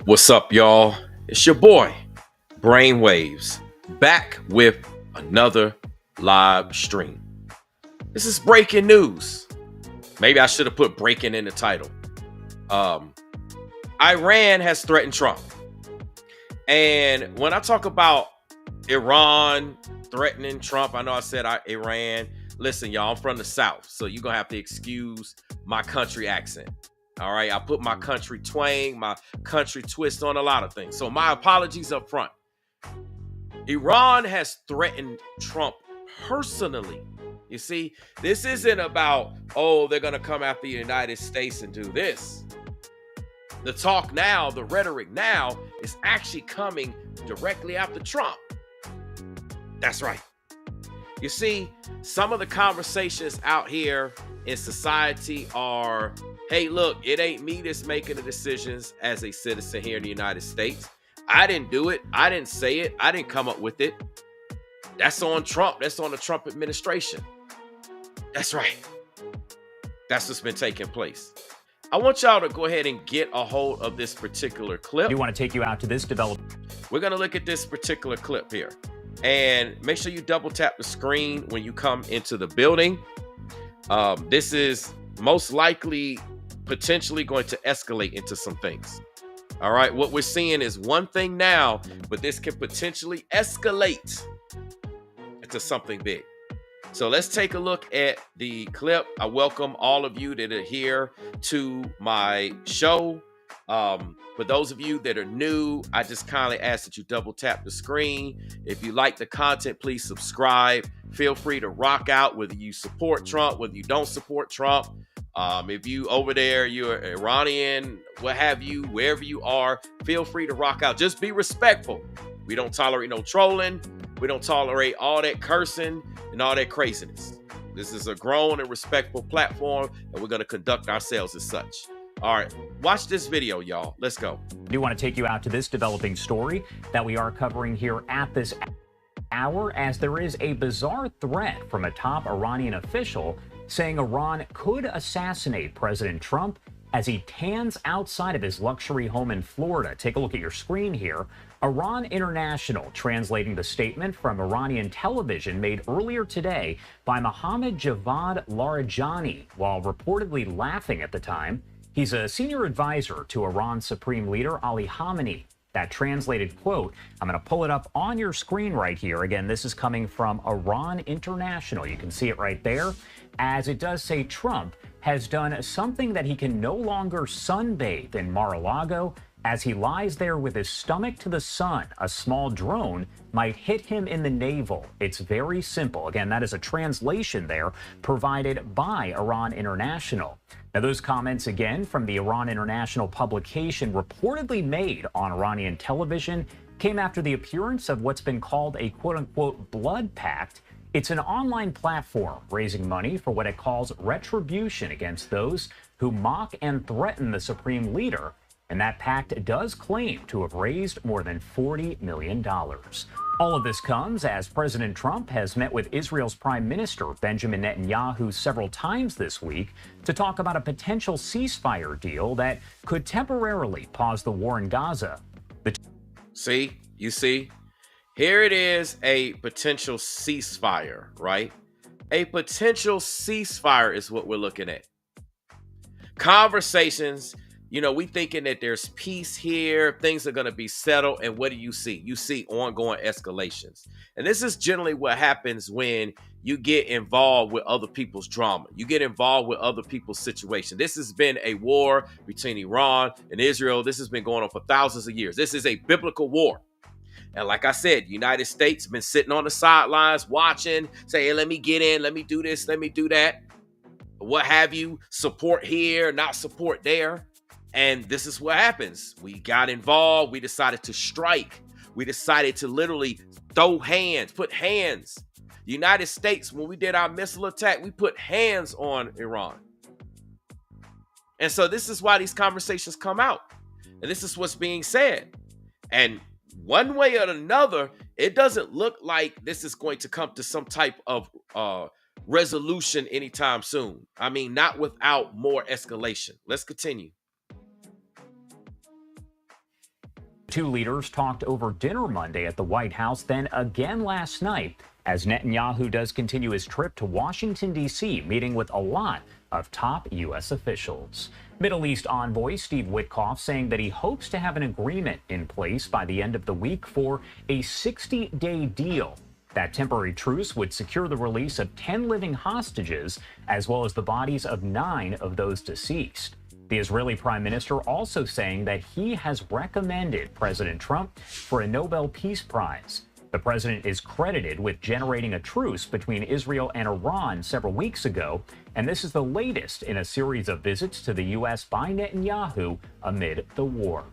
What's up, y'all? It's your boy, Brainwaves, back with another live stream. This is breaking news. Maybe I should have put breaking in the title. Um, Iran has threatened Trump. And when I talk about Iran threatening Trump, I know I said Iran. Listen, y'all, I'm from the South, so you're going to have to excuse my country accent. All right, I put my country twang, my country twist on a lot of things. So my apologies up front. Iran has threatened Trump personally. You see, this isn't about, oh, they're going to come after the United States and do this. The talk now, the rhetoric now is actually coming directly after Trump. That's right. You see, some of the conversations out here in society are, hey, look, it ain't me that's making the decisions as a citizen here in the United States. I didn't do it. I didn't say it. I didn't come up with it. That's on Trump. That's on the Trump administration. That's right. That's what's been taking place. I want y'all to go ahead and get a hold of this particular clip. I do want to take you out to this development. We're going to look at this particular clip here. And make sure you double tap the screen when you come into the building. This is most likely potentially going to escalate into some things. All right. What we're seeing is one thing now, but this can potentially escalate into something big. So let's take a look at the clip. I welcome all of you that are here to my show. For those of you that are new, I just kindly ask that you double tap the screen. If you like the content, please subscribe. Feel free to rock out, whether you support Trump, whether you don't support Trump. If you over there, you're Iranian, what have you, wherever you are, feel free to rock out. Just be respectful. We don't tolerate no trolling. We don't tolerate all that cursing and all that craziness. This is a grown and respectful platform, and we're going to conduct ourselves as such. All right, watch this video, y'all. Let's go. I do want to take you out to this developing story that we are covering here at this hour, as there is a bizarre threat from a top Iranian official saying Iran could assassinate President Trump as he tans outside of his luxury home in Florida. Take a look at your screen here. Iran International translating the statement from Iranian television made earlier today by Mohammad Javad Larijani while reportedly laughing at the time. He's a senior advisor to Iran's Supreme Leader Ali Khamenei. That translated quote, I'm going to pull it up on your screen right here. Again, this is coming from Iran International. You can see it right there, as it does say Trump has done something that he can no longer sunbathe in Mar-a-Lago. As he lies there with his stomach to the sun, a small drone might hit him in the navel. It's very simple. Again, that is a translation there provided by Iran International. Now, those comments, again, from the Iran International publication reportedly made on Iranian television came after the appearance of what's been called a quote-unquote blood pact. It's an online platform raising money for what it calls retribution against those who mock and threaten the supreme leader. And that pact does claim to have raised more than $40 million. All of this comes as President Trump has met with Israel's Prime Minister Benjamin Netanyahu several times this week to talk about a potential ceasefire deal that could temporarily pause the war in Gaza. You see, here it is, a potential ceasefire, right? A potential ceasefire is what we're looking at. Conversations. We thinking that there's peace here, things are going to be settled, and what do you see? You see ongoing escalations. And this is generally what happens when you get involved with other people's drama. You get involved with other people's situation. This has been a war between Iran and Israel. This has been going on for thousands of years. This is a biblical war. And like I said, United States been sitting on the sidelines watching, say, hey, let me get in, let me do this, let me do that. What have you, support here, not support there. And this is what happens. We got involved. We decided to strike. We decided to literally throw hands, put hands. The United States, when we did our missile attack, we put hands on Iran. And so this is why these conversations come out. And this is what's being said. And one way or another, it doesn't look like this is going to come to some type of resolution anytime soon. I mean, not without more escalation. Let's continue. Two leaders talked over dinner Monday at the White House, then again last night, as Netanyahu does continue his trip to Washington, D.C., meeting with a lot of top U.S. officials. Middle East envoy Steve Witkoff saying that he hopes to have an agreement in place by the end of the week for a 60-day deal. That temporary truce would secure the release of 10 living hostages, as well as the bodies of 9 of those deceased. The Israeli prime minister also saying that he has recommended President Trump for a Nobel Peace Prize. The president is credited with generating a truce between Israel and Iran several weeks ago, and this is the latest in a series of visits to the U.S. by Netanyahu amid the war.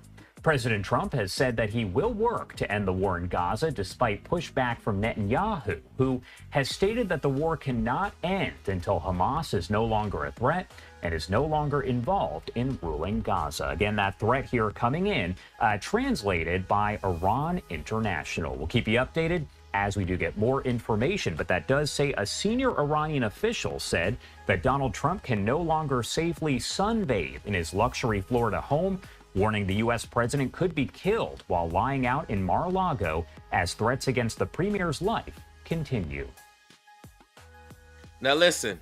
President Trump has said that he will work to end the war in Gaza despite pushback from Netanyahu, who has stated that the war cannot end until Hamas is no longer a threat and is no longer involved in ruling Gaza. Again, that threat here coming in, translated by Iran International. We'll keep you updated as we do get more information, but that does say a senior Iranian official said that Donald Trump can no longer safely sunbathe in his luxury Florida home, warning the U.S. president could be killed while lying out in Mar-a-Lago as threats against the premier's life continue. Now listen,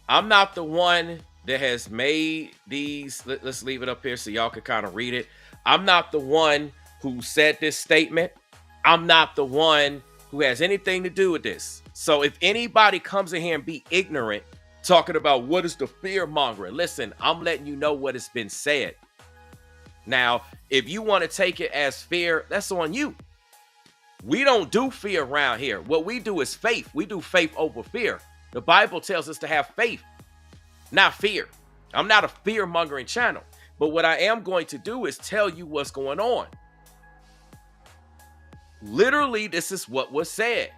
I'm not the one that has made these. Let's leave it up here so y'all can kind of read it. I'm not the one who said this statement. I'm not the one who has anything to do with this. So if anybody comes in here and be ignorant, talking about what is the fear mongering, listen, I'm letting you know what has been said. Now, if you want to take it as fear, that's on you. We don't do fear around here. What we do is faith. We do faith over fear. The Bible tells us to have faith, not fear. I'm not a fear-mongering channel. But what I am going to do is tell you what's going on. Literally, this is what was said.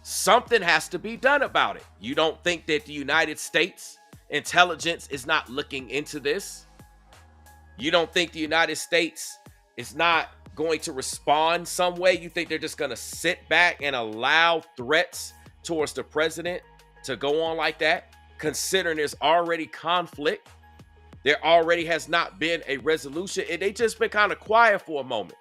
Something has to be done about it. You don't think that the United States intelligence is not looking into this? You don't think the United States is not going to respond some way? You think they're just going to sit back and allow threats towards the president to go on like that, considering there's already conflict? There already has not been a resolution, and they just been kind of quiet for a moment.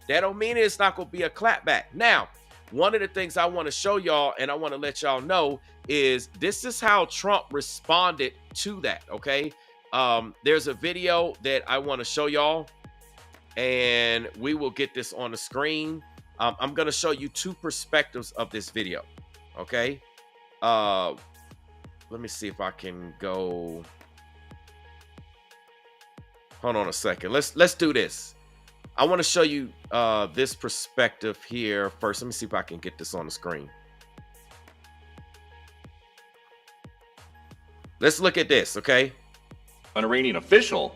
That don't mean it's not going to be a clapback. Now, one of the things I want to show y'all, and I want to let y'all know, is this is how Trump responded to that, okay? There's a video that I want to show y'all, and we will get this on the screen. I'm going to show you 2 perspectives of this video. Okay. Let me see if I can go. Hold on a second. Let's do this. I want to show you this perspective here first. Let me see if I can get this on the screen. Let's look at this, okay? An Iranian official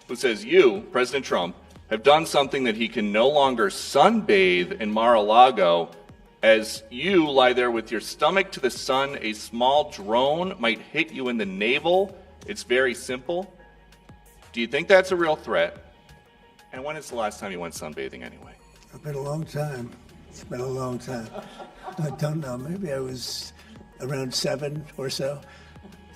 who says you, President Trump, have done something that he can no longer sunbathe in Mar-a-Lago. As you lie there with your stomach to the sun, a small drone might hit you in the navel. It's very simple. Do you think that's a real threat? And when is the last time you went sunbathing anyway? It's been a long time. It's been a long time. I don't know. Maybe I was around 7 or so.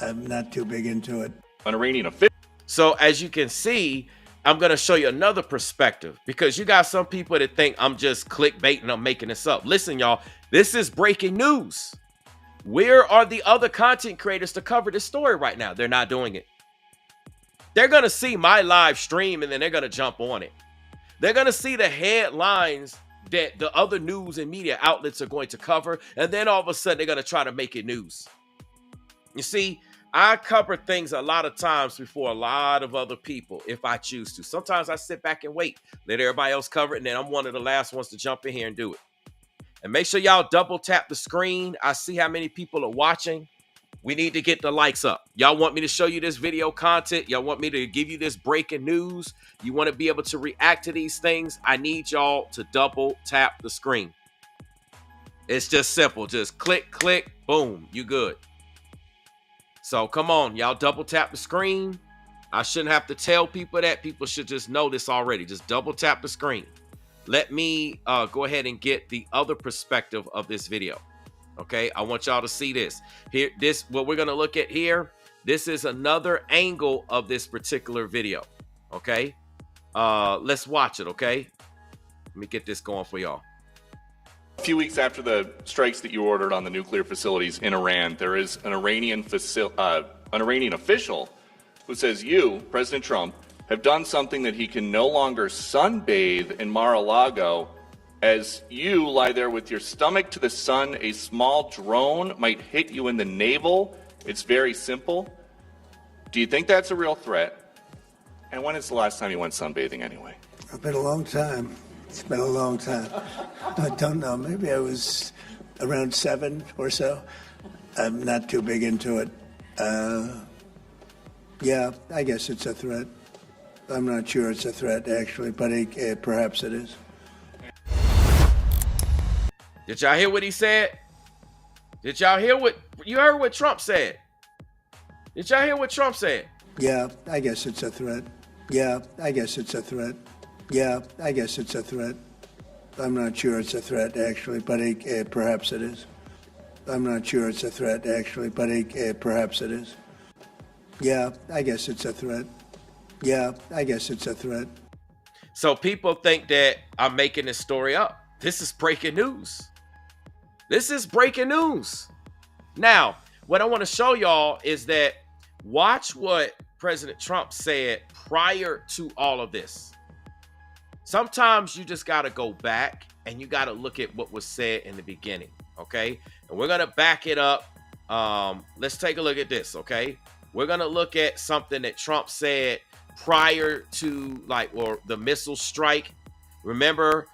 I'm not too big into it. An Iranian official. So as you can see, I'm going to show you another perspective, because you got some people that think I'm just clickbaiting, I'm making this up. Listen, y'all, this is breaking news. Where are the other content creators to cover this story right now? They're not doing it. They're going to see my live stream and then they're going to jump on it. They're going to see the headlines that the other news and media outlets are going to cover, and then all of a sudden they're going to try to make it news. You see, I cover things a lot of times before a lot of other people if I choose to. Sometimes I sit back and wait, let everybody else cover it, and then I'm one of the last ones to jump in here and do it. And make sure y'all double tap the screen. I see how many people are watching. We need to get the likes up. Y'all want me to show you this video content? Y'all want me to give you this breaking news? You want to be able to react to these things? I need y'all to double tap the screen. It's just simple. Just click, click, boom, you good. So come on, y'all double tap the screen. I shouldn't have to tell people that. People should just know this already. Just double tap the screen. Let me go ahead and get the other perspective of this video. Okay, I want y'all to see this. Here, what we're gonna look at here. This is another angle of this particular video. Okay, let's watch it. Okay, Let me get this going for y'all. A few weeks after the strikes that you ordered on the nuclear facilities in Iran, there is an Iranian official who says you, President Trump, have done something that he can no longer sunbathe in Mar-a-Lago. As you lie there with your stomach to the sun, a small drone might hit you in the navel. It's very simple. Do you think that's a real threat? And when is the last time you went sunbathing anyway? It's been a long time. It's been a long time. I don't know. Maybe I was around 7 or so. I'm not too big into it. Yeah, I guess it's a threat. I'm not sure it's a threat, actually, but perhaps it is. Did y'all hear what he said? Did y'all hear what you heard what Trump said? Did y'all hear what Trump said? Yeah, I guess it's a threat. Yeah, I guess it's a threat. Yeah, I guess it's a threat. I'm not sure it's a threat, actually, but perhaps it is. I'm not sure it's a threat, actually, but perhaps it is. Yeah, I guess it's a threat. Yeah, I guess it's a threat. So people think that I'm making this story up. This is breaking news. This is breaking news. Now, what I want to show y'all is that watch what President Trump said prior to all of this. Sometimes you just got to go back and you got to look at what was said in the beginning, okay? And we're going to back it up. Let's take a look at this, okay? We're going to look at something that Trump said prior to the missile strike. Remember,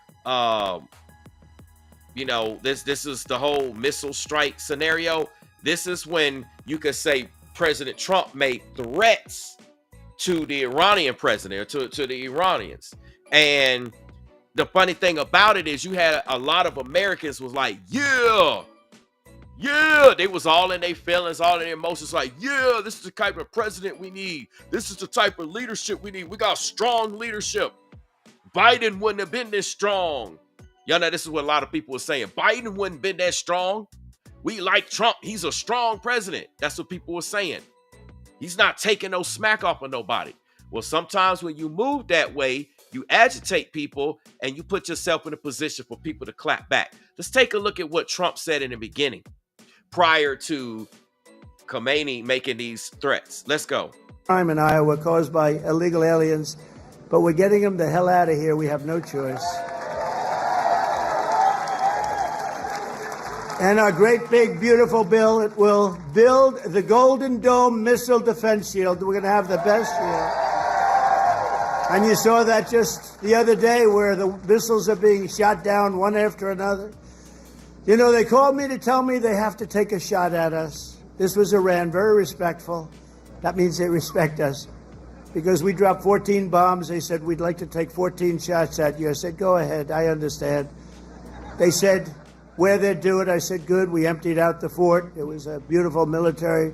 this is the whole missile strike scenario. This is when you could say President Trump made threats to the Iranian president, or to the Iranians. And the funny thing about it is you had a lot of Americans was like, yeah, they was all in their feelings, all in their emotions, like, yeah, this is the type of president we need. This is the type of leadership we need. We got strong leadership. Biden wouldn't have been this strong. Y'all know this is what a lot of people were saying. Biden wouldn't have been that strong. We like Trump. He's a strong president. That's what people were saying. He's not taking no smack off of nobody. Well, sometimes when you move that way, you agitate people and you put yourself in a position for people to clap back. Let's take a look at what Trump said in the beginning prior to Khomeini making these threats. Let's go. Crime in Iowa caused by illegal aliens, but we're getting them the hell out of here. We have no choice. And our great, big, beautiful bill, it will build the Golden Dome missile defense shield. We're going to have the best shield. And you saw that just the other day where the missiles are being shot down one after another. You know, they called me to tell me they have to take a shot at us. This was Iran, very respectful. That means they respect us. Because we dropped 14 bombs, they said, we'd like to take 14 shots at you. I said, go ahead, I understand. They said, where they'd do it, I said, good. We emptied out the fort. It was a beautiful military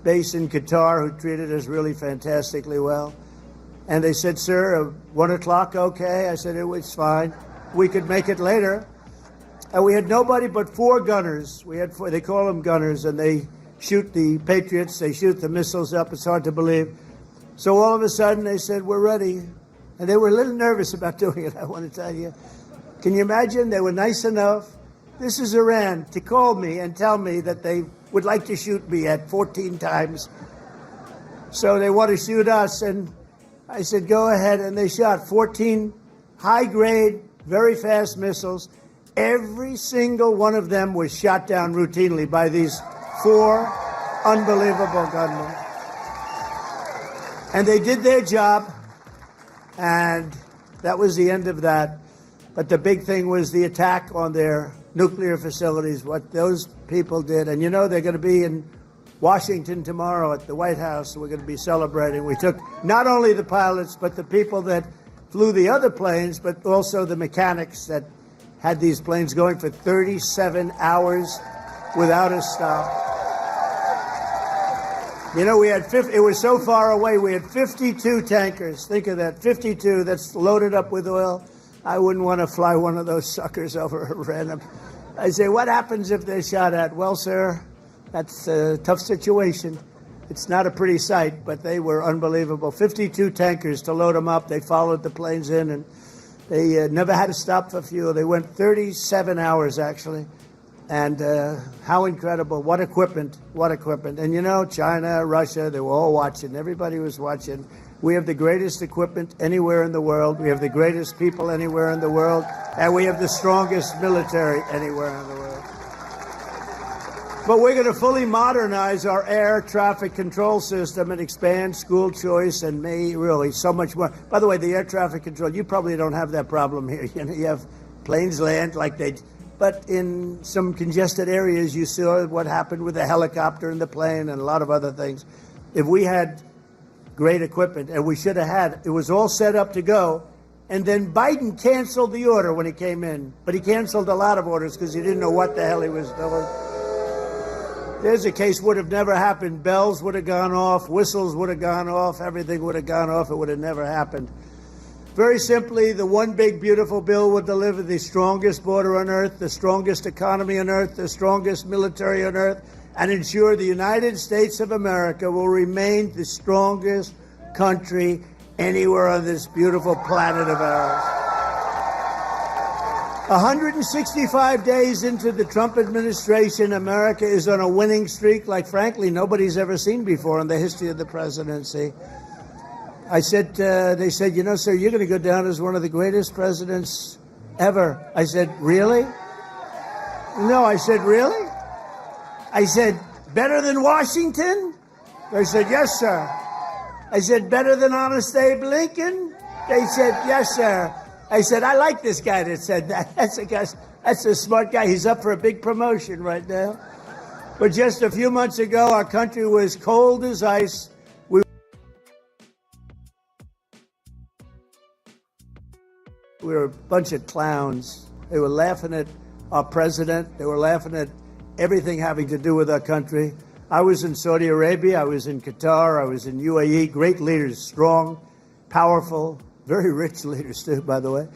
base in Qatar who treated us really fantastically well. And they said, sir, 1 o'clock, okay? I said, it was fine. We could make it later. And we had nobody but 4 gunners. We had 4, they call them gunners, and they shoot the Patriots. They shoot the missiles up. It's hard to believe. So all of a sudden, they said, we're ready. And they were a little nervous about doing it, I want to tell you. Can you imagine? They were nice enough. This is Iran to call me and tell me that they would like to shoot me at 14 times. So they want to shoot us. And I said, go ahead. And they shot 14 high-grade, very fast missiles. Every single one of them was shot down routinely by these 4 unbelievable gunmen. And they did their job. And that was the end of that. But the big thing was the attack on their nuclear facilities, what those people did. And you know, they're going to be in Washington tomorrow at the White House. We're going to be celebrating. We took not only the pilots, but the people that flew the other planes, but also the mechanics that had these planes going for 37 hours without a stop. You know, we had it was so far away, we had 52 tankers. Think of that, 52 that's loaded up with oil. I wouldn't want to fly one of those suckers over Iran. I say, what happens if they're shot at? Well, sir, that's a tough situation. It's not a pretty sight, but they were unbelievable. 52 tankers to load them up. They followed the planes in, and They never had to stop for fuel. They went 37 hours, actually. And how incredible. What equipment. What equipment. And you know, China, Russia, they were all watching. Everybody was watching. We have the greatest equipment anywhere in the world. We have the greatest people anywhere in the world. And we have the strongest military anywhere in the world. But we're going to fully modernize our air traffic control system and expand school choice and really so much more. By the way, the air traffic control, you probably don't have that problem here. You know, you have planes land like they... But in some congested areas, you saw what happened with the helicopter and the plane and a lot of other things. If we had great equipment, and we should have had, it was all set up to go, and then Biden canceled the order when he came in. But he canceled a lot of orders because he didn't know what the hell he was doing. There's a case would have never happened. Bells would have gone off, whistles would have gone off, everything would have gone off. It would have never happened. Very simply, the one big beautiful bill would deliver the strongest border on earth, the strongest economy on earth, the strongest military on earth, and ensure the United States of America will remain the strongest country anywhere on this beautiful planet of ours. 165 days into the Trump administration, America is on a winning streak like, frankly, nobody's ever seen before in the history of the presidency. I said, they said, you know, sir, you're going to go down as one of the greatest presidents ever. I said, really? No, I said, really? I said, better than Washington? They said, yes, sir. I said, better than Honest Abe Lincoln? They said, yes, sir. I said, I like this guy that said that. That's a smart guy. He's up for a big promotion right now. But just a few months ago, our country was cold as ice. We were a bunch of clowns. They were laughing at our president. They were laughing at everything having to do with our country. I was in Saudi Arabia. I was in Qatar. I was in UAE. Great leaders, strong, powerful, very rich leaders too, by the way,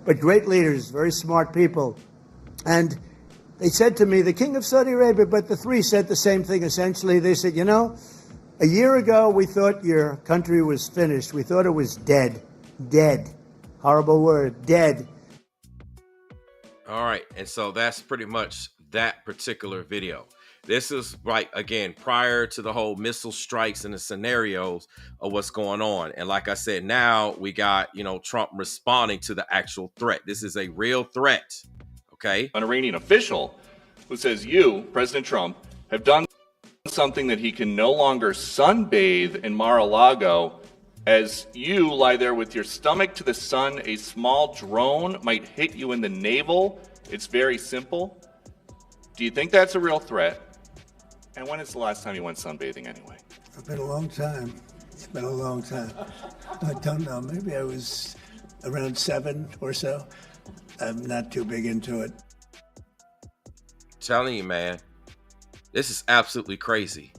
but great leaders, very smart people. And they said to me, the king of Saudi Arabia, but the three said the same thing essentially. They said, you know, a year ago we thought your country was finished. We thought it was dead. Dead. Horrible word. Dead. All right. And so that's pretty much that particular video. This is right, again, prior to the whole missile strikes and the scenarios of what's going on. And like I said, now we got, you know, Trump responding to the actual threat. This is a real threat. Okay. An Iranian official who says you, President Trump, have done something that he can no longer sunbathe in Mar-a-Lago. As you lie there with your stomach to the sun, a small drone might hit you in the navel. It's very simple. Do you think that's a real threat? And when is the last time you went sunbathing anyway? It's been a long time. It's been a long time. I don't know. Maybe I was around 7 or so. I'm not too big into it. Telling you, man, this is absolutely crazy.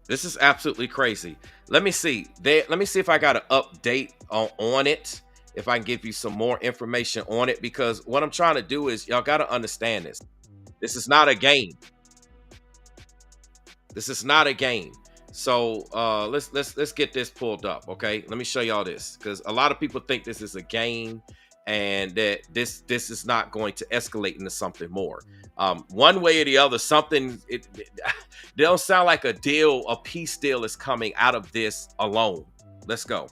This is absolutely crazy. Let me see. Let me see if I got an update on it. If I can give you some more information on it, because what I'm trying to do is y'all got to understand this. This is not a game. This is not a game. So let's get this pulled up. Okay, let me show y'all this, because a lot of people think this is a game and that this is not going to escalate into something more. One way or the other, something it don't sound like a peace deal is coming out of this alone. Let's go.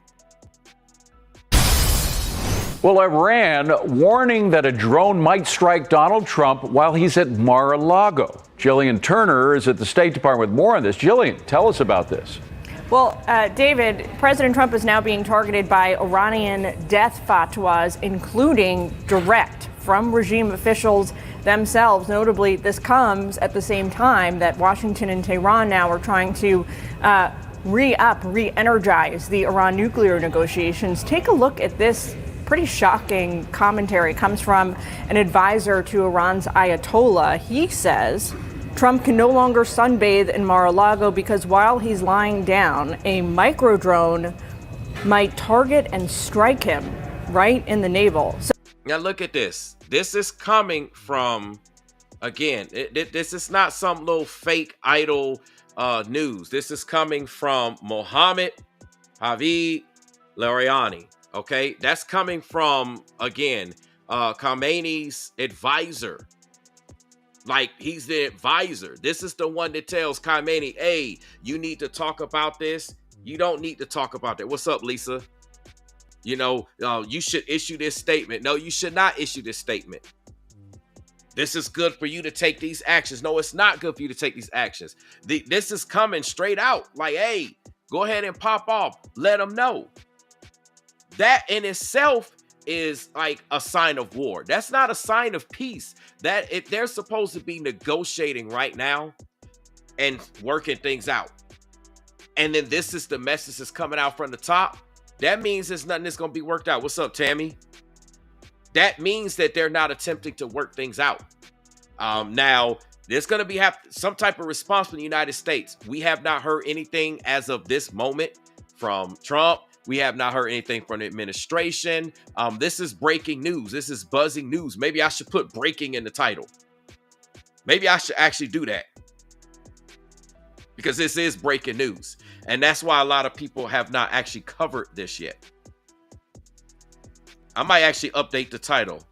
Well, Iran warning that a drone might strike Donald Trump while he's at Mar-a-Lago. Jillian Turner is at the State Department with more on this. Jillian, tell us about this. Well, David, President Trump is now being targeted by Iranian death fatwas, including direct from regime officials themselves. Notably, this comes at the same time that Washington and Tehran now are trying to re-energize the Iran nuclear negotiations. Take a look at this pretty shocking commentary. It comes from an advisor to Iran's Ayatollah. He says Trump can no longer sunbathe in Mar-a-Lago because while he's lying down, a micro drone might target and strike him right in the navel. So now look at this. This is coming from, again, this is not some little fake idle news. This is coming from Mohammed Javid Lariani. Okay, that's coming from, again, Khamenei's advisor. Like, he's the advisor. This is the one that tells Khamenei, hey, you need to talk about this. You don't need to talk about that. What's up, Lisa? You know, you should issue this statement. No, you should not issue this statement. This is good for you to take these actions. No, it's not good for you to take these actions. This is coming straight out. Like, hey, go ahead and pop off. Let them know. That in itself is like a sign of war. That's not a sign of peace. That if they're supposed to be negotiating right now and working things out, and then this is the message that's coming out from the top, that means there's nothing that's going to be worked out. What's up, Tammy? That means that they're not attempting to work things out. Now, there's going to be some type of response from the United States. We have not heard anything as of this moment from Trump. We have not heard anything from the administration. This is breaking news. This is buzzing news. Maybe I should put breaking in the title. Maybe I should actually do that, because this is breaking news. And that's why a lot of people have not actually covered this yet. I might actually update the title.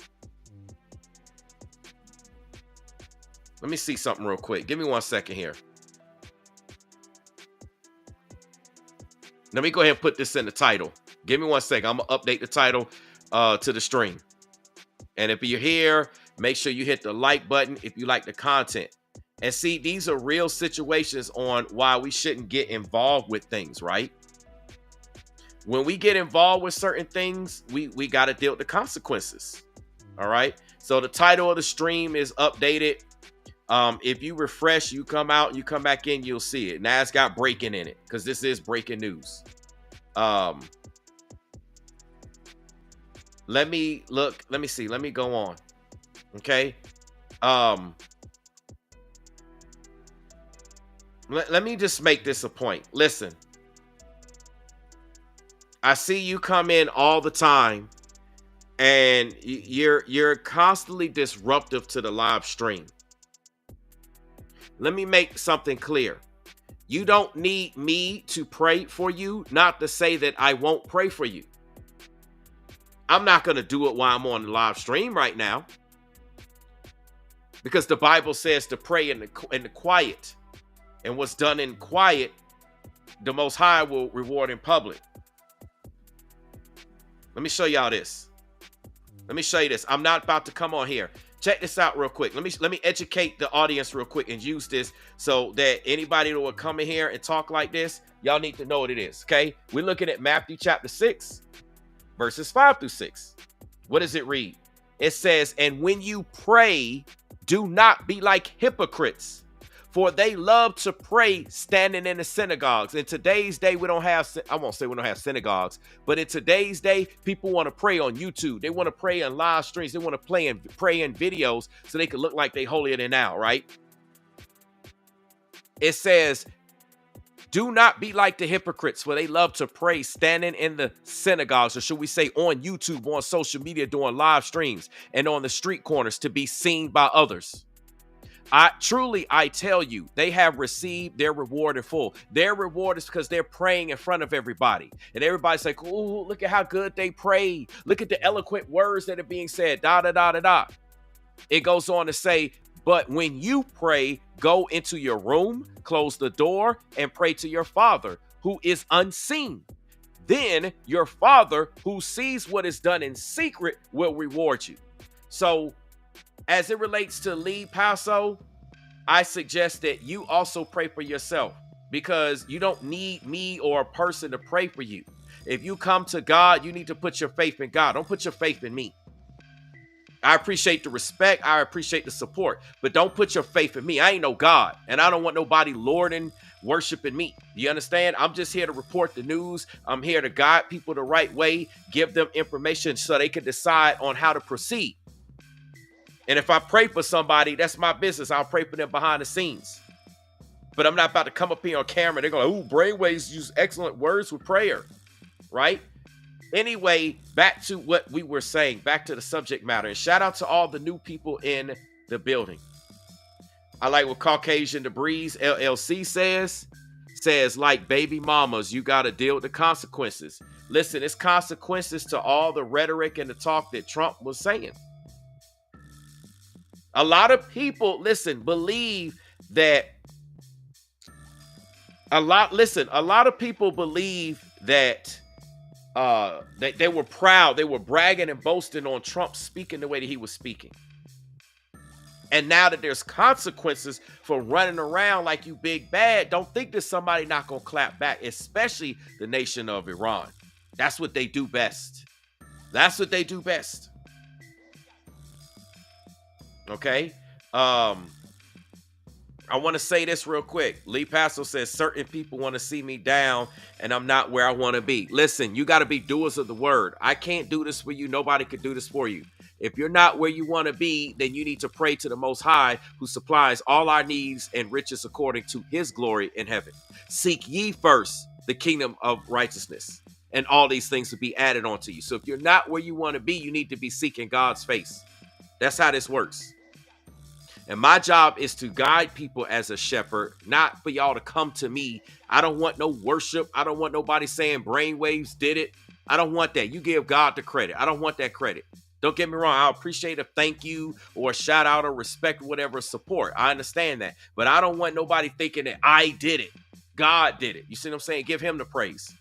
Let me see something real quick. Give me 1 second here. Let me go ahead and put this in the title. Give me 1 second. I'm going to update the title to the stream. And if you're here, make sure you hit the like button if you like the content. And see, these are real situations on why we shouldn't get involved with things, right? When we get involved with certain things, we got to deal with the consequences. All right. So the title of the stream is updated. If you refresh, you come out, you come back in, you'll see it. Now it's got breaking in it, because this is breaking news. Let me look. Let me see. Let me go on. Okay. Let me just make this a point. Listen. I see you come in all the time, and you're constantly disruptive to the live stream. Let me make something clear. You don't need me to pray for you, not to say that I won't pray for you. I'm not going to do it while I'm on the live stream right now, because the Bible says to pray in the quiet, and what's done in quiet, the Most High will reward in public. Let me show y'all this. Let me show you this. I'm not about to come on here. Check this out real quick. Let me educate the audience real quick and use this so that anybody that will come in here and talk like this, y'all need to know what it is. Okay. We're looking at Matthew chapter 6, verses 5-6. What does it read? It says, and when you pray, do not be like hypocrites, for they love to pray standing in the synagogues. In today's day, we don't have, I won't say we don't have synagogues, but in today's day, people want to pray on YouTube. They want to pray on live streams. They want to pray in videos so they can look like they holier than thou, right? It says, do not be like the hypocrites, for they love to pray standing in the synagogues, or should we say on YouTube, on social media, doing live streams, and on the street corners to be seen by others. I tell you, they have received their reward in full. Their reward is because they're praying in front of everybody. And everybody's like, oh, look at how good they pray. Look at the eloquent words that are being said. Da, da, da, da, da. It goes on to say, but when you pray, go into your room, close the door, and pray to your Father who is unseen. Then your Father who sees what is done in secret will reward you. So, as it relates to Lead Paso, I suggest that you also pray for yourself, because you don't need me or a person to pray for you. If you come to God, you need to put your faith in God. Don't put your faith in me. I appreciate the respect. I appreciate the support, but don't put your faith in me. I ain't no God, and I don't want nobody lording, worshiping me. You understand? I'm just here to report the news. I'm here to guide people the right way, give them information so they can decide on how to proceed. And if I pray for somebody, that's my business. I'll pray for them behind the scenes. But I'm not about to come up here on camera. They're going, ooh, Brainwaves use excellent words with prayer, right? Anyway, back to what we were saying, back to the subject matter. And shout out to all the new people in the building. I like what Caucasian Debris LLC says. says, like baby mamas, you got to deal with the consequences. Listen, it's consequences to all the rhetoric and the talk that Trump was saying. A lot of people, listen, believe that a lot of people believe that they were proud, they were bragging and boasting on Trump speaking the way that he was speaking. And now that there's consequences for running around like you big bad, don't think that somebody not gonna clap back, especially the nation of Iran. That's what they do best. That's what they do best. Okay. I want to say this real quick. Lee Paso says certain people want to see me down and I'm not where I want to be. Listen, you got to be doers of the word. I can't do this for you. Nobody could do this for you. If you're not where you want to be, then you need to pray to the Most High, who supplies all our needs and riches according to his glory in heaven. Seek ye first the kingdom of righteousness, and all these things will be added onto you. So if you're not where you want to be, you need to be seeking God's face. That's how this works. And my job is to guide people as a shepherd, not for y'all to come to me. I don't want no worship. I don't want nobody saying brainwaves did it. I don't want that. You give God the credit. I don't want that credit. Don't get me wrong. I appreciate a thank you or a shout out or respect, whatever, support. I understand that. But I don't want nobody thinking that I did it. God did it. You see what I'm saying? Give him the praise.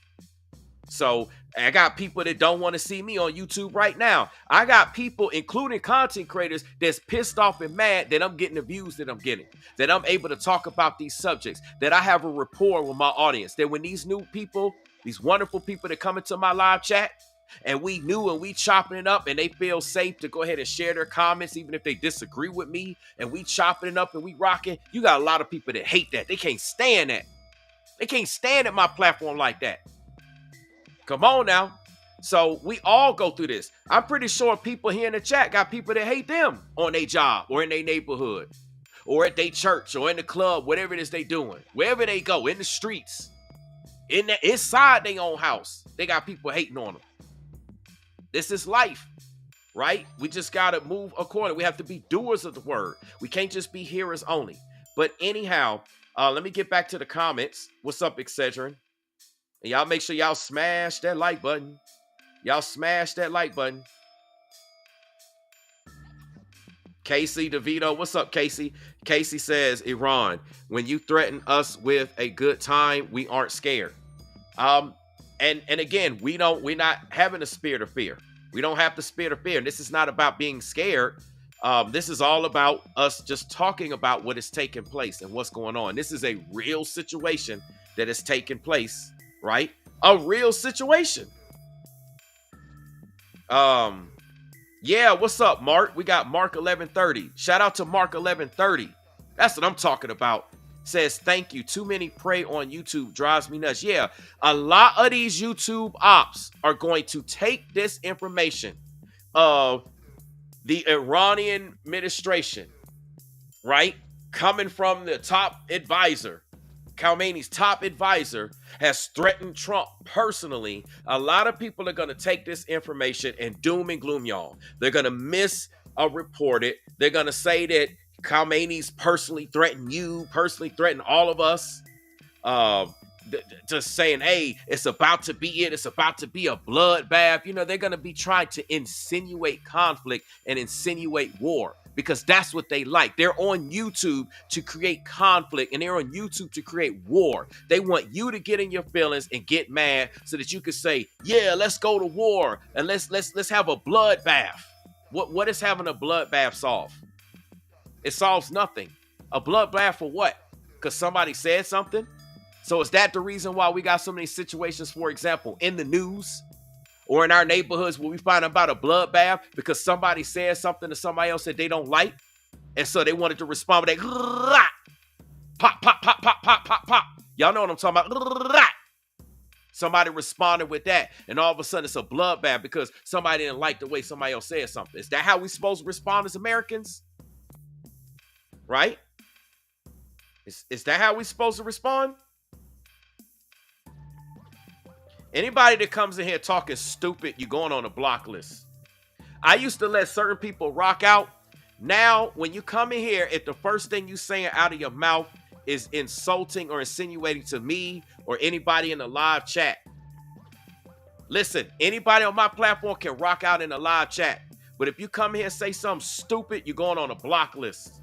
So I got people that don't want to see me on YouTube right now. I got people, including content creators, that's pissed off and mad that I'm getting the views that I'm getting, that I'm able to talk about these subjects, that I have a rapport with my audience, that when these new people, these wonderful people that come into my live chat, and we new and we chopping it up and they feel safe to go ahead and share their comments, even if they disagree with me, and we chopping it up and we rocking. You got a lot of people that hate that. They can't stand that. They can't stand at my platform like that. Come on now. So we all go through this. I'm pretty sure people here in the chat got people that hate them on their job or in their neighborhood or at their church or in the club, whatever it is they doing, wherever they go, in the streets, inside their own house. They got people hating on them. This is life, right? We just got to move accordingly. We have to be doers of the word. We can't just be hearers only. But anyhow, let me get back to the comments. What's up, Excedrin? And y'all make sure y'all smash that like button. Y'all smash that like button. Casey DeVito, what's up, Casey? Casey says, Iran, when you threaten us with a good time, we aren't scared. And again, we're not having a spirit of fear. We don't have the spirit of fear. And this is not about being scared. This is all about us just talking about what is taking place and what's going on. This is a real situation that is taking place, right? A real situation. Yeah, what's up, Mark? We got Mark 1130. Shout out to Mark 1130. That's what I'm talking about. Says, thank you. Too many pray on YouTube drives me nuts. Yeah, a lot of these YouTube ops are going to take this information of the Iranian administration, right? Coming from the top advisor. Khamenei's top advisor has threatened Trump personally. A lot of people are going to take this information and doom and gloom y'all. They're going to misreport it. They're going to say that Khamenei's personally threatened you, personally threatened all of us. Just saying, hey, it's about to be it. It's about to be a bloodbath. You know, they're going to be trying to insinuate conflict and insinuate war because that's what they like. They're on YouTube to create conflict and they're on YouTube to create war. They want you to get in your feelings and get mad so that you can say, yeah, let's go to war and let's have a bloodbath. What is having a bloodbath solve? It solves nothing. A bloodbath for what? Because somebody said something? So is that the reason why we got so many situations, for example, in the news or in our neighborhoods where we find about a bloodbath because somebody said something to somebody else that they don't like? And so they wanted to respond with that pop, pop, pop, pop, pop, pop, pop. Y'all know what I'm talking about. Somebody responded with that, and all of a sudden it's a bloodbath because somebody didn't like the way somebody else said something. Is that how we supposed to respond as Americans? Right? Is that how we supposed to respond? Anybody that comes in here talking stupid, you're going on a block list. I used to let certain people rock out. Now, when you come in here, if the first thing you saying out of your mouth is insulting or insinuating to me or anybody in the live chat. Listen, anybody on my platform can rock out in the live chat. But if you come here and say something stupid, you're going on a block list.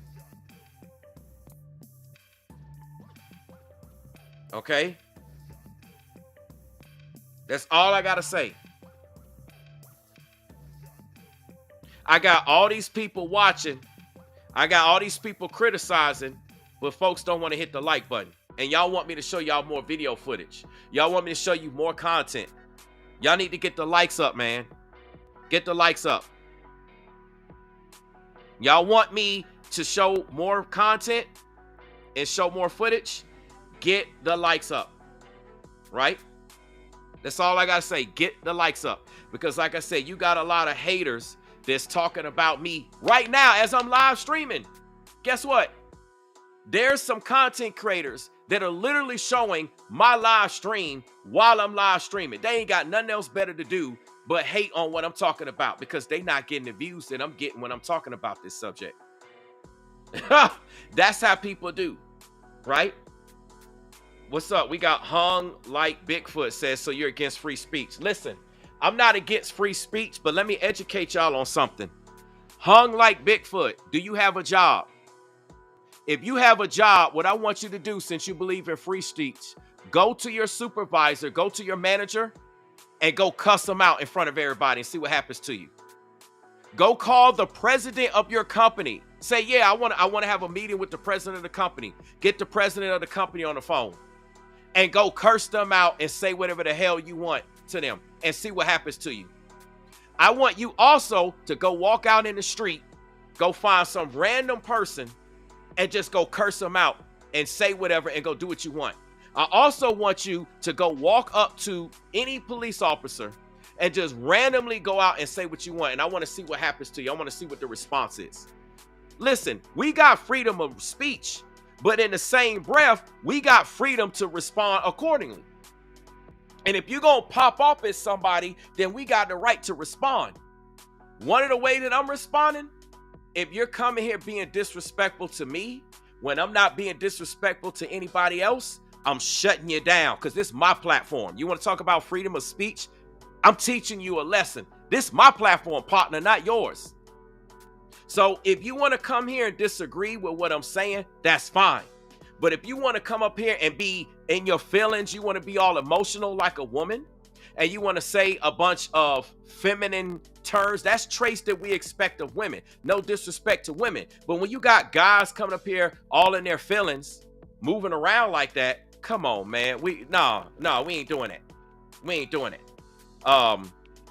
Okay? That's all I got to say. I got all these people watching. I got all these people criticizing, but folks don't want to hit the like button. And y'all want me to show y'all more video footage. Y'all want me to show you more content. Y'all need to get the likes up, man. Get the likes up. Y'all want me to show more content and show more footage? Get the likes up. Right? That's all I got to say. Get the likes up. Because like I said, you got a lot of haters that's talking about me right now as I'm live streaming. Guess what? There's some content creators that are literally showing my live stream while I'm live streaming. They ain't got nothing else better to do but hate on what I'm talking about because they not getting the views that I'm getting when I'm talking about this subject. That's how people do, right? What's up? We got Hung Like Bigfoot says, so you're against free speech. Listen, I'm not against free speech, but let me educate y'all on something. Hung Like Bigfoot, do you have a job? If you have a job, what I want you to do, since you believe in free speech, go to your supervisor, go to your manager, and go cuss them out in front of everybody and see what happens to you. Go call the president of your company. Say, yeah, I want to have a meeting with the president of the company. Get the president of the company on the phone. And go curse them out and say whatever the hell you want to them and see what happens to you. I want you also to go walk out in the street, go find some random person and just go curse them out and say whatever and go do what you want. I also want you to go walk up to any police officer and just randomly go out and say what you want. And I want to see what happens to you. I want to see what the response is. Listen, we got freedom of speech, but in the same breath, we got freedom to respond accordingly. And if you're going to pop off at somebody, then we got the right to respond. One of the ways that I'm responding, if you're coming here being disrespectful to me, when I'm not being disrespectful to anybody else, I'm shutting you down because this is my platform. You want to talk about freedom of speech? I'm teaching you a lesson. This is my platform, partner, not yours. So if you want to come here and disagree with what I'm saying, that's fine. But if you want to come up here and be in your feelings, you want to be all emotional like a woman, and you want to say a bunch of feminine terms, that's traits that we expect of women. No disrespect to women. But when you got guys coming up here all in their feelings, moving around like that, come on, man. We ain't doing it. We ain't doing it.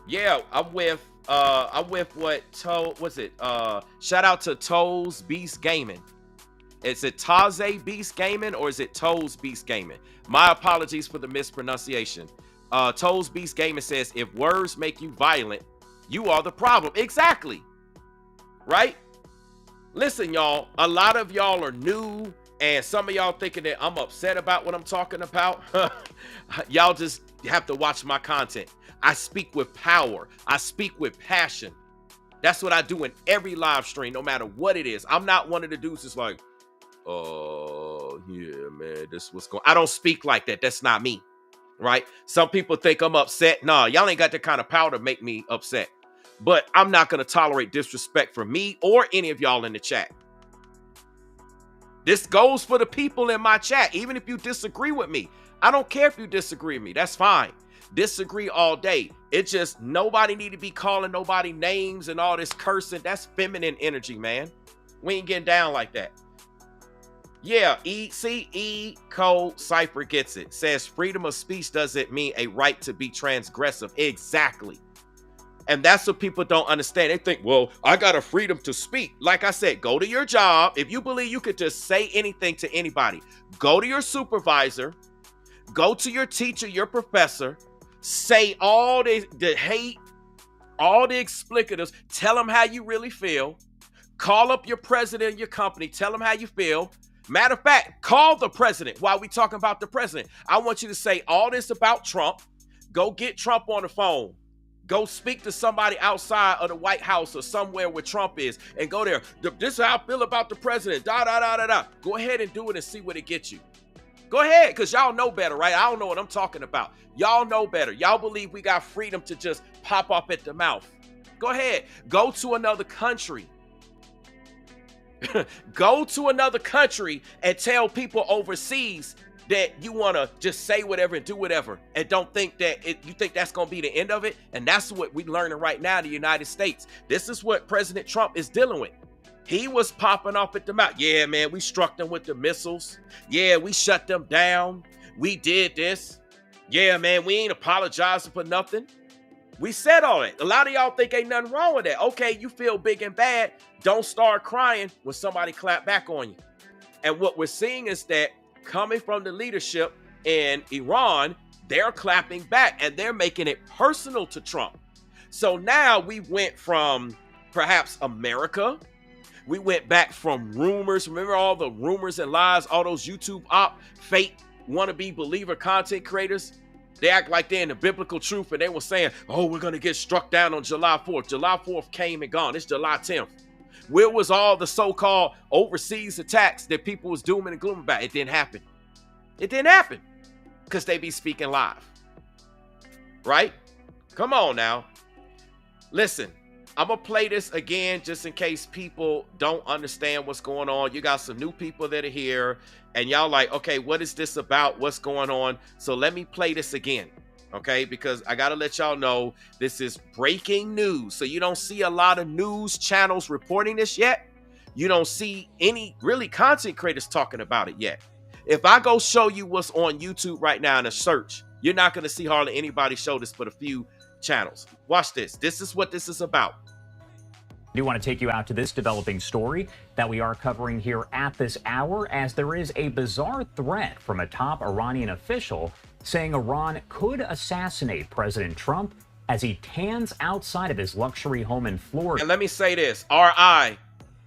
Yeah, I'm with what shout out to Toes Beast Gaming. Is it Taze Beast Gaming or is it Toes Beast Gaming? My apologies for the mispronunciation. Toes Beast Gaming says, if words make you violent, you are the problem. Exactly. Right? Listen, y'all, a lot of y'all are new and some of y'all thinking that I'm upset about what I'm talking about. Y'all just have to watch my content. I speak with power. I speak with passion. That's what I do in every live stream, no matter what it is. I'm not one of the dudes that's like, oh, yeah, man, this is what's going on. I don't speak like that. That's not me, right? Some people think I'm upset. Nah, y'all ain't got that kind of power to make me upset. But I'm not going to tolerate disrespect from me or any of y'all in the chat. This goes for the people in my chat, even if you disagree with me. I don't care if you disagree with me. That's fine. Disagree all day. It's just nobody need to be calling nobody names and all this cursing. That's feminine energy, man. We ain't getting down like that. Yeah, E Code Cypher gets it. Says freedom of speech doesn't mean a right to be transgressive. Exactly. And that's what people don't understand. They think, well, I got a freedom to speak. Like I said, go to your job. If you believe you could just say anything to anybody, go to your supervisor, go to your teacher, your professor, say all the hate, all the explicatives, tell them how you really feel, call up your president of your company, tell them how you feel. Matter of fact, call the president while we talking about the president. I want you to say all this about Trump. Go get Trump on the phone. Go speak to somebody outside of the White House or somewhere where Trump is and go there. This is how I feel about the president. Da, da, da, da, da. Go ahead and do it and see what it gets you. Go ahead, because y'all know better, right? I don't know what I'm talking about. Y'all know better. Y'all believe we got freedom to just pop up at the mouth. Go ahead. Go to another country. Go to another country and tell people overseas that you want to just say whatever and do whatever and don't think that you think that's going to be the end of it. And that's what we're learning right now in the United States. This is what President Trump is dealing with. He was popping off at the mouth. Yeah, man, we struck them with the missiles. Yeah, we shut them down. We did this. Yeah, man, we ain't apologizing for nothing. We said all that. A lot of y'all think ain't nothing wrong with that. Okay, you feel big and bad. Don't start crying when somebody clap back on you. And what we're seeing is that coming from the leadership in Iran, they're clapping back and they're making it personal to Trump. So now we went from perhaps America. We went back from rumors. Remember all the rumors and lies, all those YouTube fake wannabe believer content creators? They act like they're in the biblical truth and they were saying, oh, we're going to get struck down on July 4th. July 4th came and gone. It's July 10th. Where was all the so-called overseas attacks that people was dooming and glooming about? It didn't happen. It didn't happen because they be speaking live. Right? Come on now. Listen, I'm going to play this again just in case people don't understand what's going on. You got some new people that are here and y'all like, okay, what is this about? What's going on? So let me play this again. Okay, because I got to let y'all know this is breaking news. So you don't see a lot of news channels reporting this yet. You don't see any really content creators talking about it yet. If I go show you what's on YouTube right now in a search, you're not going to see hardly anybody show this but a few channels. Watch this. This is what this is about. I do want to take you out to this developing story that we are covering here at this hour, as there is a bizarre threat from a top Iranian official saying Iran could assassinate President Trump as he tans outside of his luxury home in Florida. And let me say this, RI,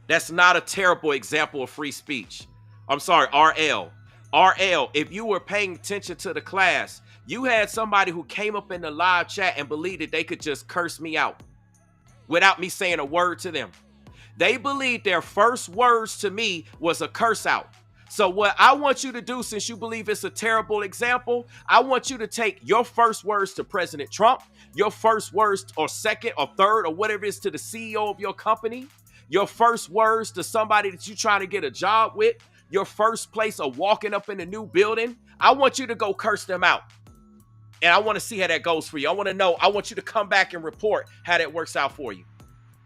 that's not a terrible example of free speech. I'm sorry, RL. RL, if you were paying attention to the class, you had somebody who came up in the live chat and believed that they could just curse me out without me saying a word to them. They believed their first words to me was a curse out. So what I want you to do, since you believe it's a terrible example, I want you to take your first words to President Trump, your first words or second or third or whatever it is to the CEO of your company, your first words to somebody that you're trying to get a job with, your first place of walking up in a new building. I want you to go curse them out. And I want to see how that goes for you. I want to know. I want you to come back and report how that works out for you.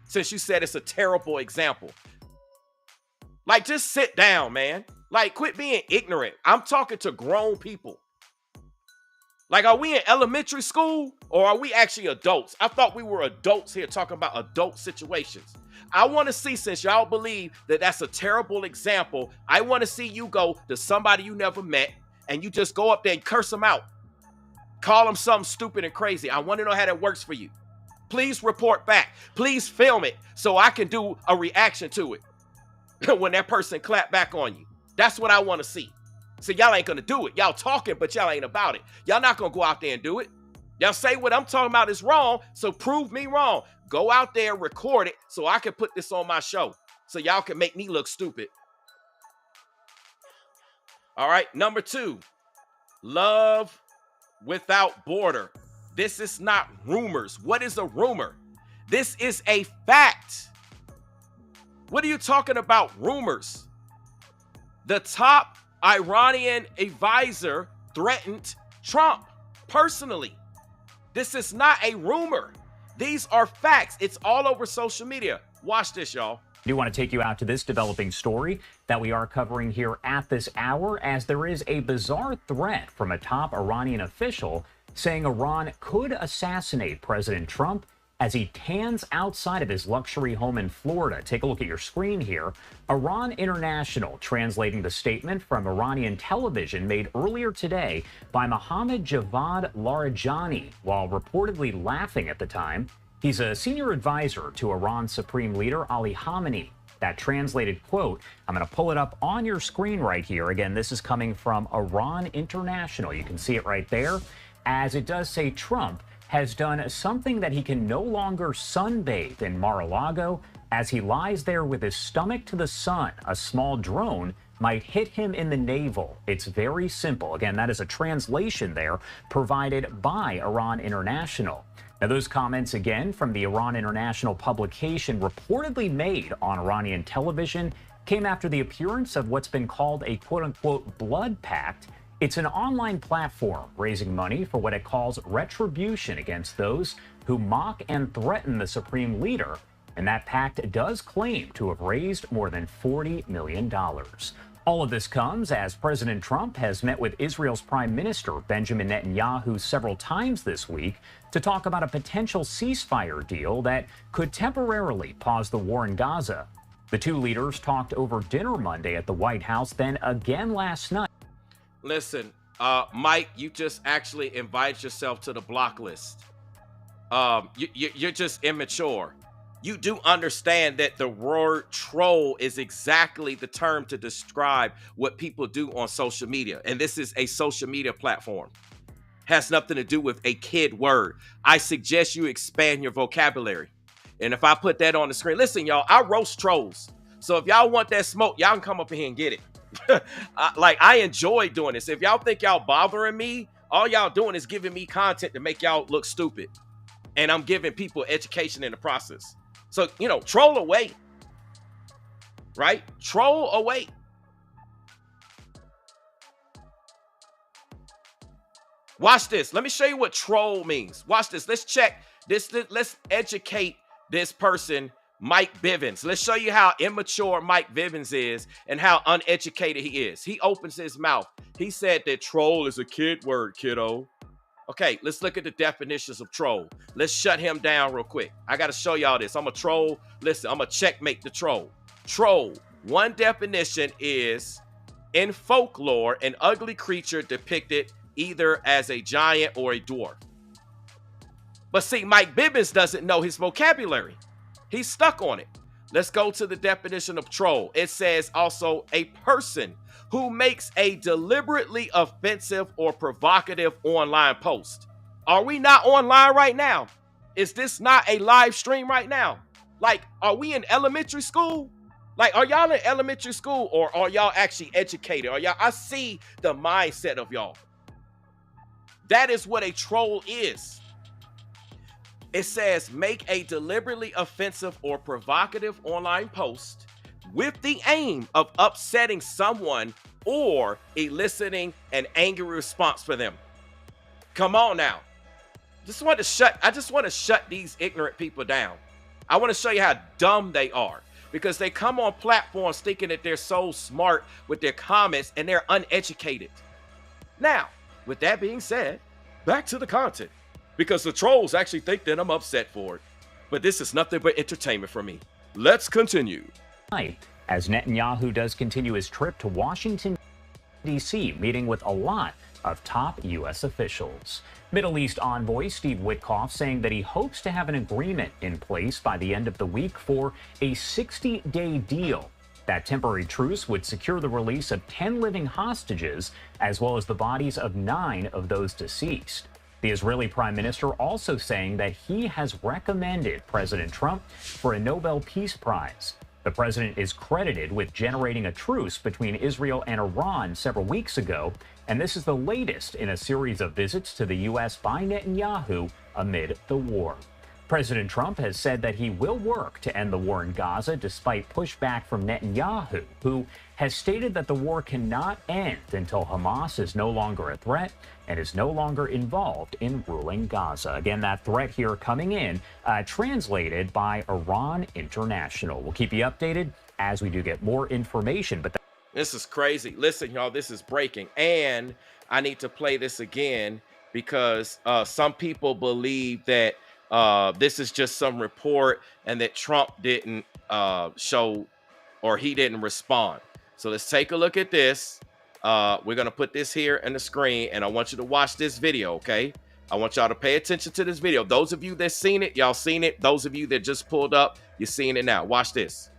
Since you said it's a terrible example. Like, just sit down, man. Like, quit being ignorant. I'm talking to grown people. Like, are we in elementary school or are we actually adults? I thought we were adults here talking about adult situations. I want to see, since y'all believe that that's a terrible example, I want to see you go to somebody you never met and you just go up there and curse them out. Call them something stupid and crazy. I want to know how that works for you. Please report back. Please film it so I can do a reaction to it when that person clap back on you. That's what I want to see. So y'all ain't going to do it. Y'all talking, but y'all ain't about it. Y'all not going to go out there and do it. Y'all say what I'm talking about is wrong, so prove me wrong. Go out there, record it so I can put this on my show so y'all can make me look stupid. All right, number 2, love without border. This is not rumors. What is a rumor? This is a fact. What are you talking about, rumors? The top Iranian advisor threatened Trump personally. This is not a rumor. These are facts. It's all over social media. Watch this, y'all. I do want to take you out to this developing story that we are covering here at this hour, as there is a bizarre threat from a top Iranian official saying Iran could assassinate President Trump as he tans outside of his luxury home in Florida. Take a look at your screen here. Iran International translating the statement from Iranian television made earlier today by Mohammad Javad Larijani while reportedly laughing at the time. He's a senior advisor to Iran's supreme leader Ali Khamenei. That translated quote, I'm going to pull it up on your screen right here. Again, this is coming from Iran International. You can see it right there, as it does say Trump has done something that he can no longer sunbathe in Mar-a-Lago. As he lies there with his stomach to the sun, a small drone might hit him in the navel. It's very simple. Again, that is a translation there provided by Iran International. Now, those comments, again, from the Iran International publication reportedly made on Iranian television came after the appearance of what's been called a quote-unquote blood pact. It's an online platform raising money for what it calls retribution against those who mock and threaten the supreme leader. And that pact does claim to have raised more than $40 million. All of this comes as President Trump has met with Israel's Prime Minister Benjamin Netanyahu several times this week to talk about a potential ceasefire deal that could temporarily pause the war in Gaza. The two leaders talked over dinner Monday at the White House, then again last night. Listen, Mike, you just actually invited yourself to the block list. You're just immature. You do understand that the word troll is exactly the term to describe what people do on social media. And this is a social media platform. Has nothing to do with a kid word. I suggest you expand your vocabulary. And if I put that on the screen, listen, y'all, I roast trolls. So if y'all want that smoke, y'all can come up here and get it. I enjoy doing this. If y'all think y'all bothering me, all y'all doing is giving me content to make y'all look stupid. And I'm giving people education in the process. So, troll away, right? Troll away. Watch this. Let me show you what troll means. Watch this. Let's check this. Let's educate this person, Mike Bivens. Let's show you how immature Mike Bivens is and how uneducated he is. He opens his mouth. He said that troll is a kid word, kiddo. Okay, let's look at the definitions of troll. Let's shut him down real quick. I got to show y'all this. I'm a troll. Listen, I'm a checkmate the troll. Troll, one definition is, in folklore, an ugly creature depicted either as a giant or a dwarf. But see, Mike Bibbins doesn't know his vocabulary. He's stuck on it. Let's go to the definition of troll. It says also a person who makes a deliberately offensive or provocative online post. Are we not online right now? Is this not a live stream right now? Like, are we in elementary school? Like, are y'all in elementary school or are y'all actually educated? I see the mindset of y'all. That is what a troll is. It says make a deliberately offensive or provocative online post with the aim of upsetting someone or eliciting an angry response for them. Come on now. I just want to shut these ignorant people down. I want to show you how dumb they are because they come on platforms thinking that they're so smart with their comments and they're uneducated. Now, with that being said, back to the content because the trolls actually think that I'm upset for it. But this is nothing but entertainment for me. Let's continue. As Netanyahu does continue his trip to Washington, D.C., meeting with a lot of top U.S. officials. Middle East envoy Steve Witkoff saying that he hopes to have an agreement in place by the end of the week for a 60-day deal. That temporary truce would secure the release of 10 living hostages, as well as the bodies of 9 of those deceased. The Israeli Prime Minister also saying that he has recommended President Trump for a Nobel Peace Prize. The president is credited with generating a truce between Israel and Iran several weeks ago, and this is the latest in a series of visits to the U.S. by Netanyahu amid the war. President Trump has said that he will work to end the war in Gaza despite pushback from Netanyahu, who has stated that the war cannot end until Hamas is no longer a threat and is no longer involved in ruling Gaza. Again, that threat here coming in, translated by Iran International. We'll keep you updated as we do get more information. But this is crazy. Listen, y'all, this is breaking. And I need to play this again because some people believe that this is just some report and that Trump didn't show or he didn't respond. So let's take a look at this. We're going to put this here in the screen and I want you to watch this video, okay? I want y'all to pay attention to this video. Those of you that seen it, y'all seen it. Those of you that just pulled up, you're seeing it now. Watch this.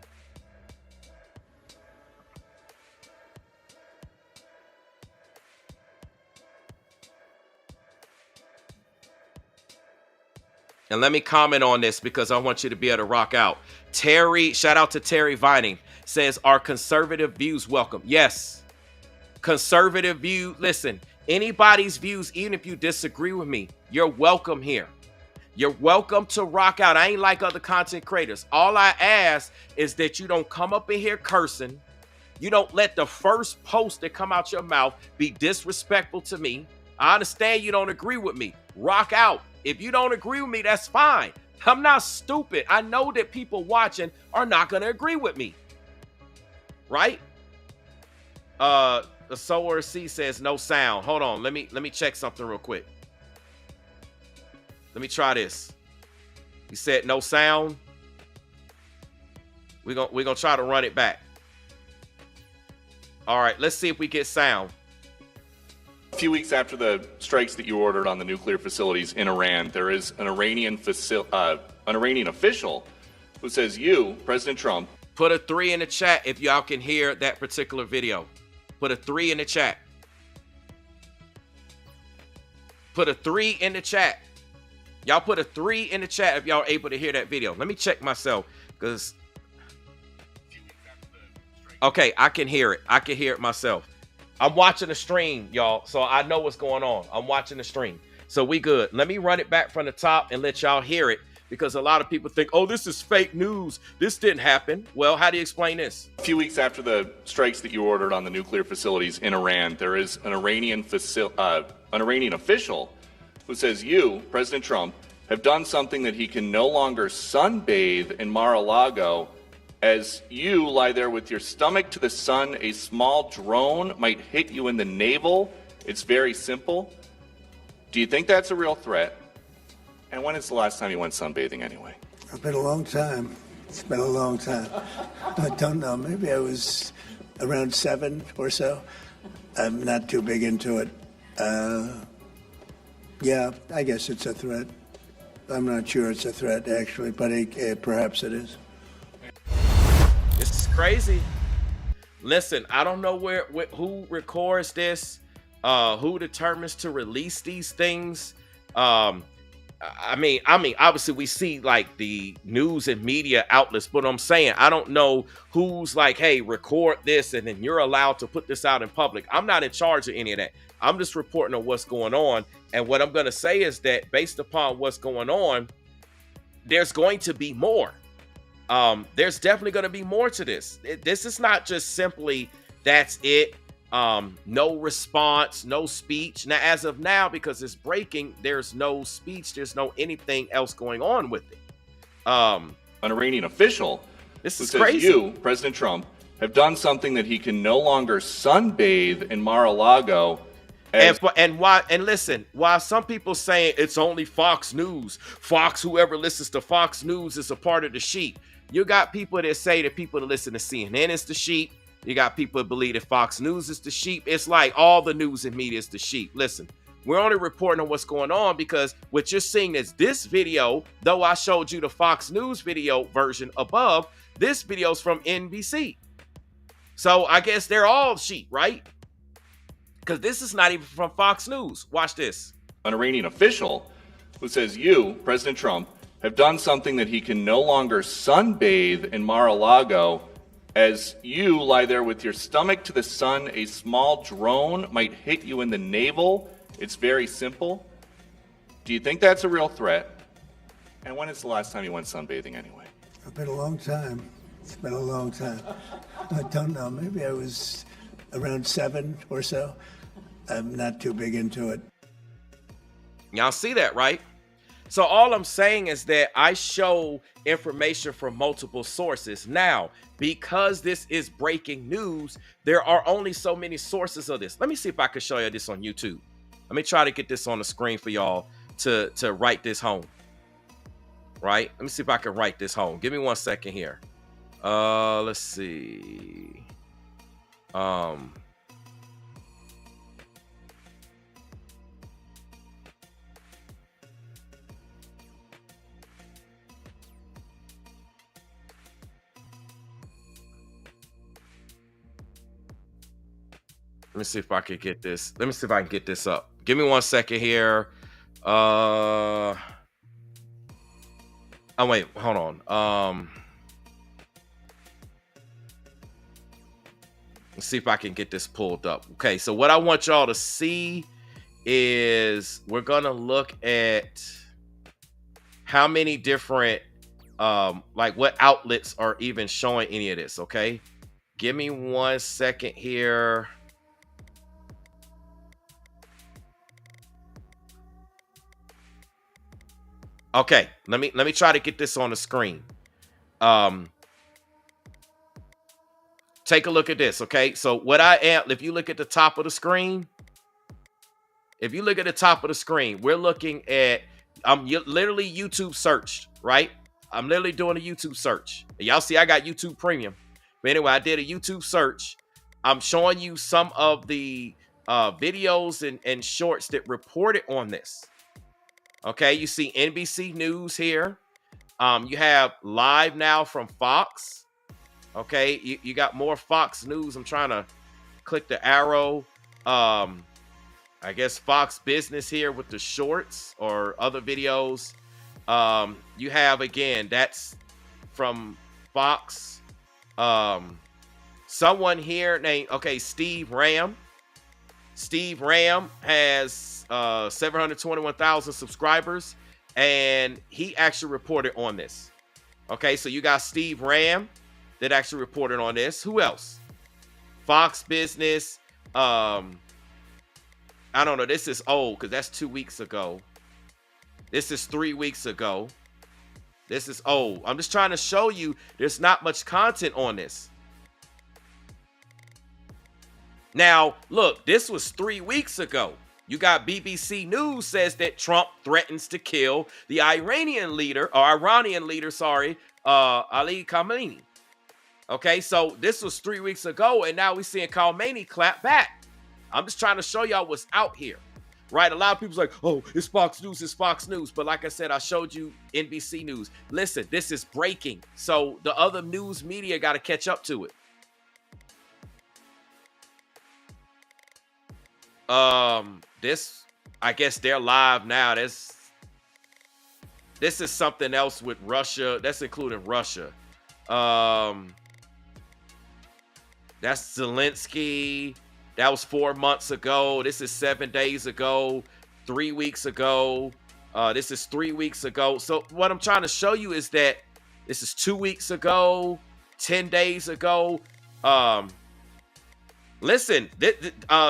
And let me comment on this because I want you to be able to rock out. Terry, shout out to Terry Vining, says, are conservative views welcome? Yes. Conservative view. Listen, anybody's views, even if you disagree with me, you're welcome here. You're welcome to rock out. I ain't like other content creators. All I ask is that you don't come up in here cursing. You don't let the first post that come out your mouth be disrespectful to me. I understand you don't agree with me. Rock out. If you don't agree with me, that's fine. I'm not stupid. I know that people watching are not going to agree with me. Right? The Solar C says no sound. Hold on. Let me check something real quick. Let me try this. He said no sound. We're gonna try to run it back. All right, let's see if we get sound. A few weeks after the strikes that you ordered on the nuclear facilities in Iran, there is an Iranian official who says you, President Trump, Put a 3 in the chat if y'all can hear that particular video. Put a 3 in the chat. Put a 3 in the chat. Y'all put a 3 in the chat if y'all are able to hear that video. Let me check myself because okay, I can hear it. I can hear it myself. I'm watching the stream, y'all, so I know what's going on. I'm watching the stream. So we good. Let me run it back from the top and let y'all hear it because a lot of people think, oh, this is fake news. This didn't happen. Well, how do you explain this? a few weeks after the strikes that you ordered on the nuclear facilities in Iran, there is an Iranian official who says you, President Trump, have done something that he can no longer sunbathe in Mar-a-Lago. As you lie there with your stomach to the sun, a small drone might hit you in the navel. It's very simple. Do you think that's a real threat? And when is the last time you went sunbathing anyway? It's been a long time. It's been a long time. I don't know. Maybe I was around 7 or so. I'm not too big into it. Yeah, I guess it's a threat. I'm not sure it's a threat, actually, but perhaps it is. This is crazy. Listen, I don't know who records this, who determines to release these things. I mean, obviously we see like the news and media outlets, but I'm saying I don't know who's like, hey, record this and then you're allowed to put this out in public. I'm not in charge of any of that. I'm just reporting on what's going on. And what I'm going to say is that based upon what's going on, there's going to be more. There's definitely going to be more to this. This is not just simply that's it. No response, no speech. Now, as of now, because it's breaking, there's no speech. There's no anything else going on with it. An Iranian official This who is says crazy. you, President Trump, have done something that he can no longer sunbathe in Mar-a-Lago. And listen, while some people saying it's only Fox News, whoever listens to Fox News is a part of the sheep. You got people that say that people that listen to CNN is the sheep. You got people that believe that Fox News is the sheep. It's like all the news and media is the sheep. Listen, we're only reporting on what's going on because what you're seeing is this video, though I showed you the Fox News video version above, this video's from NBC. So I guess they're all sheep, right? Because this is not even from Fox News. Watch this. An Iranian official who says you, President Trump, have done something that he can no longer sunbathe in Mar-a-Lago. As you lie there with your stomach to the sun, a small drone might hit you in the navel. It's very simple. Do you think that's a real threat? And when is the last time you went sunbathing anyway? It's been a long time. It's been a long time. I don't know. Maybe I was around 7 or so. I'm not too big into it. Y'all see that, right? So all I'm saying is that I show information from multiple sources. Now, because this is breaking news, there are only so many sources of this. Let me see if I can show you this on YouTube. Let me try to get this on the screen for y'all to write this home. Right? Let me see if I can write this home. Give me 1 second here. Let's see. Let me see if I can get this. Let me see if I can get this up. Give me 1 second here. Oh, wait, hold on. Let's see if I can get this pulled up. Okay, so what I want y'all to see is we're gonna look at how many different like what outlets are even showing any of this. Okay, give me 1 second here. Okay, let me try to get this on the screen. Take a look at this. Okay, so what I am, if you look at the top of the screen, we're looking at, literally YouTube searched, right? I'm literally doing a YouTube search. Y'all see I got YouTube Premium. But anyway, I did a YouTube search. I'm showing you some of the videos and shorts that reported on this. Okay, you see NBC News here. You have Live Now from Fox. Okay, you got more Fox News. I'm trying to click the arrow. I guess Fox Business here with the shorts or other videos. You have, again, that's from Fox. Someone here named, okay, Steve Ram. Steve Ram has 721,000 subscribers, and he actually reported on this. Okay, so you got Steve Ram that actually reported on this. Who else? Fox Business. I don't know. This is old because that's 2 weeks ago. This is 3 weeks ago. This is old. I'm just trying to show you there's not much content on this. Now, look, this was 3 weeks ago. You got BBC News says that Trump threatens to kill the Iranian leader, Ali Khamenei. Okay, so this was 3 weeks ago, and now we're seeing Khamenei clap back. I'm just trying to show y'all what's out here, right? A lot of people's like, oh, it's Fox News, it's Fox News. But like I said, I showed you NBC News. Listen, this is breaking. So the other news media got to catch up to it. This, I guess they're live now. This is something else with Russia. That's including Russia. That's Zelensky. That was 4 months ago. This is 7 days ago, 3 weeks ago. This is 3 weeks ago. So what I'm trying to show you is that this is 2 weeks ago, 10 days ago. Listen,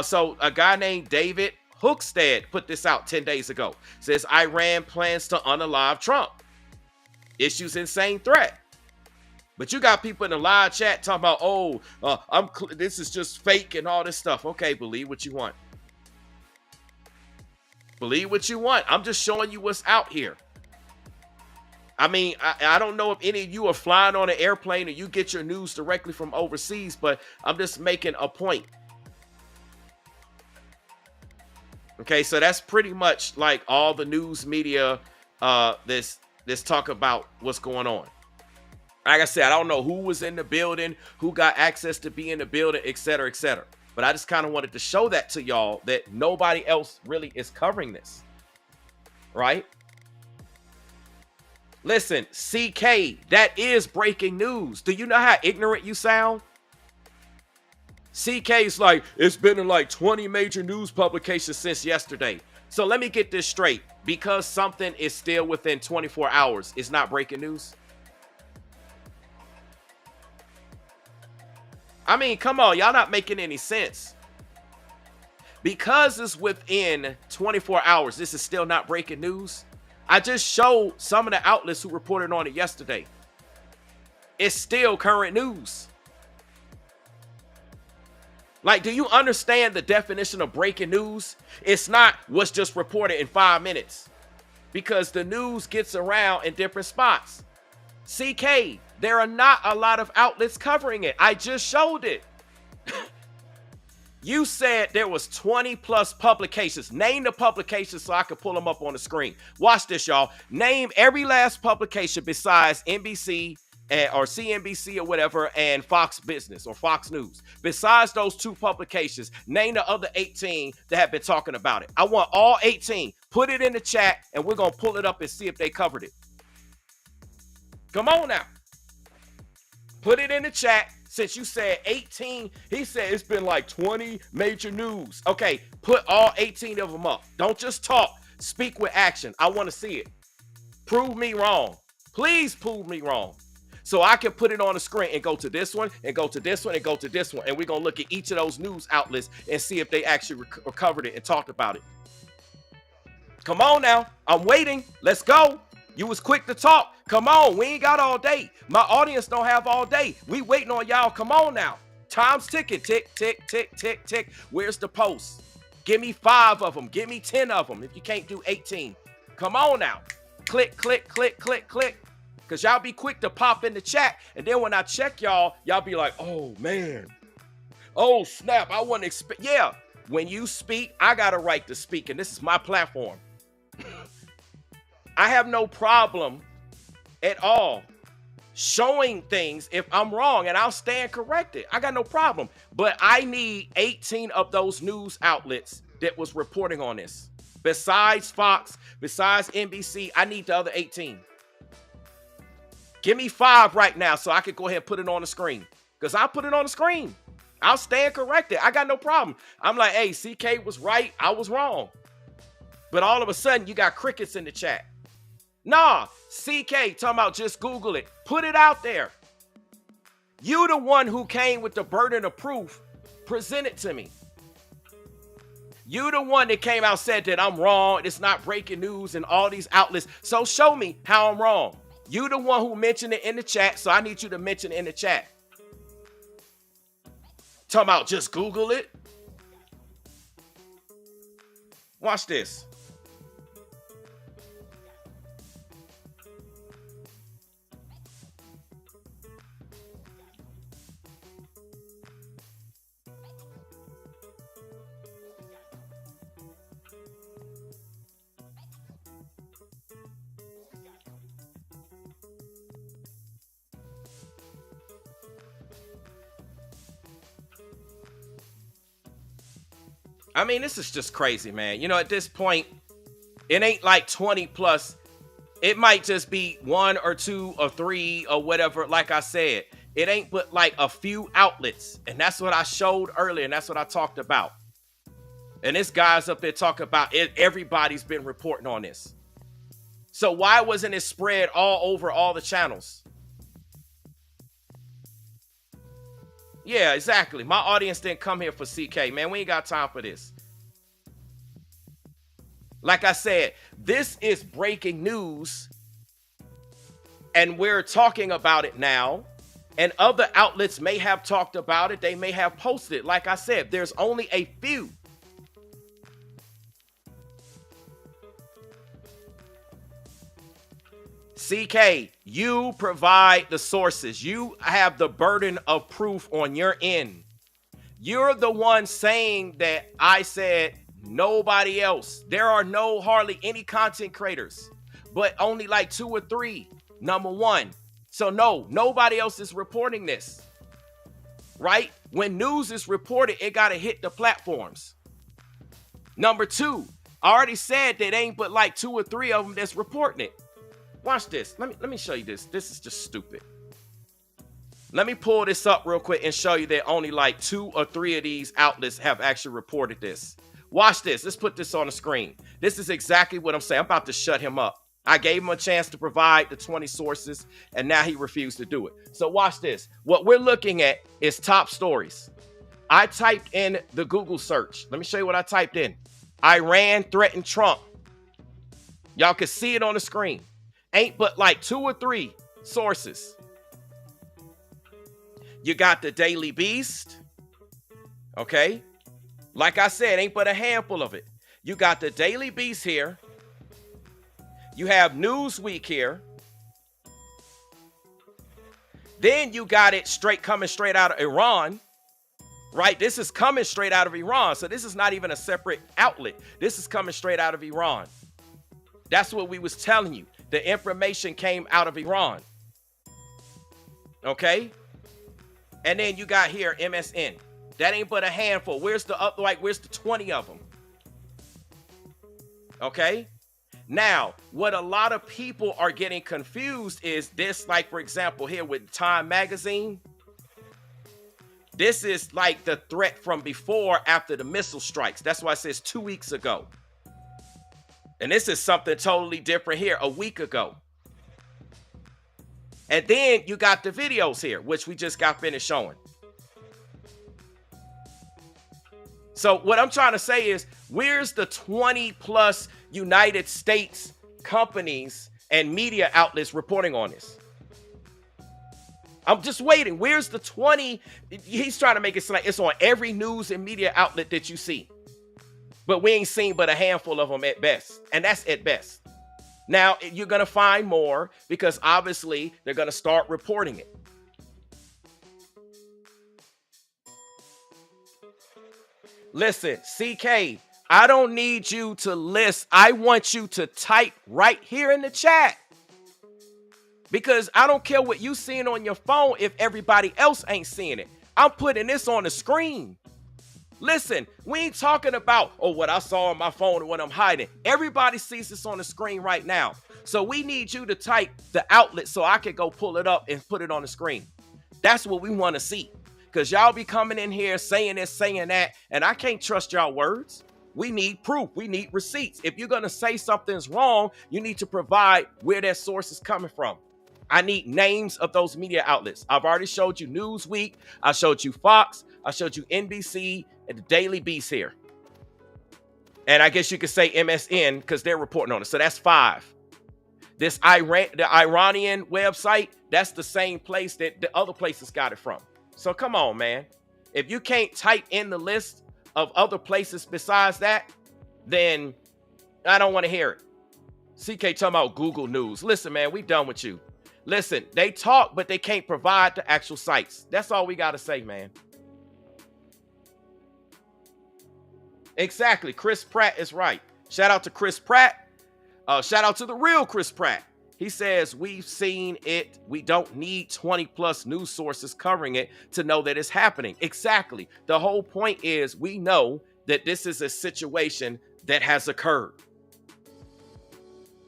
so a guy named David Hookstead put this out 10 days ago. Says Iran plans to unalive Trump. Issues insane threat. But you got people in the live chat talking about, oh, this is just fake and all this stuff. Okay, believe what you want. Believe what you want. I'm just showing you what's out here. I mean, I don't know if any of you are flying on an airplane or you get your news directly from overseas, but I'm just making a point. Okay, so that's pretty much like all the news media this talk about what's going on. Like I said, I don't know who was in the building, who got access to be in the building, et cetera, et cetera. But I just kind of wanted to show that to y'all that nobody else really is covering this. Right? Listen, CK, that is breaking news. Do you know how ignorant you sound? CK's like, it's been in like 20 major news publications since yesterday. So let me get this straight. Because something is still within 24 hours, it's not breaking news. I mean, come on, y'all not making any sense. Because it's within 24 hours, this is still not breaking news. I just showed some of the outlets who reported on it yesterday. It's still current news. Like, do you understand the definition of breaking news? It's not what's just reported in 5 minutes. Because the news gets around in different spots. CK, there are not a lot of outlets covering it. I just showed it. You said there was 20 plus publications. Name the publications so I can pull them up on the screen. Watch this, y'all. Name every last publication besides NBC or CNBC or whatever and Fox Business or Fox News. Besides those 2 publications, name the other 18 that have been talking about it. I want all 18. Put it in the chat and we're going to pull it up and see if they covered it. Come on now. Put it in the chat. Since you said 18, he said it's been like 20 major news. Okay, put all 18 of them up. Don't just talk. Speak with action. I want to see it. Prove me wrong. Please prove me wrong. So I can put it on the screen and go to this one and go to this one and go to this one. And we're going to look at each of those news outlets and see if they actually recovered it and talked about it. Come on now. I'm waiting. Let's go. You was quick to talk. Come on. We ain't got all day. My audience don't have all day. We waiting on y'all. Come on now. Time's ticking. Tick, tick, tick, tick, tick. Where's the post? Give me 5 of them. Give me 10 of them if you can't do 18. Come on now. Click, click, click, click, click. Because y'all be quick to pop in the chat. And then when I check y'all be like, oh, man. Oh, snap. I wasn't expect. Yeah. When you speak, I got a right to speak. And this is my platform. I have no problem at all showing things if I'm wrong, and I'll stand corrected. I got no problem. But I need 18 of those news outlets that was reporting on this. Besides Fox, besides NBC, I need the other 18. Give me 5 right now so I can go ahead and put it on the screen. Because I'll put it on the screen. I'll stand corrected. I got no problem. I'm like, hey, CK was right. I was wrong. But all of a sudden, you got crickets in the chat. Nah, CK talking about just Google it. Put it out there. You the one who came with the burden of proof. Present it to me. You the one that came out said that I'm wrong. It's not breaking news and all these outlets. So show me how I'm wrong. You the one who mentioned it in the chat. So I need you to mention it in the chat. Talking about just Google it. Watch this. I mean, this is just crazy, man. You know, at this point, it ain't like 20 plus. It might just be 1 or 2 or 3 or whatever. Like I said, it ain't but like a few outlets. And that's what I showed earlier. And that's what I talked about. And this guy's up there talking about it. Everybody's been reporting on this. So why wasn't it spread all over all the channels? Yeah, exactly. My audience didn't come here for CK, man. We ain't got time for this. Like I said, this is breaking news, and we're talking about it now, and other outlets may have talked about it. They may have posted it. Like I said, there's only a few. CK, you provide the sources. You have the burden of proof on your end. You're the one saying that I said nobody else. There are hardly any content creators, but only like 2 or 3. Number one. So no, nobody else is reporting this, right? When news is reported, it got to hit the platforms. Number 2, I already said that ain't but like 2 or 3 of them that's reporting it. Watch this. Let me show you this. This is just stupid. Let me pull this up real quick and show you that only like 2 or 3 of these outlets have actually reported this. Watch this. Let's put this on the screen. This is exactly what I'm saying. I'm about to shut him up. I gave him a chance to provide the 20 sources, and now he refused to do it. So watch this. What we're looking at is top stories. I typed in the Google search. Let me show you what I typed in. Iran threatened Trump. Y'all can see it on the screen. Ain't but like 2 or 3 sources. You got the Daily Beast. Okay. Like I said, ain't but a handful of it. You got the Daily Beast here. You have Newsweek here. Then you got it coming straight out of Iran. Right? This is coming straight out of Iran. So this is not even a separate outlet. This is coming straight out of Iran. That's what we was telling you. The information came out of Iran. Okay? And then you got here MSN. That ain't but a handful. Where's the 20 of them? Okay? Now, what a lot of people are getting confused is this, like, for example, here with Time Magazine. This is like the threat from before, after the missile strikes. That's why it says 2 weeks ago. And this is something totally different here, a week ago. And then you got the videos here, which we just got finished showing. So what I'm trying to say is, where's the 20 plus United States companies and media outlets reporting on this? I'm just waiting. Where's the 20? He's trying to make it sound like it's on every news and media outlet that you see. But we ain't seen but a handful of them at best. And that's at best. Now, you're going to find more because obviously they're going to start reporting it. Listen, CK, I don't need you to list. I want you to type right here in the chat. Because I don't care what you seeing on your phone if everybody else ain't seeing it. I'm putting this on the screen. Listen, we ain't talking about, oh, what I saw on my phone and what I'm hiding. Everybody sees this on the screen right now. So we need you to type the outlet so I can go pull it up and put it on the screen. That's what we want to see. Because y'all be coming in here saying this, saying that, and I can't trust y'all words. We need proof. We need receipts. If you're going to say something's wrong, you need to provide where that source is coming from. I need names of those media outlets. I've already showed you Newsweek. I showed you Fox. I showed you NBC and the Daily Beast here. And I guess you could say MSN because they're reporting on it. So that's 5. The Iranian website, that's the same place that the other places got it from. So come on, man. If you can't type in the list of other places besides that, then I don't want to hear it. CK talking about Google News. Listen, man, we done with you. Listen, they talk, but they can't provide the actual sites. That's all we got to say, man. Exactly. Chris Pratt is right. Shout out to Chris Pratt. Shout out to the real Chris Pratt. He says, we've seen it. We don't need 20 plus news sources covering it to know that it's happening. Exactly. The whole point is we know that this is a situation that has occurred.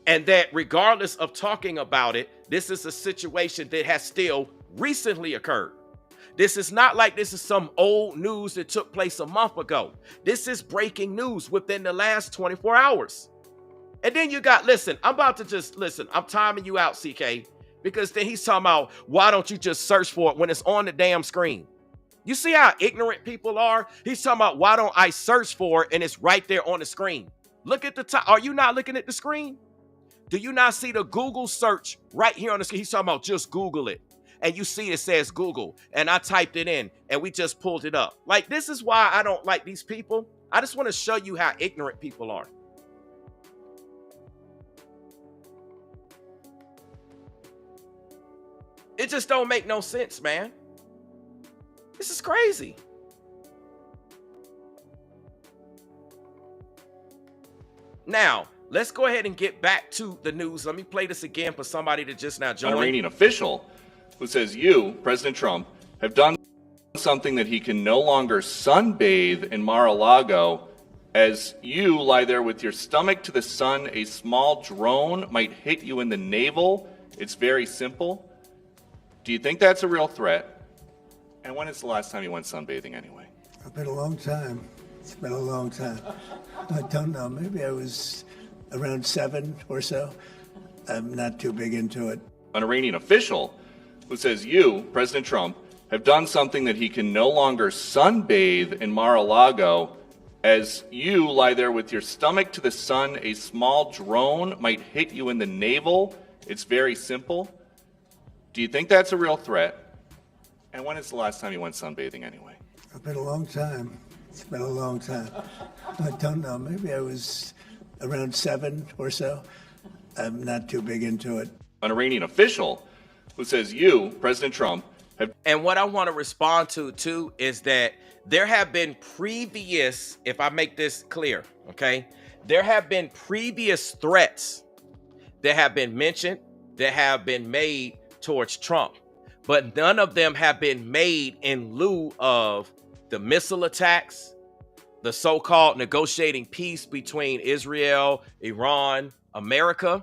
And that regardless of talking about it, this is a situation that has still recently occurred. This is not like this is some old news that took place a month ago. This is breaking news within the last 24 hours. And then you got, listen, I'm about to just, listen, I'm timing you out, CK, because then he's talking about, why don't you just search for it when it's on the damn screen? You see how ignorant people are? He's talking about, why don't I search for it and it's right there on the screen? Look at the top. Are you not looking at the screen? Do you not see the Google search right here on the screen? He's talking about just Google it. And you see it says Google. And I typed it in and we just pulled it up. Like, this is why I don't like these people. I just want to show you how ignorant people are. It just don't make no sense, man. This is crazy. Now, let's go ahead and get back to the news. Let me play this again for somebody that just now joined. An Iranian official who says you, President Trump, have done something that he can no longer sunbathe in Mar-a-Lago. As you lie there with your stomach to the sun, a small drone might hit you in the navel. It's very simple. Do you think that's a real threat? And when is the last time you went sunbathing anyway? It's been a long time. It's been a long time. I don't know. Maybe I was around 7 or so. I'm not too big into it. An Iranian official who says you, President Trump, have done something that he can no longer sunbathe in Mar-a-Lago. As you lie there with your stomach to the sun, a small drone might hit you in the navel. It's very simple. Do you think that's a real threat? And when is the last time you went sunbathing anyway? It's been a long time. It's been a long time. I don't know. Maybe I was around 7 or so. I'm not too big into it. An Iranian official who says you, President Trump, have... And what I want to respond to, too, is that there have been previous, if I make this clear, okay? There have been previous threats that have been mentioned, that have been made towards Trump, but none of them have been made in lieu of the missile attacks, the so-called negotiating peace between Israel, Iran, America,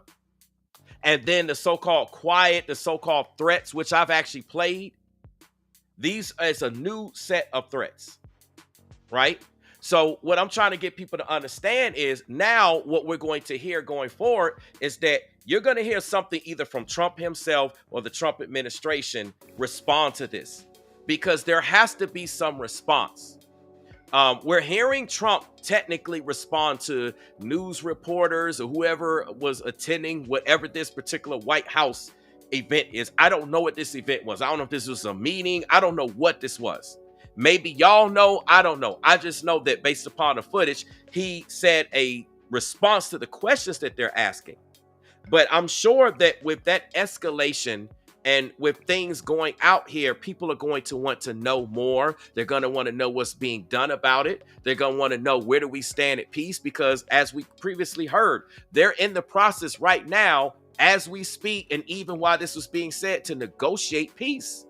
and then the so-called quiet, the so-called threats, which I've actually played. These is a new set of threats, right? So what I'm trying to get people to understand is now what we're going to hear going forward is that you're going to hear something either from Trump himself or the Trump administration respond to this, because there has to be some response. We're hearing Trump technically respond to news reporters or whoever was attending whatever this particular White House event is. I don't know what this event was. I don't know if this was a meeting. I don't know what this was. Maybe y'all know. I don't know. I just know that based upon the footage, he said a response to the questions that they're asking. But I'm sure that with that escalation and with things going out here, people are going to want to know more. They're going to want to know what's being done about it. They're going to want to know, where do we stand at peace? Because as we previously heard, they're in the process right now, as we speak, and even while this was being said, to negotiate peace.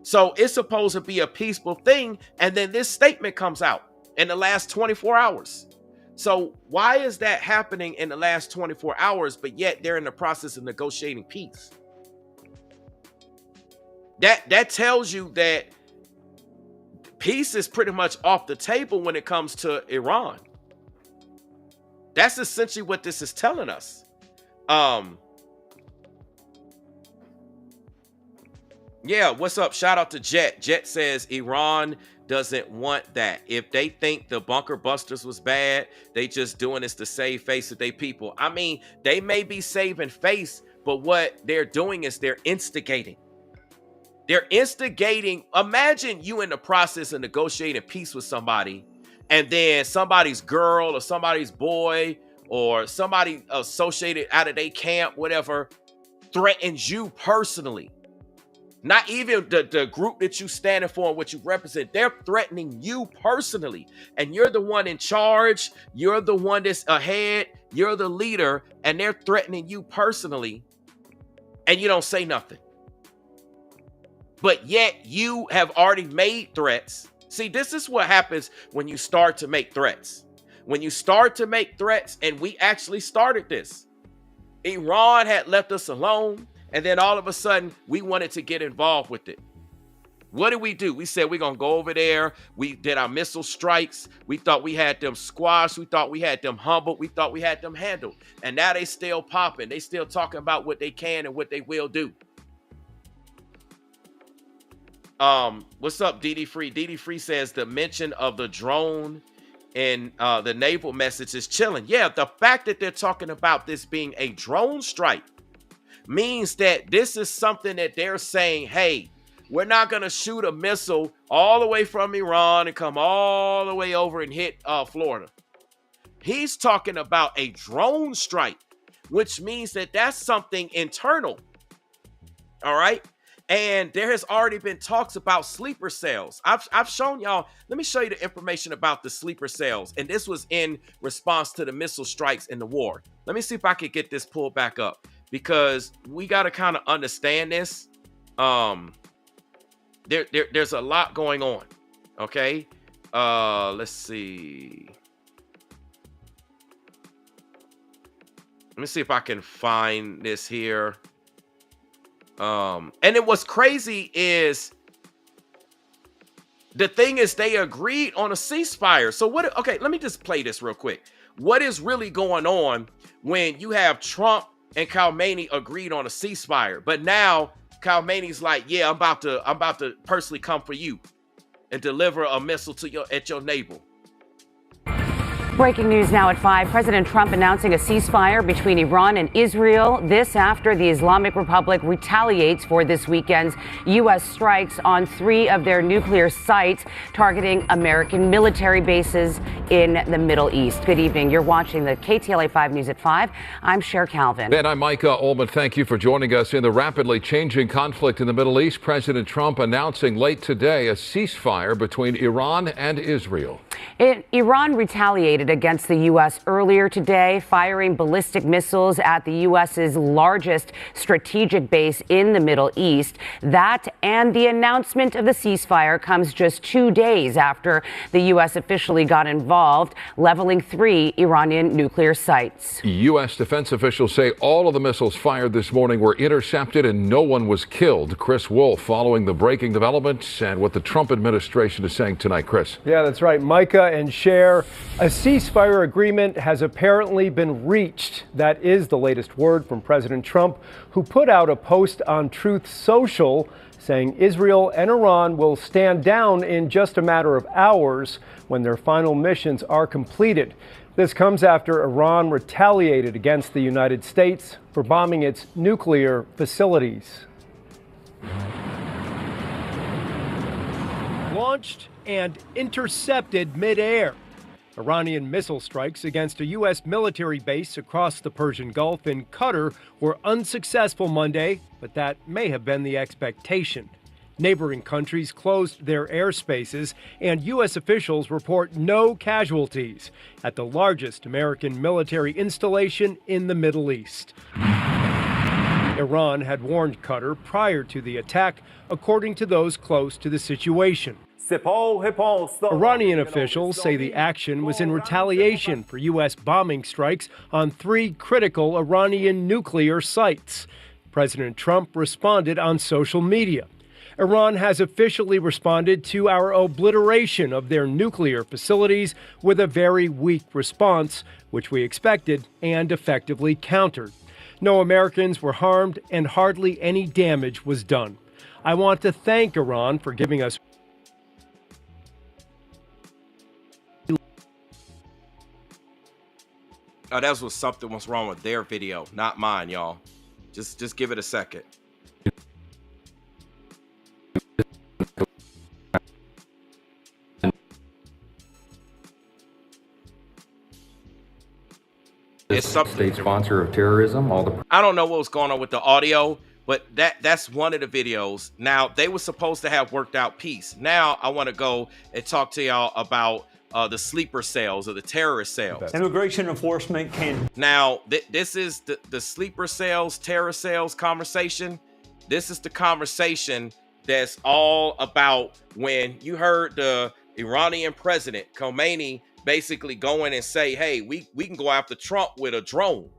So it's supposed to be a peaceful thing. And then this statement comes out in the last 24 hours. So why is that happening in the last 24 hours, but yet they're in the process of negotiating peace? That tells you that peace is pretty much off the table when it comes to Iran. That's essentially what this is telling us. Yeah, what's up? Shout out to Jet. Jet says Iran doesn't want that. If they think the bunker busters was bad, they just doing this to save face of their people. I mean, they may be saving face, but what they're doing is they're instigating. They're instigating. Imagine you in the process of negotiating peace with somebody, and then somebody's girl or somebody's boy or somebody associated out of their camp, whatever, threatens you personally. Not even the group that you standing for and what you represent. They're threatening you personally. And you're the one in charge. You're the one that's ahead. You're the leader. And they're threatening you personally. And you don't say nothing. But yet you have already made threats. See, this is what happens when you start to make threats. When you start to make threats, and we actually started this. Iran had left us alone. And then all of a sudden, we wanted to get involved with it. What did we do? We said we're going to go over there. We did our missile strikes. We thought we had them squashed. We thought we had them humbled. We thought we had them handled. And now they still popping. They still talking about what they can and what they will do. What's up, DD Free? DD Free says the mention of the drone in the naval message is chilling. Yeah, the fact that they're talking about this being a drone strike means that this is something that they're saying, hey, we're not going to shoot a missile all the way from Iran and come all the way over and hit Florida. He's talking about a drone strike, which means that that's something internal. All right. And there has already been talks about sleeper cells. I've shown y'all. Let me show you the information about the sleeper cells. And this was in response to the missile strikes in the war. Let me see if I can get this pulled back up, because we got to kind of understand this. There's a lot going on. Okay. Let's see. Let me see if I can find this here. And then what's crazy is the thing is they agreed on a ceasefire. So what? Okay, let me just play this real quick. What is really going on when you have Trump and Khamenei agreed on a ceasefire, but now Khamenei's like, yeah, I'm about to personally come for you and deliver a missile to your neighbor. Breaking news now at 5. President Trump announcing a ceasefire between Iran and Israel. This after the Islamic Republic retaliates for this weekend's U.S. strikes on 3 of their nuclear sites, targeting American military bases in the Middle East. Good evening. You're watching the KTLA 5 News at 5. I'm Cher Calvin. And I'm Micah Ullman. Thank you for joining us. In the rapidly changing conflict in the Middle East, President Trump announcing late today a ceasefire between Iran and Israel. Iran retaliated against the U.S. earlier today, firing ballistic missiles at the U.S.'s largest strategic base in the Middle East. That and the announcement of the ceasefire comes just 2 days after the U.S. officially got involved, leveling 3 Iranian nuclear sites. U.S. defense officials say all of the missiles fired this morning were intercepted and no one was killed. Chris Wolf following the breaking developments and what the Trump administration is saying tonight. Chris. Yeah, that's right. Micah and Cher, a ceasefire agreement has apparently been reached. That is the latest word from President Trump, who put out a post on Truth Social saying Israel and Iran will stand down in just a matter of hours when their final missions are completed. This comes after Iran retaliated against the United States for bombing its nuclear facilities. Launched and intercepted midair. Iranian missile strikes against a U.S. military base across the Persian Gulf in Qatar were unsuccessful Monday, but that may have been the expectation. Neighboring countries closed their airspaces, and U.S. officials report no casualties at the largest American military installation in the Middle East. Iran had warned Qatar prior to the attack, according to those close to the situation. Iranian officials say the action was in retaliation for U.S. bombing strikes on 3 critical Iranian nuclear sites. President Trump responded on social media. Iran has officially responded to our obliteration of their nuclear facilities with a very weak response, which we expected and effectively countered. No Americans were harmed and hardly any damage was done. I want to thank Iran for giving us Oh, that was something was wrong with their video, not mine, y'all. Just give it a second. It's something. State sponsor of terrorism. I don't know what was going on with the audio, but that's one of the videos. Now, they were supposed to have worked out peace. Now, I want to go and talk to y'all about the sleeper cells or the terrorist cells. Immigration enforcement can. Now, this is the sleeper cells, terror cells conversation. This is the conversation that's all about when you heard the Iranian president, Khomeini, basically go in and say, hey, we can go after Trump with a drone.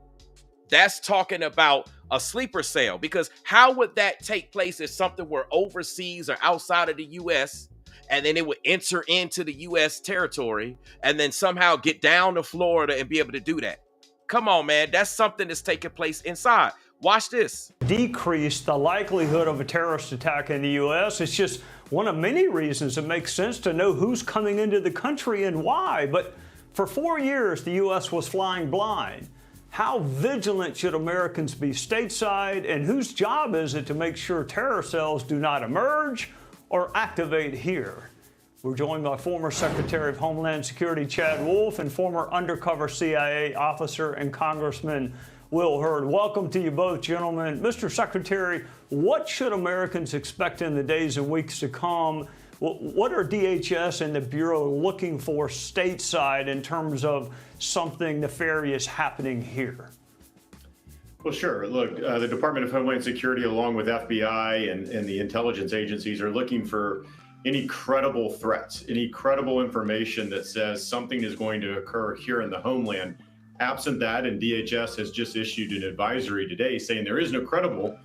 That's talking about a sleeper cell, because how would that take place if something were overseas or outside of the U.S., and then it would enter into the U.S. territory and then somehow get down to Florida and be able to do that? Come on, man. That's something that's taking place inside. Watch this. Decrease the likelihood of a terrorist attack in the U.S. It's just one of many reasons it makes sense to know who's coming into the country and why. But for 4 years, the U.S. was flying blind. How vigilant should Americans be stateside, and whose job is it to make sure terror cells do not emerge or activate here? We're joined by former Secretary of Homeland Security Chad Wolf and former undercover CIA officer and Congressman Will Hurd. Welcome to you both, gentlemen. Mr. Secretary, what should Americans expect in the days and weeks to come? What are DHS and the Bureau looking for stateside in terms of something nefarious happening here? Well, sure. Look, the Department of Homeland Security, along with FBI and the intelligence agencies, are looking for any credible threats, any credible information that says something is going to occur here in the homeland. Absent that, and DHS has just issued an advisory today saying there is no credible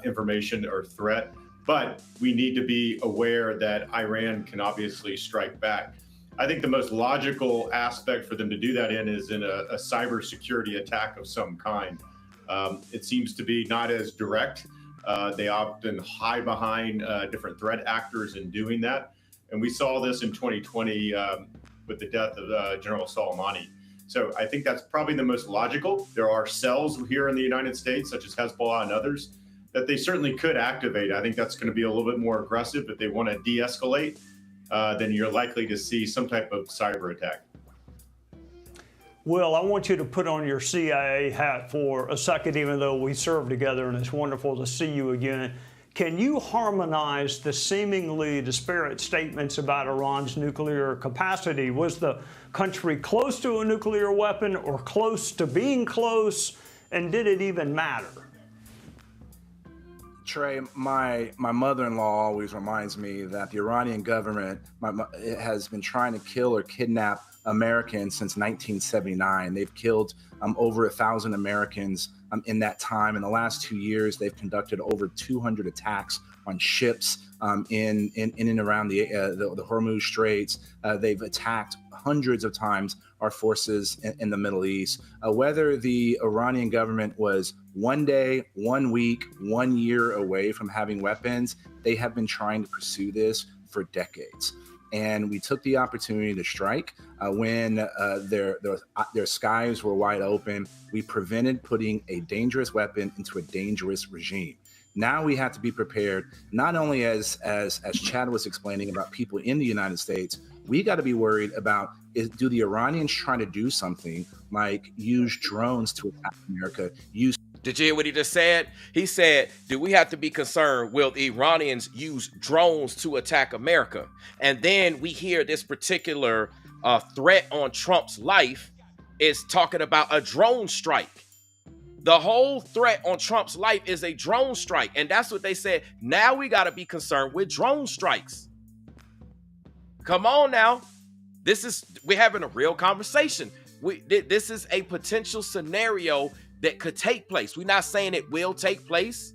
information or threat, but we need to be aware that Iran can obviously strike back. I think the most logical aspect for them to do that is in a cybersecurity attack of some kind. It seems to be not as direct. They often hide behind different threat actors in doing that. And we saw this in 2020 with the death of General Soleimani. So I think that's probably the most logical. There are cells here in the United States, such as Hezbollah and others, that they certainly could activate. I think that's going to be a little bit more aggressive. If they want to de-escalate, then you're likely to see some type of cyber attack. Will, I want you to put on your CIA hat for a second, even though we served together and it's wonderful to see you again. Can you harmonize the seemingly disparate statements about Iran's nuclear capacity? Was the country close to a nuclear weapon or close to being close? And did it even matter? Trey, my mother-in-law always reminds me that the Iranian government has been trying to kill or kidnap Americans since 1979. They've killed over 1,000 Americans in that time. In the last 2 years, they've conducted over 200 attacks on ships in and around the Hormuz Straits. They've attacked hundreds of times our forces in the Middle East. Whether the Iranian government was 1 day, 1 week, 1 year away from having weapons, they have been trying to pursue this for decades. And we took the opportunity to strike when their skies were wide open. We prevented putting a dangerous weapon into a dangerous regime. Now we have to be prepared, not only as Chad was explaining about people in the United States, we got to be worried about, do the Iranians trying to do something like use drones to attack America? Did you hear what he just said? He said, do we have to be concerned, will the Iranians use drones to attack America? And then we hear this particular threat on Trump's life is talking about a drone strike. The whole threat on Trump's life is a drone strike. And that's what they said. Now we got to be concerned with drone strikes. Come on now. We're having a real conversation. This is a potential scenario that could take place. We're not saying it will take place.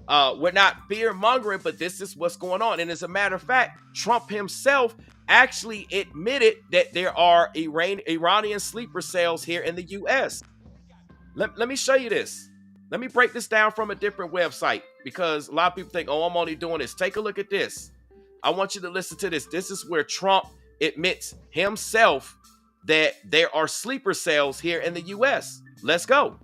We're not fear mongering, but this is what's going on. And as a matter of fact, Trump himself actually admitted that there are Iranian sleeper cells here in the U.S. Let me show you this. Let me break this down from a different website, because a lot of people think, oh, I'm only doing this. Take a look at this. I want you to listen to this. This is where Trump admits himself that there are sleeper cells here in the U.S. Let's go.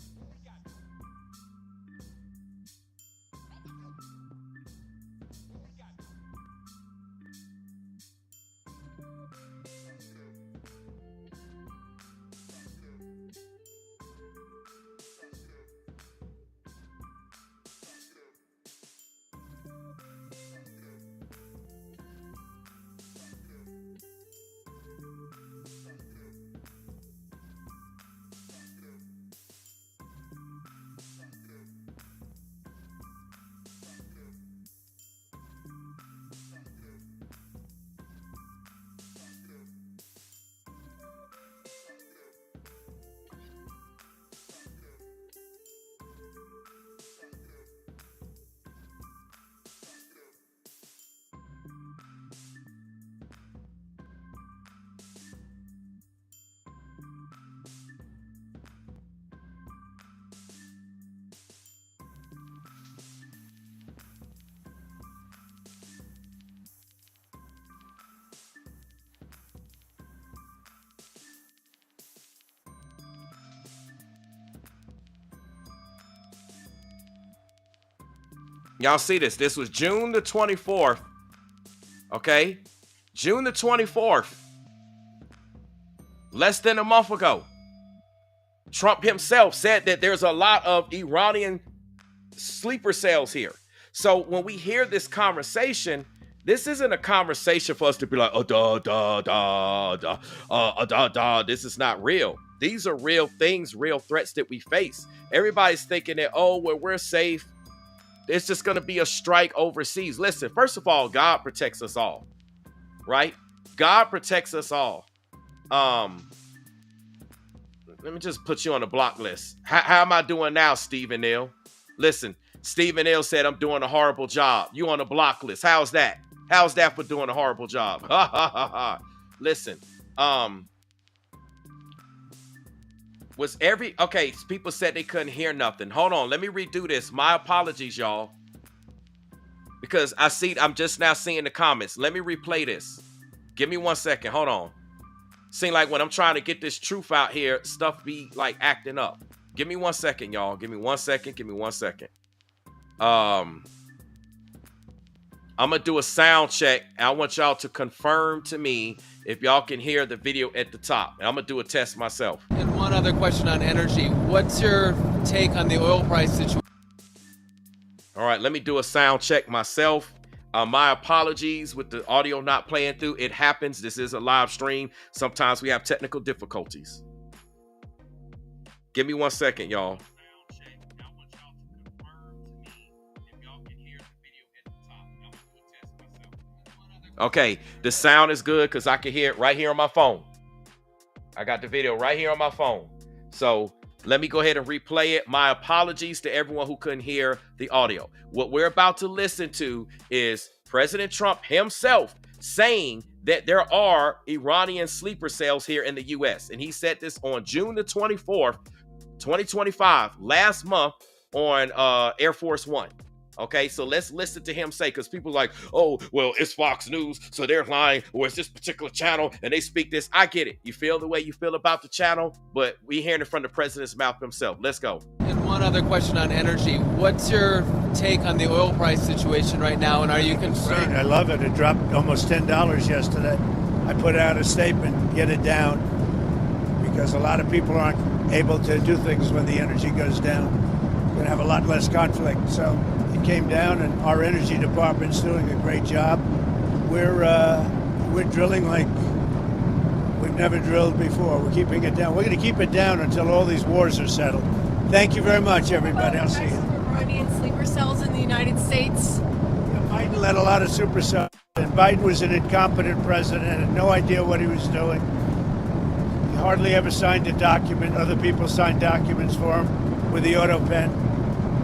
Y'all see this? This was June the 24th. Okay? June the 24th. Less than a month ago. Trump himself said that there's a lot of Iranian sleeper cells here. So when we hear this conversation, this isn't a conversation for us to be like, this is not real. These are real things, real threats that we face. Everybody's thinking that, oh, well, we're safe. It's just going to be a strike overseas. Listen, first of all, God protects us all, right? God protects us all. Let me just put you on the block list. How am I doing now, Stephen Neal? Listen, Stephen Neal said I'm doing a horrible job. You on the block list. How's that? How's that for doing a horrible job? Listen, okay, people said they couldn't hear nothing. Hold on, let me redo this. My apologies, y'all. Because I'm just now seeing the comments. Let me replay this. Give me 1 second, hold on. Seem like when I'm trying to get this truth out here, stuff be like acting up. Give me 1 second, y'all. Give me 1 second, give me 1 second. I'm gonna do a sound check. I want y'all to confirm to me if y'all can hear the video at the top. And I'm gonna do a test myself. And one other question on energy. What's your take on the oil price situation? All right, let me do a sound check myself. My apologies with the audio not playing through. It happens. This is a live stream. Sometimes we have technical difficulties. Give me 1 second, y'all. Okay, the sound is good because I can hear it right here on my phone. I got the video right here on my phone. So let me go ahead and replay it. My apologies to everyone who couldn't hear the audio. What we're about to listen to is President Trump himself saying that there are Iranian sleeper cells here in the U.S. And he said this on June the 24th, 2025, last month on Air Force One. Okay, so let's listen to him say, because people are like, oh, well, it's Fox News, so they're lying, or it's this particular channel, and they speak this. I get it. You feel the way you feel about the channel, but we hearing it from the president's mouth himself. Let's go. And one other question on energy. What's your take on the oil price situation right now, and are you concerned? Right, I love it. It dropped almost $10 yesterday. I put out a statement, get it down, because a lot of people aren't able to do things when the energy goes down. We're going to have a lot less conflict. So it came down, and our energy department's doing a great job. We're drilling like we've never drilled before. We're keeping it down. We're going to keep it down until all these wars are settled. Thank you very much, everybody. I'll see you. Iranian sleeper cells in the United States. Biden led a lot of super cells, and Biden was an incompetent president and had no idea what he was doing. He hardly ever signed a document. Other people signed documents for him with the auto pen.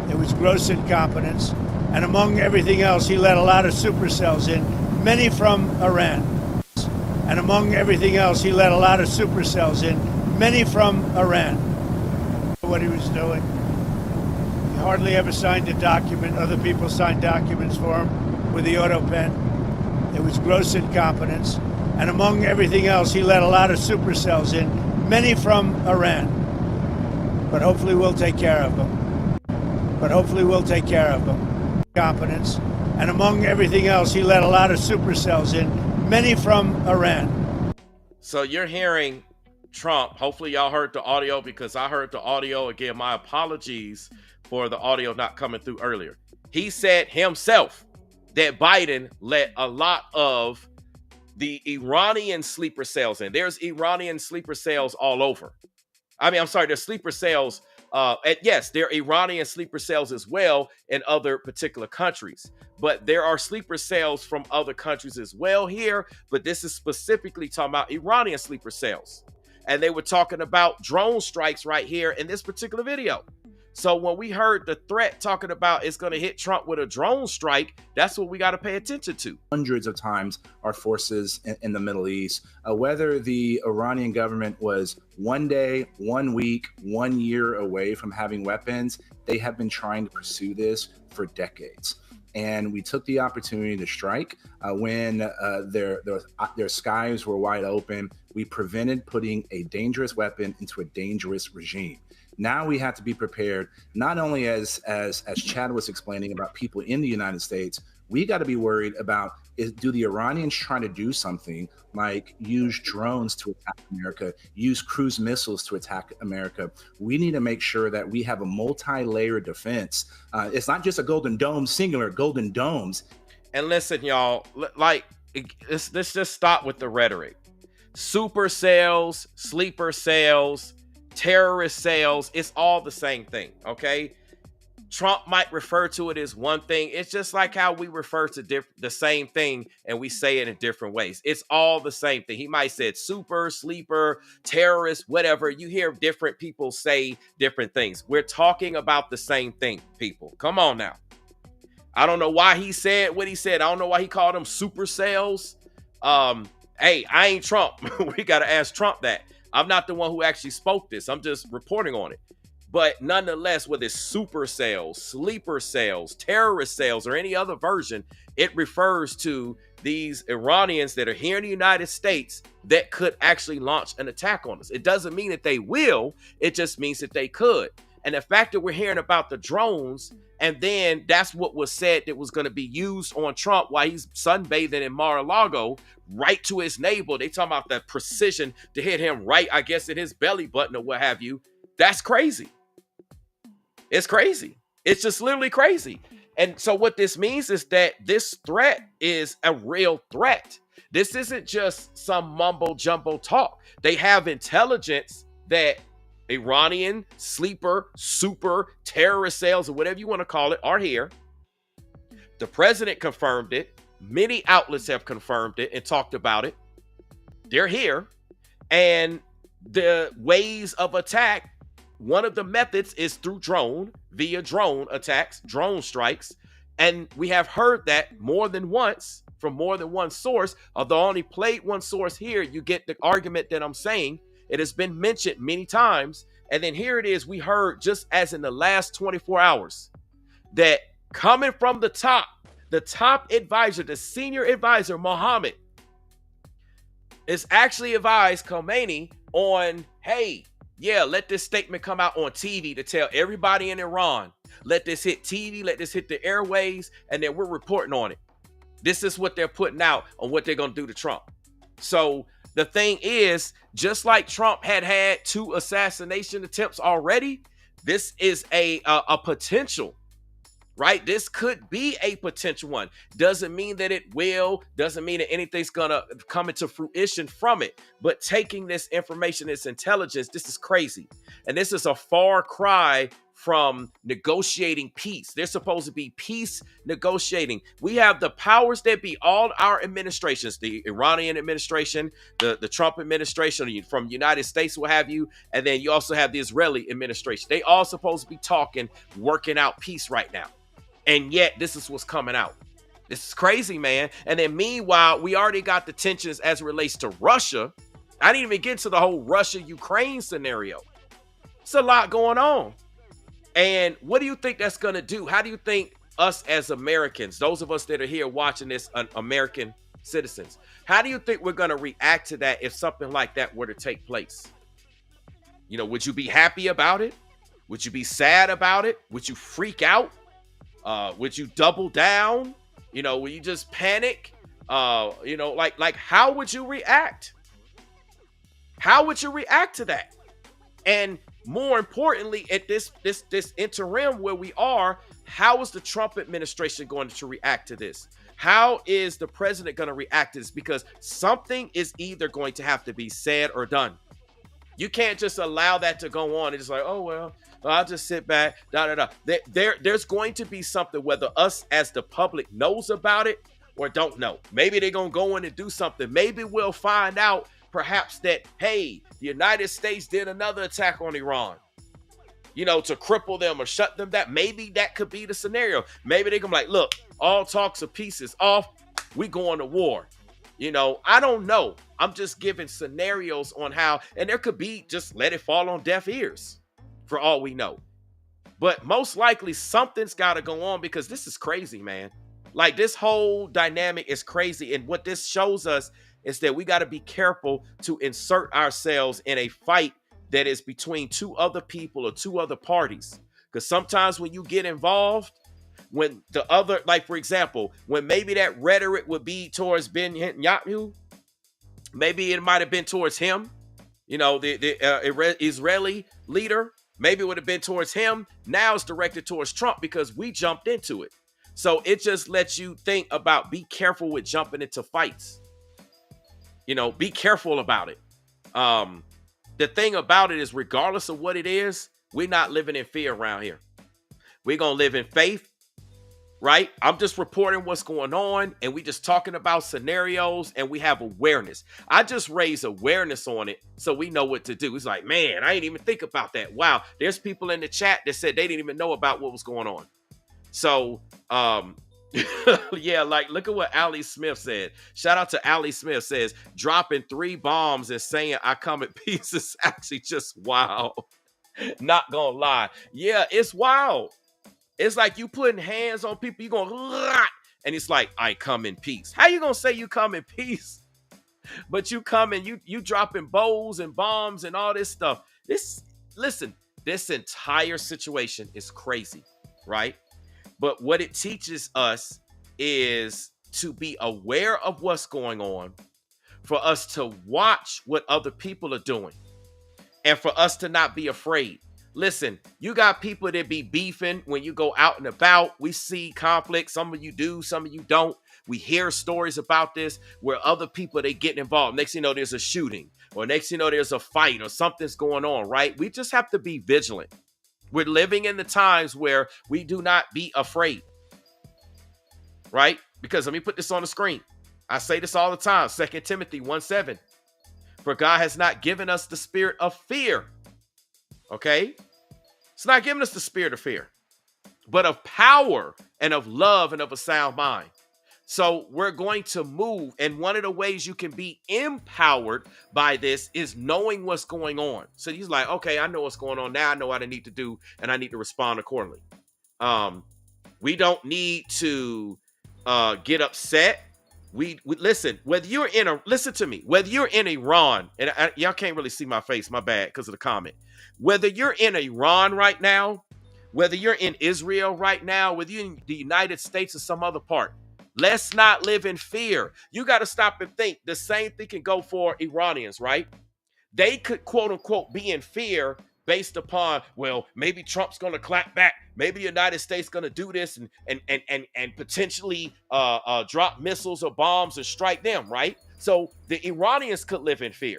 It was gross incompetence. And among everything else, he let a lot of super cells in, many from Iran. And among everything else, he let a lot of super cells in, many from Iran. What he was doing. He hardly ever signed a document. Other people signed documents for him with the auto pen. It was gross incompetence. And among everything else, he let a lot of super cells in, many from Iran. But hopefully we'll take care of them. Competence. And among everything else, he let a lot of super cells in, many from Iran. So you're hearing Trump. Hopefully y'all heard the audio, because I heard the audio. Again, my apologies for the audio not coming through earlier. He said himself that Biden let a lot of the Iranian sleeper cells in. There's Iranian sleeper cells all over. There's sleeper cells. Yes, there are Iranian sleeper cells as well in other particular countries. But there are sleeper cells from other countries as well here. But this is specifically talking about Iranian sleeper cells. And they were talking about drone strikes right here in this particular video. So when we heard the threat talking about it's going to hit Trump with a drone strike, that's what we got to pay attention to. Hundreds of times our forces in the Middle East, whether the Iranian government was 1 day, 1 week, 1 year away from having weapons, they have been trying to pursue this for decades. And we took the opportunity to strike when their skies were wide open. We prevented putting a dangerous weapon into a dangerous regime. Now we have to be prepared, not only as Chad was explaining about people in the United States, we got to be worried about, do the Iranians trying to do something like use drones to attack America, use cruise missiles to attack America? We need to make sure that we have a multi-layered defense. It's not just a golden dome, singular golden domes. And listen, y'all, let's just stop with the rhetoric. Super cells, sleeper cells, terrorist cells, it's all the same thing, okay? Trump might refer to it as one thing. It's just like how we refer to the same thing and we say it in different ways. It's all the same thing. He might say super, sleeper, terrorist, whatever. You hear different people say different things. We're talking about the same thing, people. Come on now. I don't know why he said what he said. I don't know why he called them super cells. Hey, I ain't Trump. We got to ask Trump that. I'm not the one who actually spoke this. I'm just reporting on it. But nonetheless, whether it's super cells, sleeper cells, terrorist cells, or any other version, it refers to these Iranians that are here in the United States that could actually launch an attack on us. It doesn't mean that they will. It just means that they could. And the fact that we're hearing about the drones, and then that's what was said that was going to be used on Trump while he's sunbathing in Mar-a-Lago, right to his navel. They talking about the precision to hit him right, I guess, in his belly button or what have you. That's crazy. It's crazy. It's just literally crazy. And so what this means is that this threat is a real threat. This isn't just some mumbo jumbo talk. They have intelligence that Iranian sleeper, super terrorist cells, or whatever you want to call it, are here. The president confirmed it. Many outlets have confirmed it and talked about it. They're here. And the ways of attack, one of the methods is through via drone attacks, drone strikes. And we have heard that more than once from more than one source. Although I only played one source here, you get the argument that I'm saying. It has been mentioned many times. And then here it is. We heard just as in the last 24 hours that coming from the top advisor, the senior advisor, Mohammed, is actually advised Khomeini on, hey, yeah, let this statement come out on TV to tell everybody in Iran. Let this hit TV, let this hit the airways, and then we're reporting on it. This is what they're putting out on what they're going to do to Trump. So the thing is, just like Trump had 2 assassination attempts already, this is a potential, right? This could be a potential one. Doesn't mean that it will, doesn't mean that anything's gonna come into fruition from it. But taking this information, this intelligence, this is crazy. And this is a far cry from negotiating peace. They're supposed to be peace negotiating. We have the powers that be, all our administrations, the Iranian administration, the Trump administration from the United States, what have you, and then you also have the Israeli administration. They all supposed to be talking, working out peace right now. And yet this is what's coming out. This is crazy, man. And then meanwhile, we already got the tensions as it relates to Russia. I didn't even get to the whole Russia-Ukraine scenario. It's a lot going on. And what do you think that's going to do? How do you think us as Americans, those of us that are here watching this, American citizens, how do you think we're going to react to that if something like that were to take place? You know, would you be happy about it? Would you be sad about it? Would you freak out? Would you double down? You know, will you just panic? You know, like how would you react? How would you react to that? And more importantly, at this interim where we are, how is the Trump administration going to react to this? How is the president going to react to this? Because something is either going to have to be said or done. You can't just allow that to go on and just like, oh, well, I'll just sit back, There's going to be something, whether us as the public knows about it or don't know. Maybe they're going to go in and do something. Maybe we'll find out perhaps that, hey, the United States did another attack on Iran, you know, to cripple them or shut them down. Maybe that could be the scenario. Maybe they're going to be like, look, all talks of peace is off. We going to war. You know, I don't know. I'm just giving scenarios on how, and there could be just let it fall on deaf ears for all we know. But most likely something's got to go on because this is crazy, man. Like this whole dynamic is crazy. And what this shows us is that we got to be careful to insert ourselves in a fight that is between 2 other people or 2 other parties. Because sometimes when you get involved, when the other, like for example, when maybe that rhetoric would be towards Ben Netanyahu, maybe it might have been towards him, you know, the Israeli leader, maybe it would have been towards him. Now it's directed towards Trump because we jumped into it. So it just lets you think about, be careful with jumping into fights. You know, be careful about it. The thing about it is, regardless of what it is, we're not living in fear around here. We're going to live in faith, right? I'm just reporting what's going on, and we just talking about scenarios, and we have awareness. I just raise awareness on it so we know what to do. It's like, man, I didn't even think about that. Wow, there's people in the chat that said they didn't even know about what was going on. So, yeah, like look at what Ali Smith said. Shout out to Ali Smith, says dropping 3 bombs and saying I come in peace is actually just wild. Not gonna lie. Yeah, it's wild. It's like you putting hands on people, you going, and it's like, I come in peace. How you gonna say you come in peace? But you come and you dropping bows and bombs and all this stuff. Listen, this entire situation is crazy, right? But what it teaches us is to be aware of what's going on, for us to watch what other people are doing, and for us to not be afraid. Listen, you got people that be beefing when you go out and about. We see conflict. Some of you do, some of you don't. We hear stories about this where other people, they get involved. Next thing you know, there's a shooting, or next thing you know, there's a fight, or something's going on, right? We just have to be vigilant. We're living in the times where we do not be afraid, right? Because let me put this on the screen. I say this all the time, 2 Timothy 1:7. For God has not given us the spirit of fear, okay? It's not giving us the spirit of fear, but of power and of love and of a sound mind. So we're going to move. And one of the ways you can be empowered by this is knowing what's going on. So he's like, okay, I know what's going on now. I know what I need to do, and I need to respond accordingly. We don't need to get upset. We listen, whether you're listen to me, whether you're in Iran, and y'all can't really see my face, my bad, because of the comment. Whether you're in Iran right now, whether you're in Israel right now, whether you're in the United States or some other part, let's not live in fear. You got to stop and think. The same thing can go for Iranians, right? They could, quote unquote, be in fear based upon, well, maybe Trump's going to clap back. Maybe the United States going to do this and potentially drop missiles or bombs and strike them, right? So the Iranians could live in fear.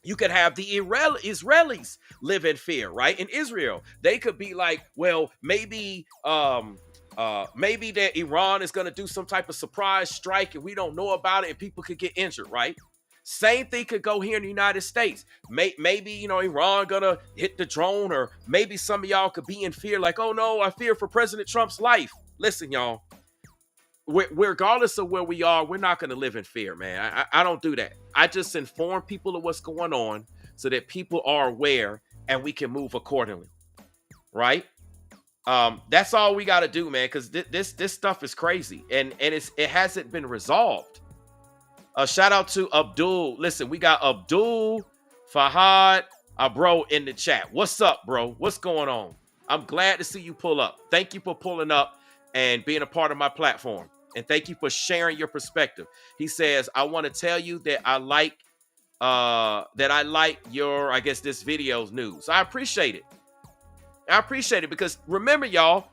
You could have the Israelis live in fear, right? In Israel, they could be like, well, maybe that Iran is going to do some type of surprise strike and we don't know about it and people could get injured, right? Same thing could go here in the United States. Maybe, Iran gonna hit the drone, or maybe some of y'all could be in fear like, oh no, I fear for President Trump's life. Listen, y'all, regardless of where we are, we're not going to live in fear, man. I don't do that. I just inform people of what's going on so that people are aware and we can move accordingly, right? That's all we got to do, man, because this stuff is crazy and it hasn't been resolved. Shout out to Abdul. Listen, we got Abdul Fahad, bro, in the chat. What's up, bro? What's going on? I'm glad to see you pull up. Thank you for pulling up and being a part of my platform. And thank you for sharing your perspective. He says, I want to tell you that I like your, I guess, this video's news. I appreciate it. I appreciate it because remember, y'all,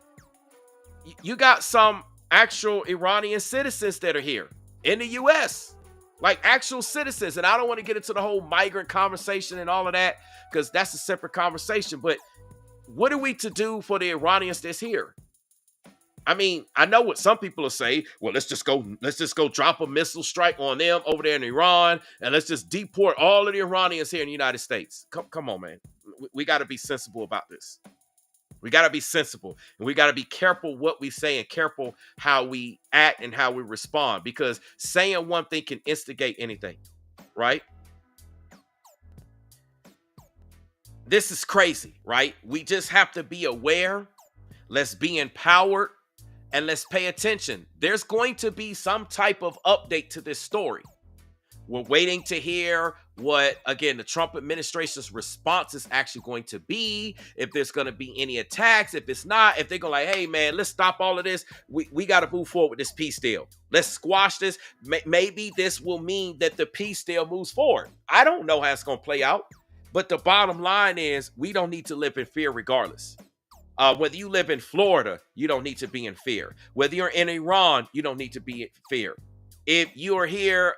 you got some actual Iranian citizens that are here in the U.S., like actual citizens. And I don't want to get into the whole migrant conversation and all of that because that's a separate conversation. But what are we to do for the Iranians that's here? I mean, I know what some people will say. Well, let's just go drop a missile strike on them over there in Iran, and let's just deport all of the Iranians here in the United States. Come on, man. We got to be sensible about this. We got to be sensible, and we got to be careful what we say and careful how we act and how we respond, because saying one thing can instigate anything, right? This is crazy, right? We just have to be aware. Let's be empowered, and let's pay attention. There's going to be some type of update to this story. We're waiting to hear what, again, the Trump administration's response is actually going to be, if there's going to be any attacks, if it's not, if they're going like, hey, man, let's stop all of this. We got to move forward with this peace deal. Let's squash this. Maybe this will mean that the peace deal moves forward. I don't know how it's going to play out, but the bottom line is we don't need to live in fear regardless. Whether you live in Florida, you don't need to be in fear. Whether you're in Iran, you don't need to be in fear. If you are here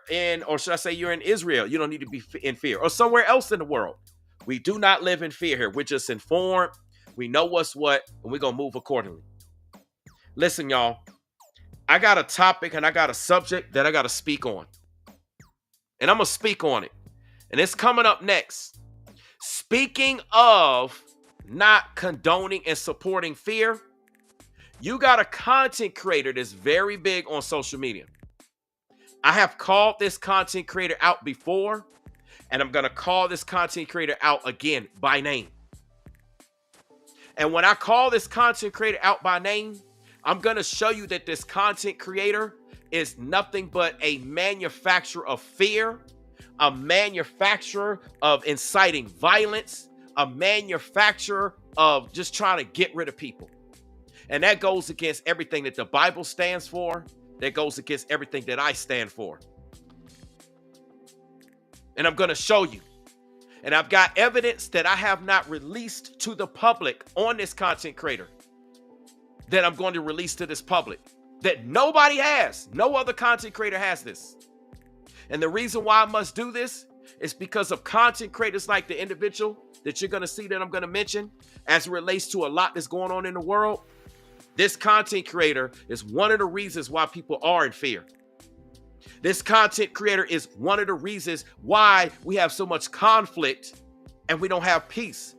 or should I say you're in Israel, you don't need to be in fear. Or somewhere else in the world. We do not live in fear here. We're just informed. We know what's what, and we're going to move accordingly. Listen, y'all, I got a topic and I got a subject that I got to speak on. And I'm going to speak on it. And it's coming up next. Speaking of not condoning and supporting fear, you got a content creator that's very big on social media. I have called this content creator out before, and I'm going to call this content creator out again by name. And when I call this content creator out by name, I'm going to show you that this content creator is nothing but a manufacturer of fear, a manufacturer of inciting violence, a manufacturer of just trying to get rid of people. And that goes against everything that the Bible stands for. That goes against everything that I stand for. And I'm going to show you. And I've got evidence that I have not released to the public on this content creator that I'm going to release to this public that nobody has. No other content creator has this. And the reason why I must do this is because of content creators like the individual that you're going to see that I'm going to mention as it relates to a lot that's going on in the world. This content creator is one of the reasons why people are in fear. This content creator is one of the reasons why we have so much conflict and we don't have peace.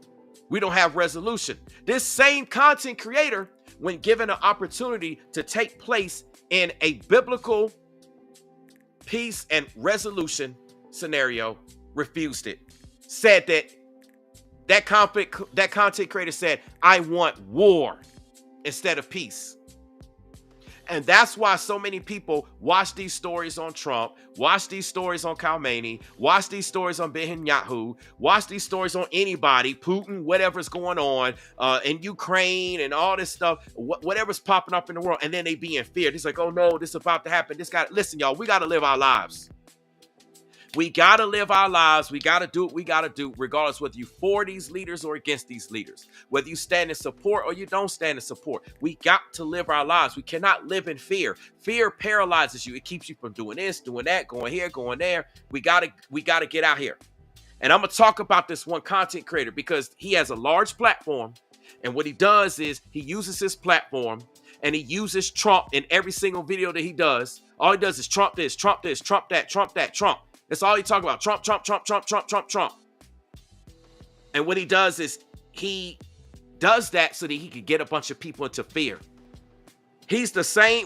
We don't have resolution. This same content creator, when given an opportunity to take place in a biblical peace and resolution scenario, refused it. Said that content creator said, I want war instead of peace. And that's why so many people watch these stories on Trump, watch these stories on Khamenei, watch these stories on Netanyahu, watch these stories on anybody, Putin, whatever's going on in Ukraine and all this stuff, whatever's popping up in the world. And then they be in fear. It's like, oh no, this is about to happen. Listen, y'all, we got to live our lives. We got to live our lives. We got to do what we got to do, regardless whether you're for these leaders or against these leaders, whether you stand in support or you don't stand in support. We got to live our lives. We cannot live in fear. Fear paralyzes you. It keeps you from doing this, doing that, going here, going there. We got to get out here. And I'm going to talk about this one content creator because he has a large platform. And what he does is he uses his platform and he uses Trump in every single video that he does. All he does is Trump this, Trump this, Trump that, Trump that, Trump. That's all he talks about. Trump, Trump, Trump, Trump, Trump, Trump, Trump. And what he does is he does that so that he can get a bunch of people into fear. He's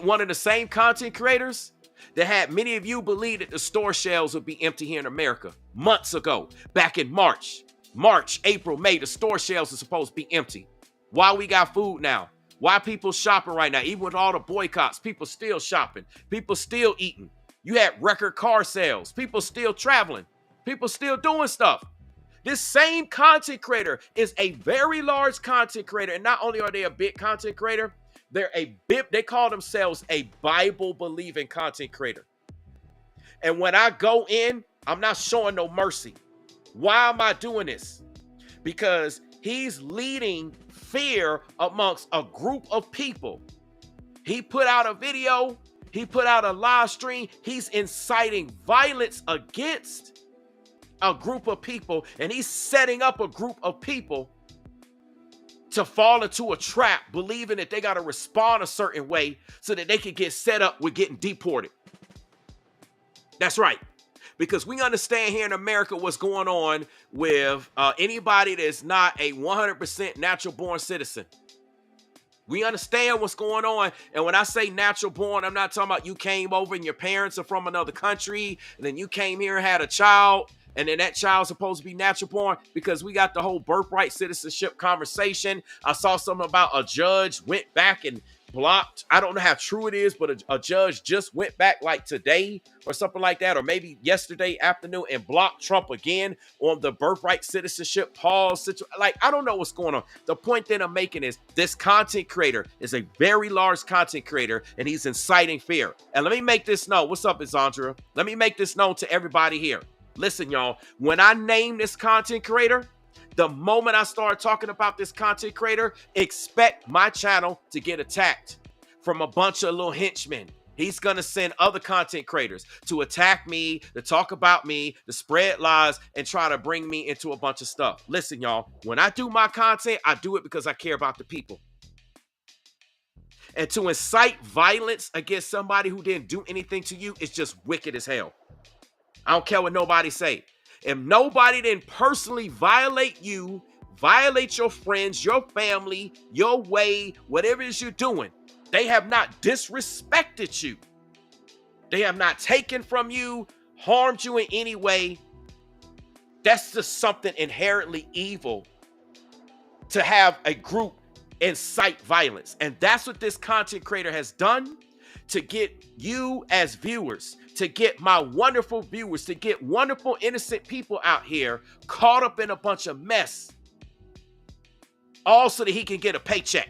one of the same content creators that had many of you believe that the store shelves would be empty here in America months ago, back in March, April, May. The store shelves are supposed to be empty. Why we got food now? Why people shopping right now? Even with all the boycotts, people still shopping. People still eating. You had record car sales. People still traveling. People still doing stuff. This same content creator is a very large content creator. And not only are they a big content creator, they call themselves a Bible-believing content creator. And when I go in, I'm not showing no mercy. Why am I doing this? Because he's leading fear amongst a group of people. He put out a video. He put out a live stream. He's inciting violence against a group of people, and he's setting up a group of people to fall into a trap, believing that they got to respond a certain way so that they can get set up with getting deported. That's right. Because we understand here in America what's going on with anybody that's not a 100% natural born citizen. We understand what's going on. And when I say natural born, I'm not talking about you came over and your parents are from another country, and then you came here and had a child, and then that child's supposed to be natural born, because we got the whole birthright citizenship conversation. I saw something about a judge went back and blocked. I don't know how true it is, but a judge just went back like today or something like that, or maybe yesterday afternoon, and blocked Trump again on the birthright citizenship pause. Like, I don't know what's going on. The point that I'm making is this content creator is a very large content creator, and he's inciting fear. And let me make this known. What's up, Isandra? Let me make this known to everybody here. Listen, y'all, when I name this content creator, the moment I start talking about this content creator, expect my channel to get attacked from a bunch of little henchmen. He's going to send other content creators to attack me, to talk about me, to spread lies, and try to bring me into a bunch of stuff. Listen, y'all, when I do my content, I do it because I care about the people. And to incite violence against somebody who didn't do anything to you is just wicked as hell. I don't care what nobody say. If nobody didn't personally violate you, violate your friends, your family, your way, whatever it is you're doing, they have not disrespected you. They have not taken from you, harmed you in any way. That's just something inherently evil to have a group incite violence. And that's what this content creator has done to get you as viewers, to get my wonderful viewers, to get wonderful innocent people out here caught up in a bunch of mess, all so that he can get a paycheck.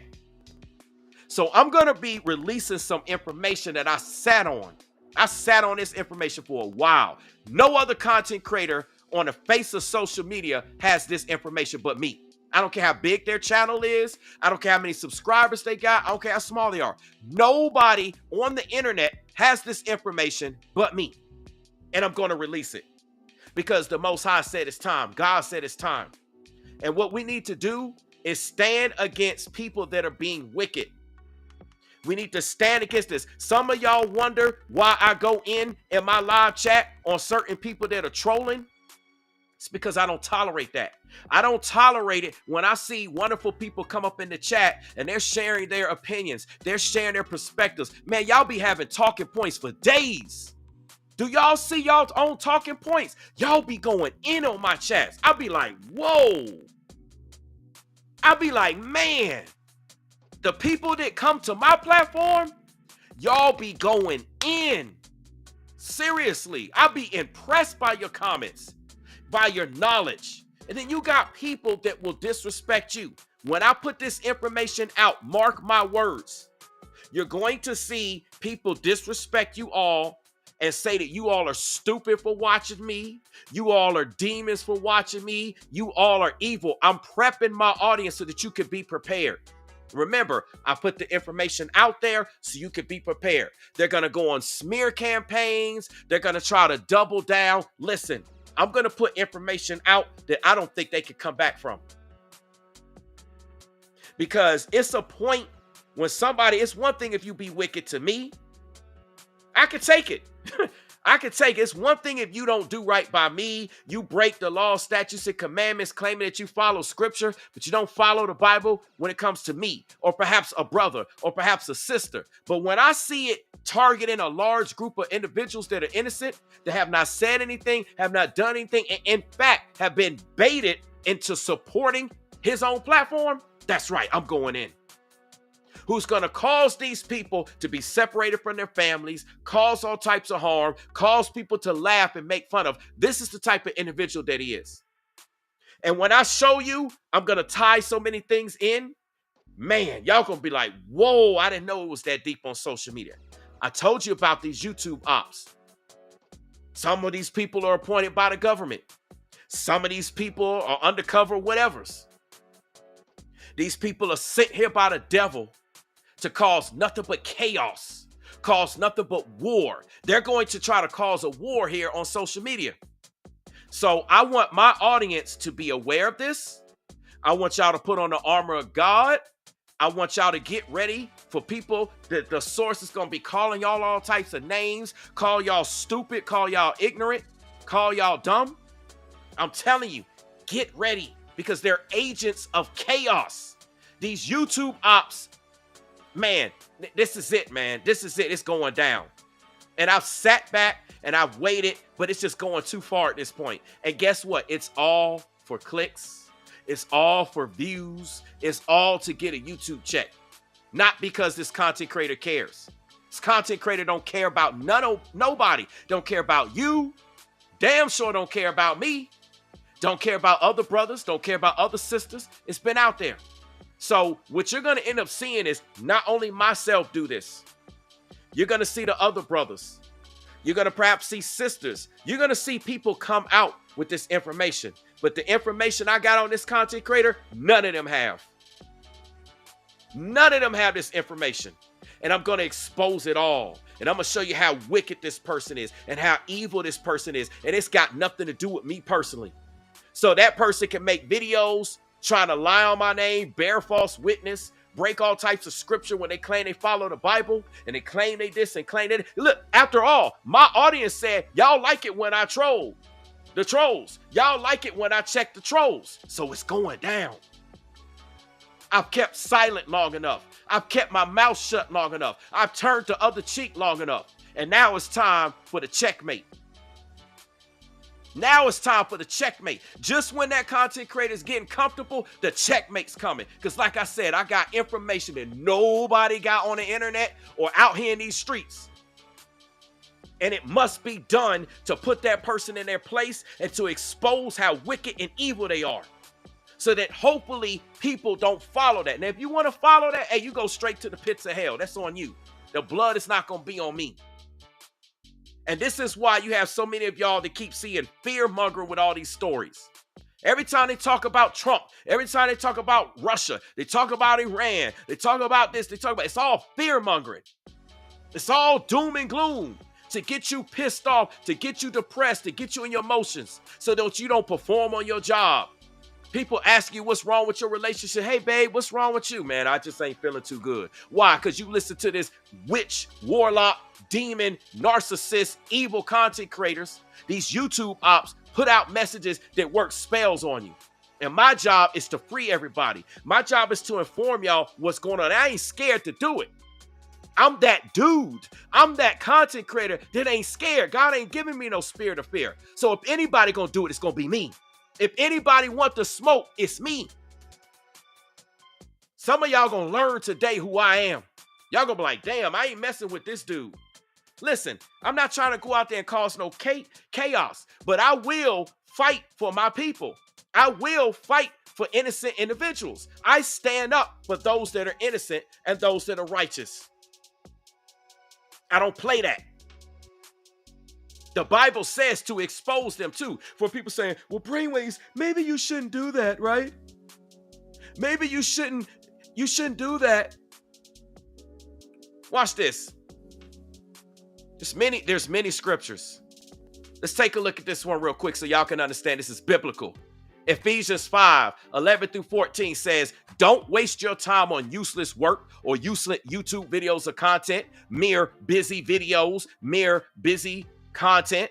So I'm going to be releasing some information that I sat on. I sat on this information for a while. No other content creator on the face of social media has this information but me. I don't care how big their channel is. I don't care how many subscribers they got. I don't care how small they are. Nobody on the internet has this information but me. And I'm going to release it because the Most High said it's time. God said it's time. And what we need to do is stand against people that are being wicked. We need to stand against this. Some of y'all wonder why I go in my live chat on certain people that are trolling. It's because I don't tolerate that. I don't tolerate it when I see wonderful people come up in the chat and they're sharing their opinions. They're sharing their perspectives. Man, y'all be having talking points for days. Do y'all see y'all's own talking points? Y'all be going in on my chats. I'll be like, whoa. I'll be like, man, the people that come to my platform, y'all be going in. Seriously, I'll be impressed by your comments, by your knowledge. And then you got people that will disrespect you. When I put this information out, mark my words, you're going to see people disrespect you all and say that you all are stupid for watching me. You all are demons for watching me. You all are evil. I'm prepping my audience so that you can be prepared. Remember, I put the information out there so you can be prepared. They're going to go on smear campaigns. They're going to try to double down. Listen, I'm going to put information out that I don't think they can come back from. Because it's a point when somebody, it's one thing if you be wicked to me. I could take it. I could take it. It's one thing if you don't do right by me, you break the law, statutes, and commandments, claiming that you follow scripture, but you don't follow the Bible when it comes to me, or perhaps a brother, or perhaps a sister. But when I see it targeting a large group of individuals that are innocent, that have not said anything, have not done anything, and in fact have been baited into supporting his own platform, that's right, I'm going in. Who's going to cause these people to be separated from their families, cause all types of harm, cause people to laugh and make fun of. This is the type of individual that he is. And when I show you, I'm going to tie so many things in, man, y'all going to be like, whoa, I didn't know it was that deep on social media. I told you about these YouTube ops. Some of these people are appointed by the government. Some of these people are undercover whatevers. These people are sent here by the devil to cause nothing but chaos, cause nothing but war. They're going to try to cause a war here on social media. So I want my audience to be aware of this. I want y'all to put on the armor of God. I want y'all to get ready for people that the source is going to be calling y'all all types of names, call y'all stupid, call y'all ignorant, call y'all dumb. I'm telling you, get ready because they're agents of chaos. These YouTube ops, man, this is it, man. This is it. It's going down. And I've sat back and I've waited, but it's just going too far at this point. And guess what? It's all for clicks. It's all for views. It's all to get a YouTube check. Not because this content creator cares. This content creator don't care about nobody. Don't care about you. Damn sure don't care about me. Don't care about other brothers. Don't care about other sisters. It's been out there. So what you're going to end up seeing is not only myself do this. You're going to see the other brothers. You're going to perhaps see sisters. You're going to see people come out with this information. But the information I got on this content creator, none of them have. None of them have this information. And I'm going to expose it all. And I'm going to show you how wicked this person is and how evil this person is. And it's got nothing to do with me personally. So that person can make videos trying to lie on my name, bear false witness, break all types of scripture when they claim they follow the Bible and they claim they this and claim that. Look, after all, my audience said, y'all like it when I troll the trolls. Y'all like it when I check the trolls. So it's going down. I've kept silent long enough. I've kept my mouth shut long enough. I've turned the other cheek long enough. And now it's time for the checkmate. Now it's time for the checkmate. Just when that content creator is getting comfortable, the checkmate's coming. Because like I said, I got information that nobody got on the internet or out here in these streets. And it must be done to put that person in their place and to expose how wicked and evil they are. So that hopefully people don't follow that. And if you want to follow that, hey, you go straight to the pits of hell. That's on you. The blood is not going to be on me. And this is why you have so many of y'all that keep seeing fear mongering with all these stories. Every time they talk about Trump, every time they talk about Russia, they talk about Iran, they talk about this, it's all fear mongering. It's all doom and gloom to get you pissed off, to get you depressed, to get you in your emotions so that you don't perform on your job. People ask you what's wrong with your relationship. Hey, babe, what's wrong with you? Man, I just ain't feeling too good. Why? Because you listen to this witch, warlock, demon, narcissist, evil content creators. These YouTube ops put out messages that work spells on you. And my job is to free everybody. My job is to inform y'all what's going on. I ain't scared to do it. I'm that dude. I'm that content creator that ain't scared. God ain't giving me no spirit of fear. So if anybody gonna do it, it's gonna be me. If anybody want to smoke, it's me. Some of y'all gonna learn today who I am. Y'all gonna be like, damn, I ain't messing with this dude. Listen, I'm not trying to go out there and cause no chaos, but I will fight for my people. I will fight for innocent individuals. I stand up for those that are innocent and those that are righteous. I don't play that. The Bible says to expose them too. For people saying, well, brainwaves, maybe you shouldn't do that, right? Maybe you shouldn't do that. Watch this. There's many scriptures. Let's take a look at this one real quick so y'all can understand this is biblical. Ephesians 5:11-14 says, don't waste your time on useless work or useless YouTube videos or content, mere busy videos, mere busy content.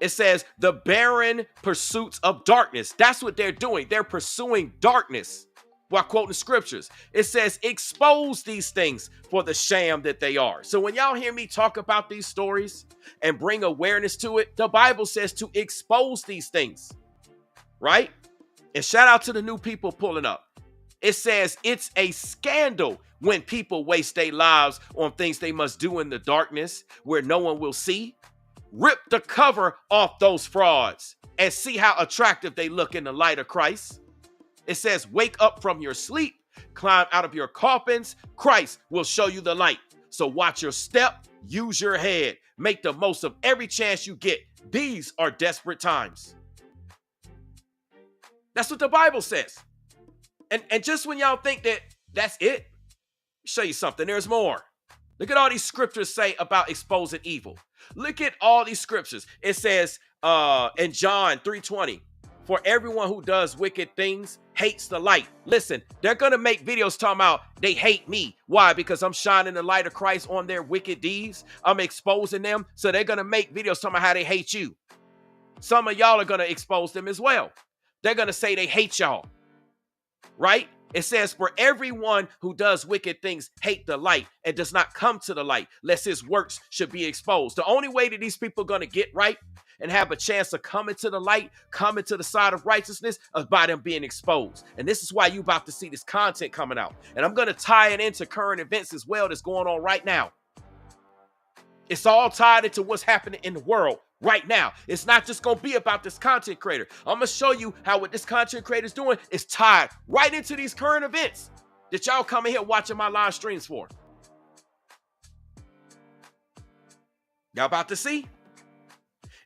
It says the barren pursuits of darkness. That's what they're doing. They're pursuing darkness while quoting scriptures. It says expose these things for the sham that they are. So when y'all hear me talk about these stories and bring awareness to it, the Bible says to expose these things, right? And shout out to the new people pulling up. It says it's a scandal when people waste their lives on things they must do in the darkness where no one will see. Rip the cover off those frauds and see how attractive they look in the light of Christ. It says, wake up from your sleep, climb out of your coffins. Christ will show you the light. So watch your step, use your head, make the most of every chance you get. These are desperate times. That's what the Bible says. And just when y'all think that that's it, I'll show you something. There's more. Look at all these scriptures say about exposing evil. Look at all these scriptures. It says in John 3:20, for everyone who does wicked things hates the light. Listen, they're going to make videos talking about they hate me. Why? Because I'm shining the light of Christ on their wicked deeds. I'm exposing them. So they're going to make videos talking about how they hate you. Some of y'all are going to expose them as well. They're going to say they hate y'all. Right? It says, for everyone who does wicked things hate the light and does not come to the light, lest his works should be exposed. The only way that these people are going to get right and have a chance of coming to the light, coming to the side of righteousness, is by them being exposed. And this is why you're about to see this content coming out. And I'm going to tie it into current events as well that's going on right now. It's all tied into what's happening in the world right now. It's not just going to be about this content creator. I'm going to show you how what this content creator is doing is tied right into these current events that y'all coming here watching my live streams for. Y'all about to see?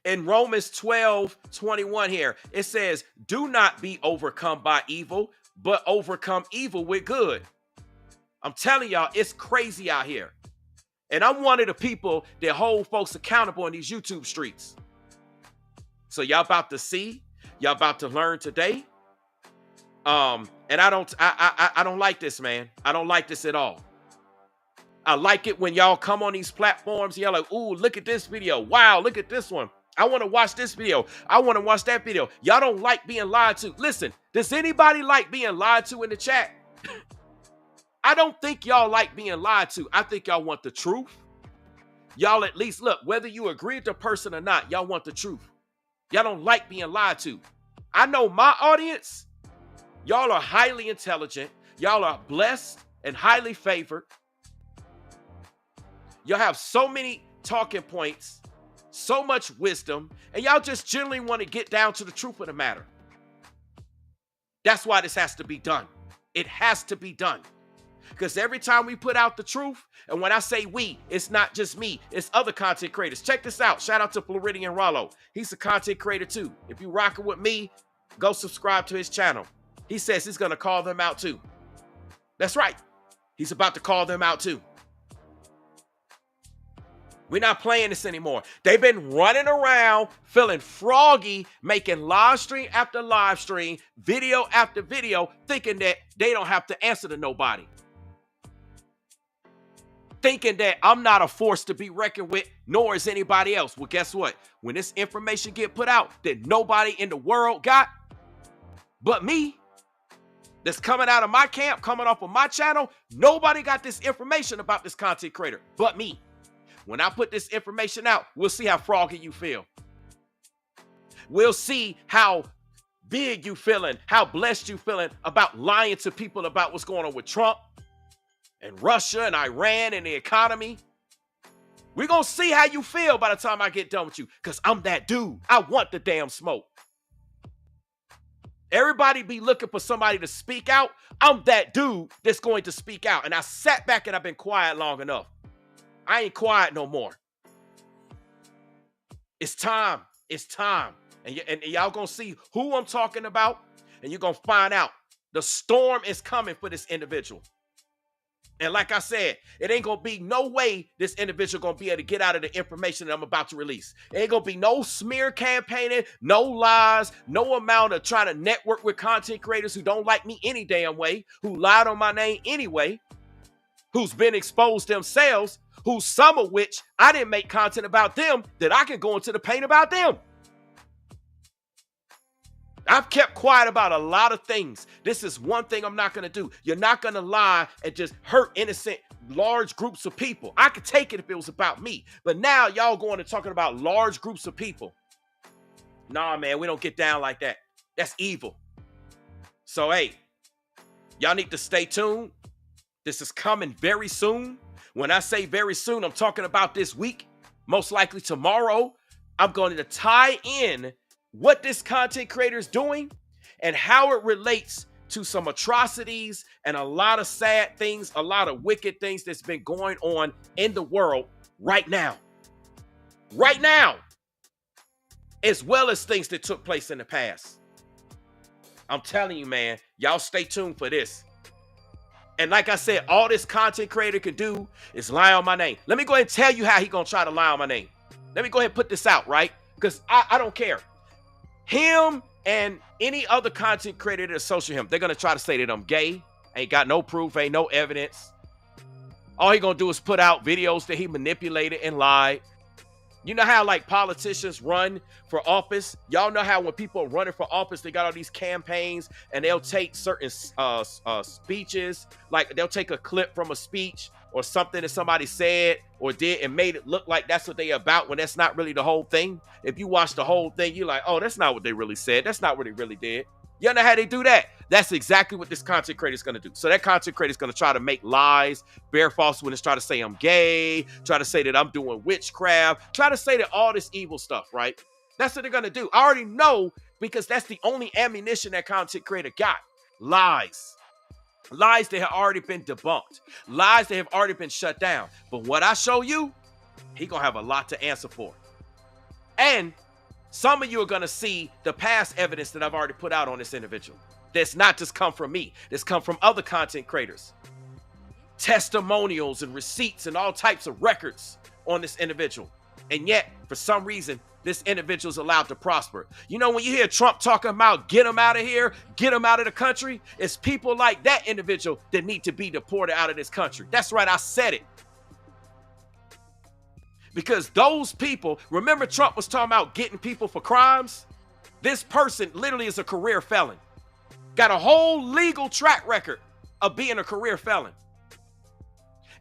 In Romans 12:21 here, it says, do not be overcome by evil, but overcome evil with good. I'm telling y'all, it's crazy out here. And I'm one of the people that hold folks accountable in these YouTube streets. So y'all about to see, y'all about to learn today. And I don't like this, man. I don't like this at all. I like it when y'all come on these platforms, y'all like, ooh, look at this video. Wow, look at this one. I want to watch this video. I want to watch that video. Y'all don't like being lied to. Listen, does anybody like being lied to in the chat? I don't think y'all like being lied to. I think y'all want the truth. Y'all at least, look, whether you agree with the person or not, y'all want the truth. Y'all don't like being lied to. I know my audience, y'all are highly intelligent. Y'all are blessed and highly favored. Y'all have so many talking points, so much wisdom, and y'all just generally want to get down to the truth of the matter. That's why this has to be done. It has to be done. Because every time we put out the truth, and when I say we, it's not just me, it's other content creators. Check this out. Shout out to Floridian Rollo. He's a content creator too. If you rocking with me, go subscribe to his channel. He says he's going to call them out too. That's right. He's about to call them out too. We're not playing this anymore. They've been running around feeling froggy, making live stream after live stream, video after video, thinking that they don't have to answer to nobody. Thinking that I'm not a force to be reckoned with, nor is anybody else. Well, guess what? When this information get put out that nobody in the world got but me, that's coming out of my camp, coming off of my channel, nobody got this information about this content creator but me. When I put this information out, we'll see how froggy you feel. We'll see how big you feeling, how blessed you feeling about lying to people about what's going on with Trump and Russia and Iran and the economy. We're going to see how you feel by the time I get done with you, because I'm that dude. I want the damn smoke. Everybody be looking for somebody to speak out. I'm that dude that's going to speak out. And I sat back and I've been quiet long enough. I ain't quiet no more. It's time. It's time. And y'all gonna see who I'm talking about, and you're gonna find out. The storm is coming for this individual. And like I said, it ain't gonna be no way this individual gonna be able to get out of the information that I'm about to release. It ain't gonna be no smear campaigning, no lies, no amount of trying to network with content creators who don't like me any damn way, who lied on my name anyway, who's been exposed themselves, who some of which I didn't make content about them that I can go into the paint about them. I've kept quiet about a lot of things. This is one thing I'm not going to do. You're not going to lie and just hurt innocent large groups of people. I could take it if it was about me. But now y'all going and talking about large groups of people. Nah, man, we don't get down like that. That's evil. So, hey, y'all need to stay tuned. This is coming very soon. When I say very soon, I'm talking about this week, most likely tomorrow. I'm going to tie in what this content creator is doing and how it relates to some atrocities and a lot of sad things, a lot of wicked things that's been going on in the world right now. Right now, as well as things that took place in the past. I'm telling you, man, y'all stay tuned for this. And like I said, all this content creator can do is lie on my name. Let me go ahead and tell you how he gonna try to lie on my name. Let me go ahead and put this out, right? Because I don't care. Him and any other content creator that associate him, they're gonna try to say that I'm gay. Ain't got no proof, ain't no evidence. All he gonna do is put out videos that he manipulated and lied. You know how like politicians run for office? Y'all know how when people are running for office, they got all these campaigns and they'll take certain speeches, like they'll take a clip from a speech or something that somebody said or did and made it look like that's what they about when that's not really the whole thing. If you watch the whole thing, you're like, oh, that's not what they really said. That's not what they really did. You know how they do that? That's exactly what this content creator is going to do. So that content creator is going to try to make lies, bear false witness, try to say I'm gay, try to say that I'm doing witchcraft, try to say that all this evil stuff, right? That's what they're going to do. I already know because that's the only ammunition that content creator got. Lies. Lies that have already been debunked. Lies that have already been shut down. But what I show you, he going to have a lot to answer for. And some of you are going to see the past evidence that I've already put out on this individual. That's not just come from me. That's come from other content creators. Testimonials and receipts and all types of records on this individual. And yet, for some reason, this individual is allowed to prosper. You know, when you hear Trump talking about get him out of here, get him out of the country, it's people like that individual that need to be deported out of this country. That's right, I said it. Because those people, remember Trump was talking about getting people for crimes? This person literally is a career felon. Got a whole legal track record of being a career felon.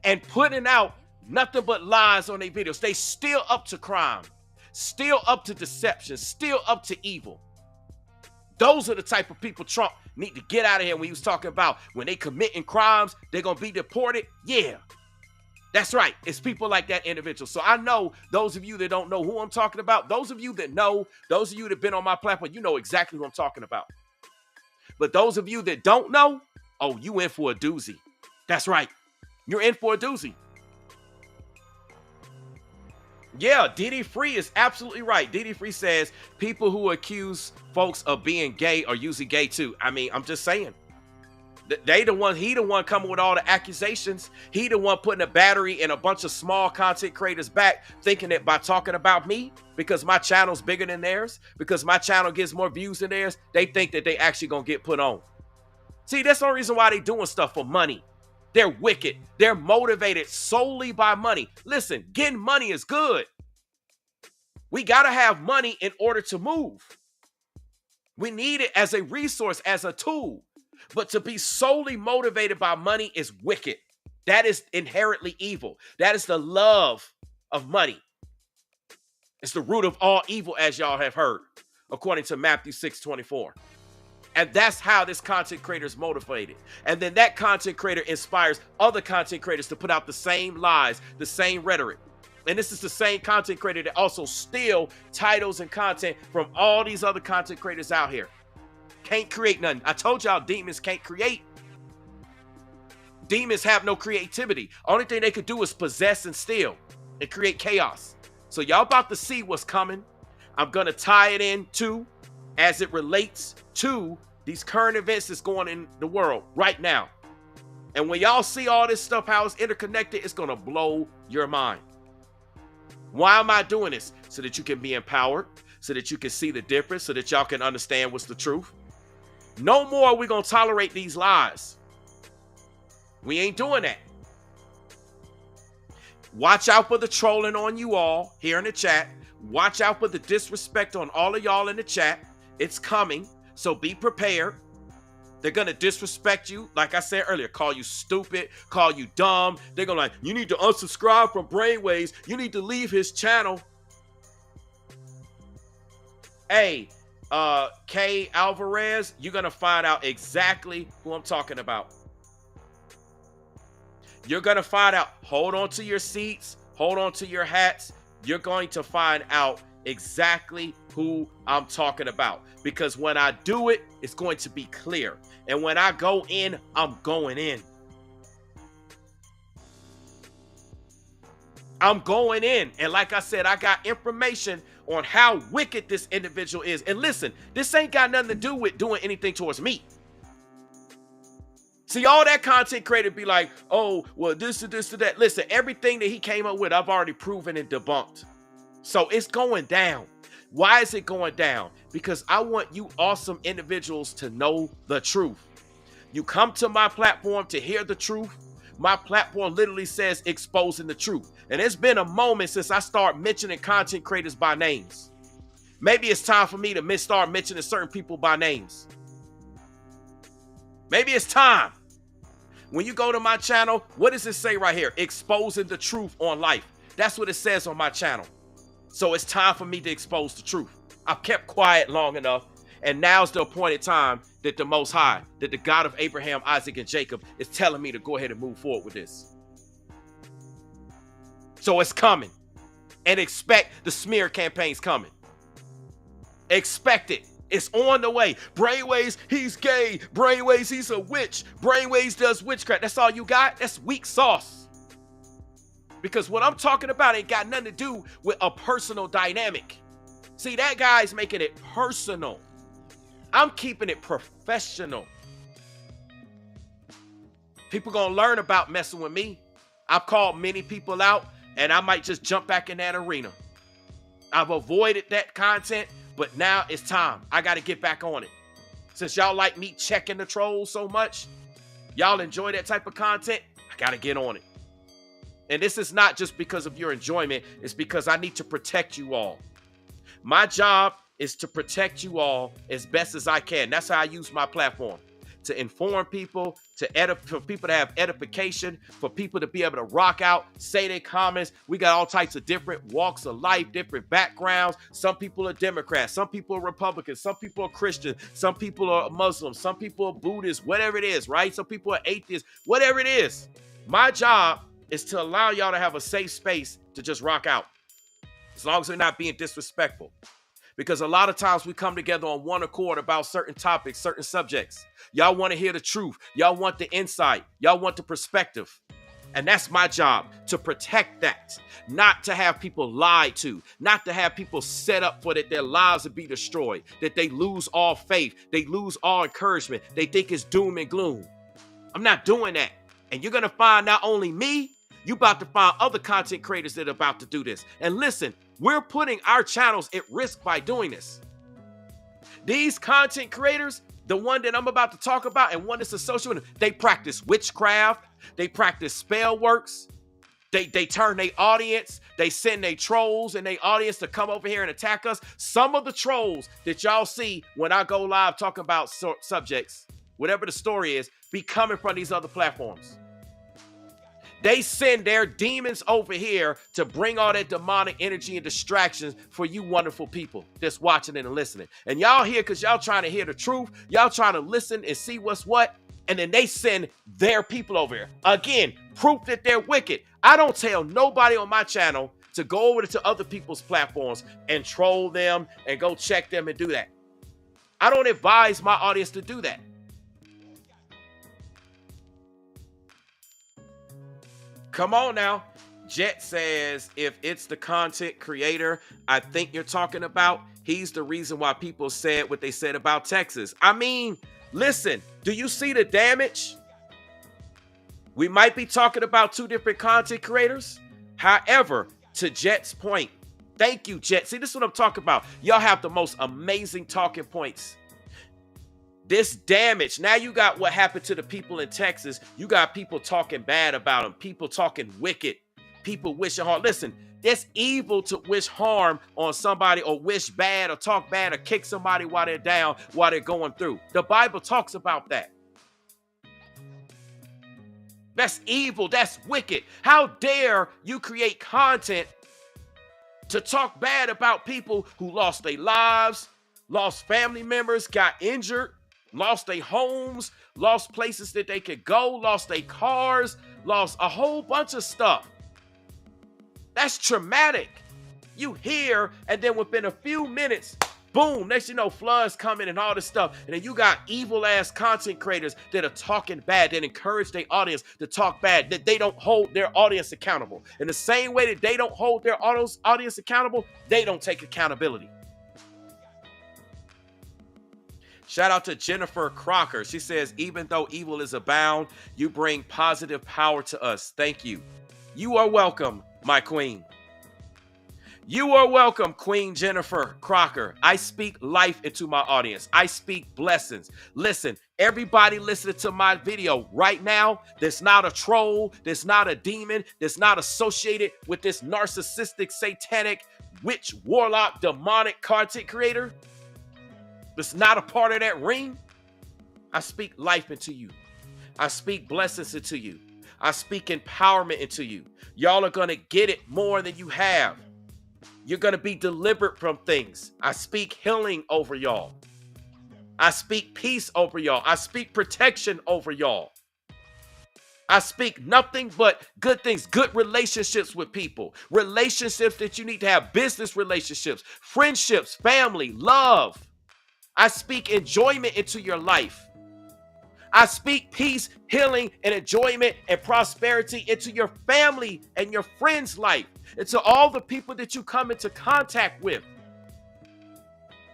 And putting out nothing but lies on their videos. They still up to crime. Still up to deception. Still up to evil. Those are the type of people Trump need to get out of here when he was talking about when they committing crimes, they're going to be deported. Yeah. That's right. It's people like that individual. So I know those of you that don't know who I'm talking about, those of you that know, those of you that have been on my platform, you know exactly who I'm talking about. But those of you that don't know, oh, you in for a doozy. That's right. You're in for a doozy. Yeah, Diddy Free is absolutely right. Diddy Free says people who accuse folks of being gay are usually gay too. I mean, I'm just saying. He the one coming with all the accusations. He the one putting a battery in a bunch of small content creators back, thinking that by talking about me, because my channel's bigger than theirs, because my channel gets more views than theirs, they think that they actually gonna get put on. See, that's the only reason why they doing stuff for money. They're wicked. They're motivated solely by money. Listen, getting money is good. We got to have money in order to move. We need it as a resource, as a tool. But to be solely motivated by money is wicked. That is inherently evil. That is the love of money. It's the root of all evil, as y'all have heard, according to Matthew 6:24. And that's how this content creator is motivated. And then that content creator inspires other content creators to put out the same lies, the same rhetoric. And this is the same content creator that also steal titles and content from all these other content creators out here. Can't create nothing. I told y'all demons can't create. Demons have no creativity. Only thing they could do is possess and steal and create chaos. So y'all about to see what's coming. I'm going to tie it in to, as it relates to these current events that's going in the world right now. And when y'all see all this stuff, how it's interconnected, it's going to blow your mind. Why am I doing this? So that you can be empowered, so that you can see the difference, so that y'all can understand what's the truth. No more are we going to tolerate these lies. We ain't doing that. Watch out for the trolling on you all here in the chat. Watch out for the disrespect on all of y'all in the chat. It's coming, so be prepared. They're going to disrespect you, like I said earlier, call you stupid, call you dumb. They're going to like, you need to unsubscribe from Brainwaves. You need to leave his channel. Hey, K Alvarez, you're going to find out exactly who I'm talking about. You're going to find out. Hold on to your seats. Hold on to your hats. You're going to find out exactly who I'm talking about. Because when I do it, it's going to be clear. And when I go in, I'm going in. I'm going in. And like I said, I got information on how wicked this individual is. And listen, this ain't got nothing to do with doing anything towards me. See, all that content creator be like, oh, well, this or this or that. Listen, everything that he came up with, I've already proven and debunked. So it's going down. Why is it going down? Because I want you awesome individuals to know the truth. You come to my platform to hear the truth. My platform literally says exposing the truth. And it's been a moment since I started mentioning content creators by names. Maybe it's time for me to start mentioning certain people by names. Maybe it's time. When you go to my channel, what does it say right here? Exposing the truth on life. That's what it says on my channel. So it's time for me to expose the truth. I've kept quiet long enough, and now's the appointed time that the Most High, that the God of Abraham, Isaac, and Jacob is telling me to go ahead and move forward with this. So it's coming. And expect the smear campaigns coming. Expect it. It's on the way. Brainwaves, he's gay. Brainwaves, he's a witch. Brainwaves does witchcraft. That's all you got? That's weak sauce. Because what I'm talking about ain't got nothing to do with a personal dynamic. See, that guy's making it personal. I'm keeping it professional. People gonna learn about messing with me. I've called many people out, and I might just jump back in that arena. I've avoided that content, but now it's time. I got to get back on it. Since y'all like me checking the trolls so much, y'all enjoy that type of content, I got to get on it. And this is not just because of your enjoyment. It's because I need to protect you all. My job is to protect you all as best as I can. That's how I use my platform. To inform people, for people to have edification, for people to be able to rock out, say their comments. We got all types of different walks of life, different backgrounds. Some people are Democrats, some people are Republicans, some people are Christians, some people are Muslims, some people are Buddhists, whatever it is, right? Some people are atheists, whatever it is. My job is to allow y'all to have a safe space to just rock out. As long as they're not being disrespectful. because a lot of times we come together on one accord about certain topics, certain subjects. Y'all want to hear the truth. Y'all want the insight. Y'all want the perspective. And that's my job, to protect that, not to have people lied to, not to have people set up for that their lives would be destroyed, that they lose all faith, they lose all encouragement, they think it's doom and gloom. I'm not doing that. And you're going to find not only me, you about to find other content creators that are about to do this. And listen, we're putting our channels at risk by doing this. These content creators, the one that I'm about to talk about and one that's associated with them, they practice witchcraft. They practice spell works. They turn their audience. They send their trolls and their audience to come over here and attack us. Some of the trolls that y'all see when I go live talking about subjects, whatever the story is, be coming from these other platforms. They send their demons over here to bring all that demonic energy and distractions for you wonderful people that's watching and listening. And y'all here because y'all trying to hear the truth. Y'all trying to listen and see what's what. And then they send their people over here. Again, proof that they're wicked. I don't tell nobody on my channel to go over to other people's platforms and troll them and go check them and do that. I don't advise my audience to do that. Come on now. Jet says, if it's the content creator I think you're talking about, he's the reason why people said what they said about Texas. I mean, listen, do you see the damage? We might be talking about two different content creators. However, to Jet's point, thank you, Jet. See, this is what I'm talking about. Y'all have the most amazing talking points. This damage, now you got what happened to the people in Texas. You got people talking bad about them, people talking wicked, people wishing harm. Listen, it's evil to wish harm on somebody or wish bad or talk bad or kick somebody while they're down, while they're going through. The Bible talks about that. That's evil. That's wicked. How dare you create content to talk bad about people who lost their lives, lost family members, got injured, lost their homes, lost places that they could go, lost their cars, lost a whole bunch of stuff. That's traumatic. You hear, and then within a few minutes, boom, next you know, floods coming and all this stuff. And then you got evil ass content creators that are talking bad, that encourage their audience to talk bad, that they don't hold their audience accountable. In the same way that they don't hold their audience accountable, they don't take accountability. Shout out to Jennifer Crocker. She says, even though evil is abound, you bring positive power to us. Thank you. You are welcome, my queen. You are welcome, Queen Jennifer Crocker. I speak life into my audience. I speak blessings. Listen, everybody listening to my video right now that's not a troll, that's not a demon, that's not associated with this narcissistic, satanic, witch, warlock, demonic content creator, that's not a part of that ring. I speak life into you. I speak blessings into you. I speak empowerment into you. Y'all are going to get it more than you have. You're going to be delivered from things. I speak healing over y'all. I speak peace over y'all. I speak protection over y'all. I speak nothing but good things, good relationships with people, relationships that you need to have, business relationships, friendships, family, love. I speak enjoyment into your life. I speak peace, healing, and enjoyment and prosperity into your family and your friends' life, into all the people that you come into contact with.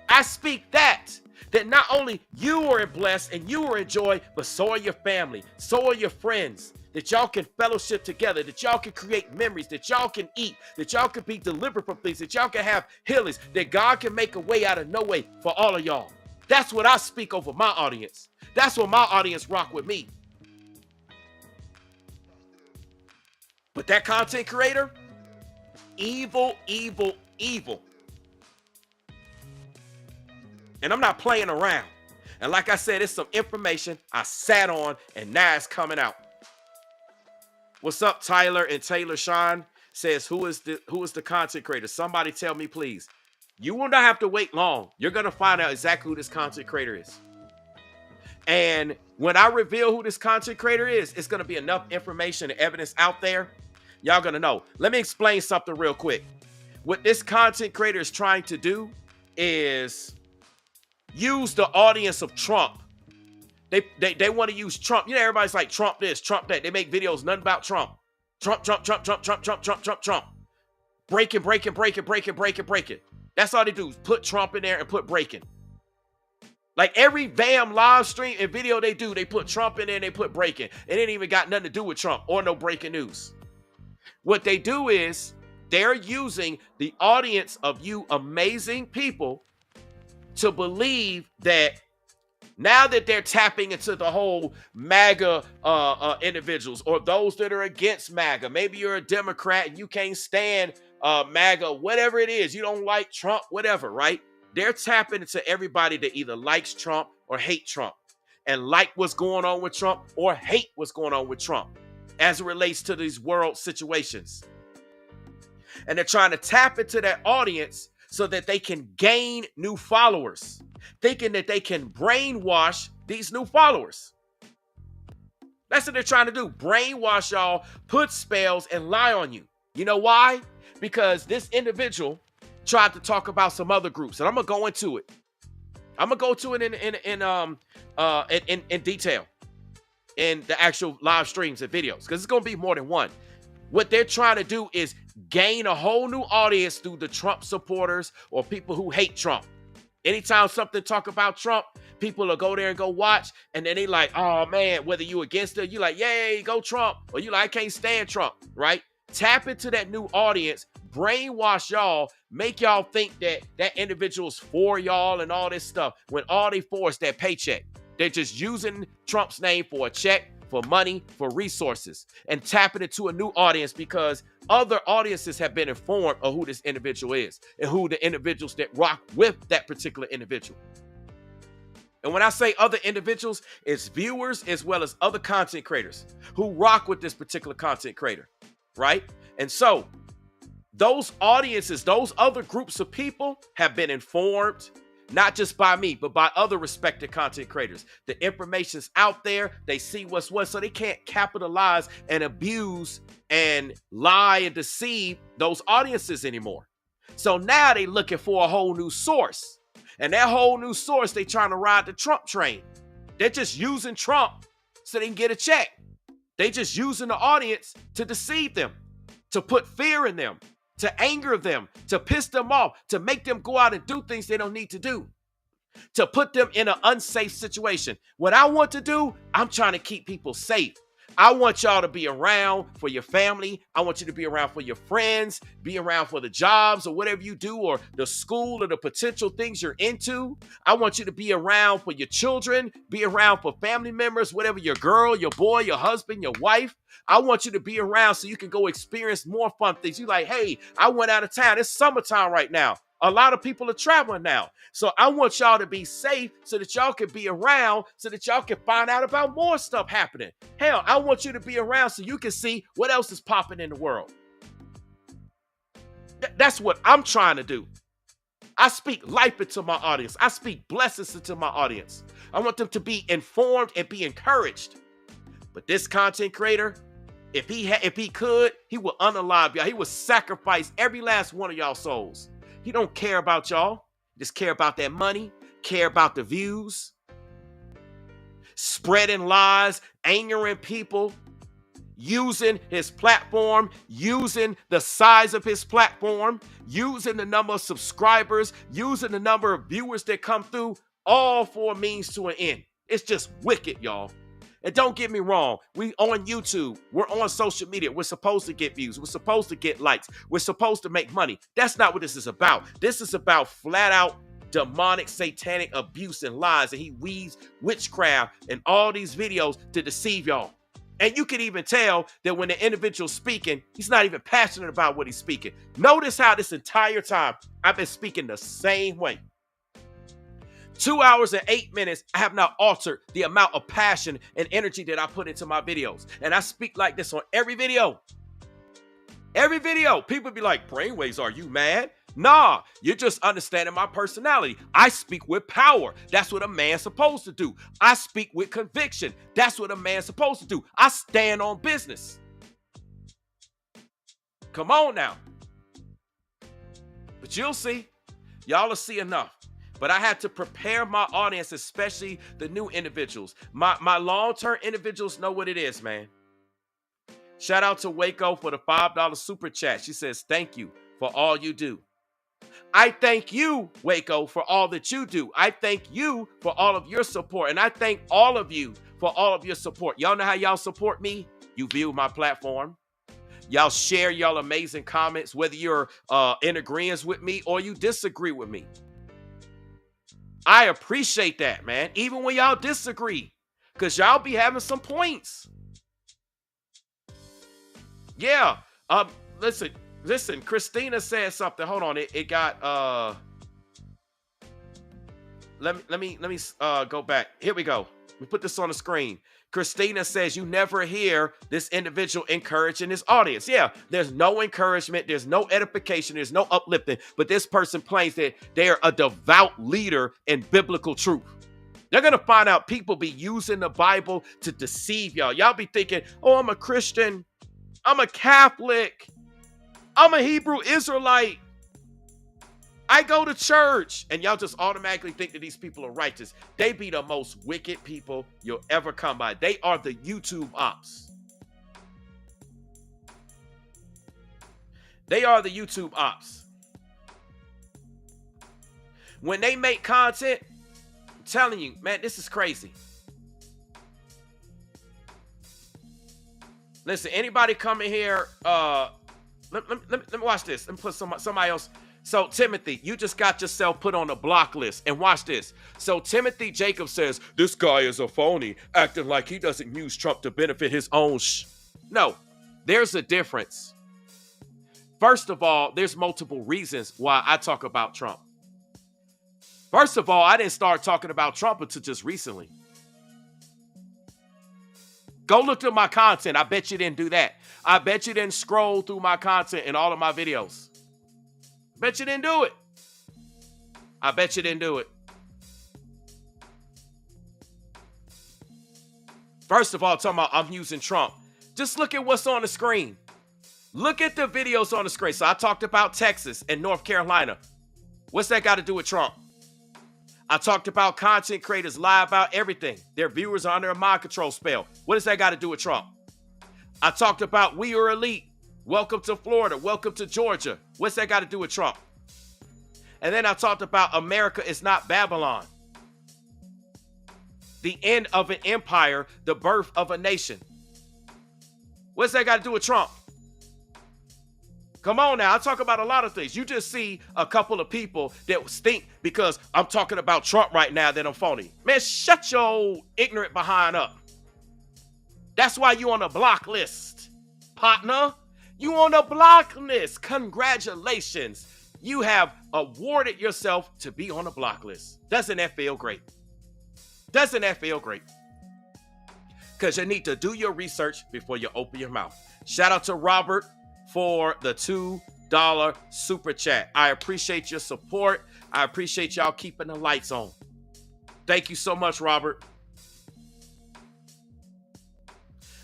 I speak that not only you are blessed and you are in joy, but so are your family, so are your friends, that y'all can fellowship together, that y'all can create memories, that y'all can eat, that y'all can be delivered from things, that y'all can have healings, that God can make a way out of no way for all of y'all. That's what I speak over my audience. That's what my audience rock with me. But that content creator, evil, evil, evil. And I'm not playing around. And like I said, it's some information I sat on and now it's coming out. What's up, Tyler and Taylor Sean says, who is the content creator? Somebody tell me, please. You will not have to wait long. You're going to find out exactly who this content creator is. And when I reveal who this content creator is, it's going to be enough information and evidence out there. Y'all going to know. Let me explain something real quick. What this content creator is trying to do is use the audience of Trump. They want to use Trump. You know, everybody's like Trump this, Trump that. They make videos nothing about Trump. Trump. Breaking. That's all they do is put Trump in there and put breaking. Like every damn live stream and video they do, they put Trump in there and they put breaking. It ain't even got nothing to do with Trump or no breaking news. What they do is they're using the audience of you amazing people to believe that now that they're tapping into the whole MAGA individuals or those that are against MAGA. Maybe you're a Democrat and you can't stand MAGA, whatever it is. You don't like Trump, whatever, right? They're tapping into everybody that either likes Trump or hate Trump and like what's going on with Trump or hate what's going on with Trump as it relates to these world situations. And they're trying to tap into that audience so that they can gain new followers, thinking that they can brainwash these new followers. That's what they're trying to do. Brainwash y'all, put spells, and lie on you. You know why? Because this individual tried to talk about some other groups, and I'm gonna go into it. I'm gonna go to it in detail in the actual live streams and videos, because it's gonna be more than one. What they're trying to do is gain a whole new audience through the Trump supporters or people who hate Trump. Anytime something talk about Trump, people will go there and go watch, and then they like, oh man, whether you against it, you like, yay, go Trump, or you like, I can't stand Trump, right? Tap into that new audience, brainwash y'all, make y'all think that that individual's for y'all and all this stuff, when all they for is that paycheck. They're just using Trump's name for a check, for money, for resources, and tapping into a new audience because other audiences have been informed of who this individual is and who the individuals that rock with that particular individual. And when I say other individuals, it's viewers as well as other content creators who rock with this particular content creator, right? And so those audiences, those other groups of people have been informed, not just by me, but by other respected content creators. The information's out there. They see what's what, so they can't capitalize and abuse and lie and deceive those audiences anymore. So now they looking for a whole new source. And that whole new source, they trying to ride the Trump train. They're just using Trump so they can get a check. They just using the audience to deceive them, to put fear in them, to anger them, to piss them off, to make them go out and do things they don't need to do, to put them in an unsafe situation. What I want to do, I'm trying to keep people safe. I want y'all to be around for your family. I want you to be around for your friends, be around for the jobs or whatever you do, or the school or the potential things you're into. I want you to be around for your children, be around for family members, whatever, your girl, your boy, your husband, your wife. I want you to be around so you can go experience more fun things. You like, hey, I went out of town. It's summertime right now. A lot of people are traveling now. So I want y'all to be safe so that y'all can be around, so that y'all can find out about more stuff happening. Hell, I want you to be around so you can see what else is popping in the world. That's what I'm trying to do. I speak life into my audience. I speak blessings into my audience. I want them to be informed and be encouraged. But this content creator, if he could, he would unalive y'all. He would sacrifice every last one of y'all souls. He don't care about y'all. He just care about that money, care about the views, spreading lies, angering people, using his platform, using the size of his platform, using the number of subscribers, using the number of viewers that come through, all for a means to an end. It's just wicked, y'all. And don't get me wrong, we on YouTube, we're on social media, we're supposed to get views, we're supposed to get likes, we're supposed to make money. That's not what this is about. This is about flat out demonic, satanic abuse and lies, and he weaves witchcraft and all these videos to deceive y'all. And you can even tell that when the individual's speaking, he's not even passionate about what he's speaking. Notice how this entire time I've been speaking the same way. 2 hours and 8 minutes, I have not altered the amount of passion and energy that I put into my videos. And I speak like this on every video. Every video. People be like, Brainwaves, are you mad? Nah, you're just understanding my personality. I speak with power. That's what a man's supposed to do. I speak with conviction. That's what a man's supposed to do. I stand on business. Come on now. But you'll see. Y'all will see enough. But I had to prepare my audience, especially the new individuals. My long-term individuals know what it is, man. Shout out to Waco for the $5 super chat. She says, thank you for all you do. I thank you, Waco, for all that you do. I thank you for all of your support. And I thank all of you for all of your support. Y'all know how y'all support me? You view my platform. Y'all share y'all amazing comments, whether you're in agreement with me or you disagree with me. I appreciate that, man. Even when y'all disagree, because y'all be having some points. Yeah. Listen. Christina said something. Hold on. It got Let me go back. Here we go. We put this on the screen. Christina says you never hear this individual encouraging his audience. Yeah, there's no encouragement, there's no edification, there's no uplifting, but this person claims that they are a devout leader in biblical truth. They're going to find out people be using the Bible to deceive y'all. Y'all be thinking, oh, I'm a Christian, I'm a Catholic, I'm a Hebrew Israelite, I go to church, and y'all just automatically think that these people are righteous. They be the most wicked people you'll ever come by. They are the YouTube ops. They are the YouTube ops. When they make content, I'm telling you, man, this is crazy. Listen, anybody coming here, let me watch this. Let me put somebody else. So, Timothy, you just got yourself put on a block list. And watch this. So, Timothy Jacob says, this guy is a phony, acting like he doesn't use Trump to benefit his own No, there's a difference. First of all, there's multiple reasons why I talk about Trump. First of all, I didn't start talking about Trump until just recently. Go look at my content. I bet you didn't do that. I bet you didn't scroll through my content in all of my videos. Bet you didn't do it. I bet you didn't do it. First of all, talking about I'm using Trump. Just look at what's on the screen. Look at the videos on the screen. So I talked about Texas and North Carolina. What's that got to do with Trump? I talked about content creators lie about everything. Their viewers are under a mind control spell. What does that got to do with Trump? I talked about we are elite. Welcome to Florida. Welcome to Georgia. What's that got to do with Trump? And then I talked about America is not Babylon. The end of an empire, the birth of a nation. What's that got to do with Trump? Come on now. I talk about a lot of things. You just see a couple of people that stink because I'm talking about Trump right now that I'm phony. Man, shut your old ignorant behind up. That's why you on a block list, partner. You on a block list. Congratulations. You have awarded yourself to be on a block list. Doesn't that feel great? Doesn't that feel great? Because you need to do your research before you open your mouth. Shout out to Robert for the $2 super chat. I appreciate your support. I appreciate y'all keeping the lights on. Thank you so much, Robert.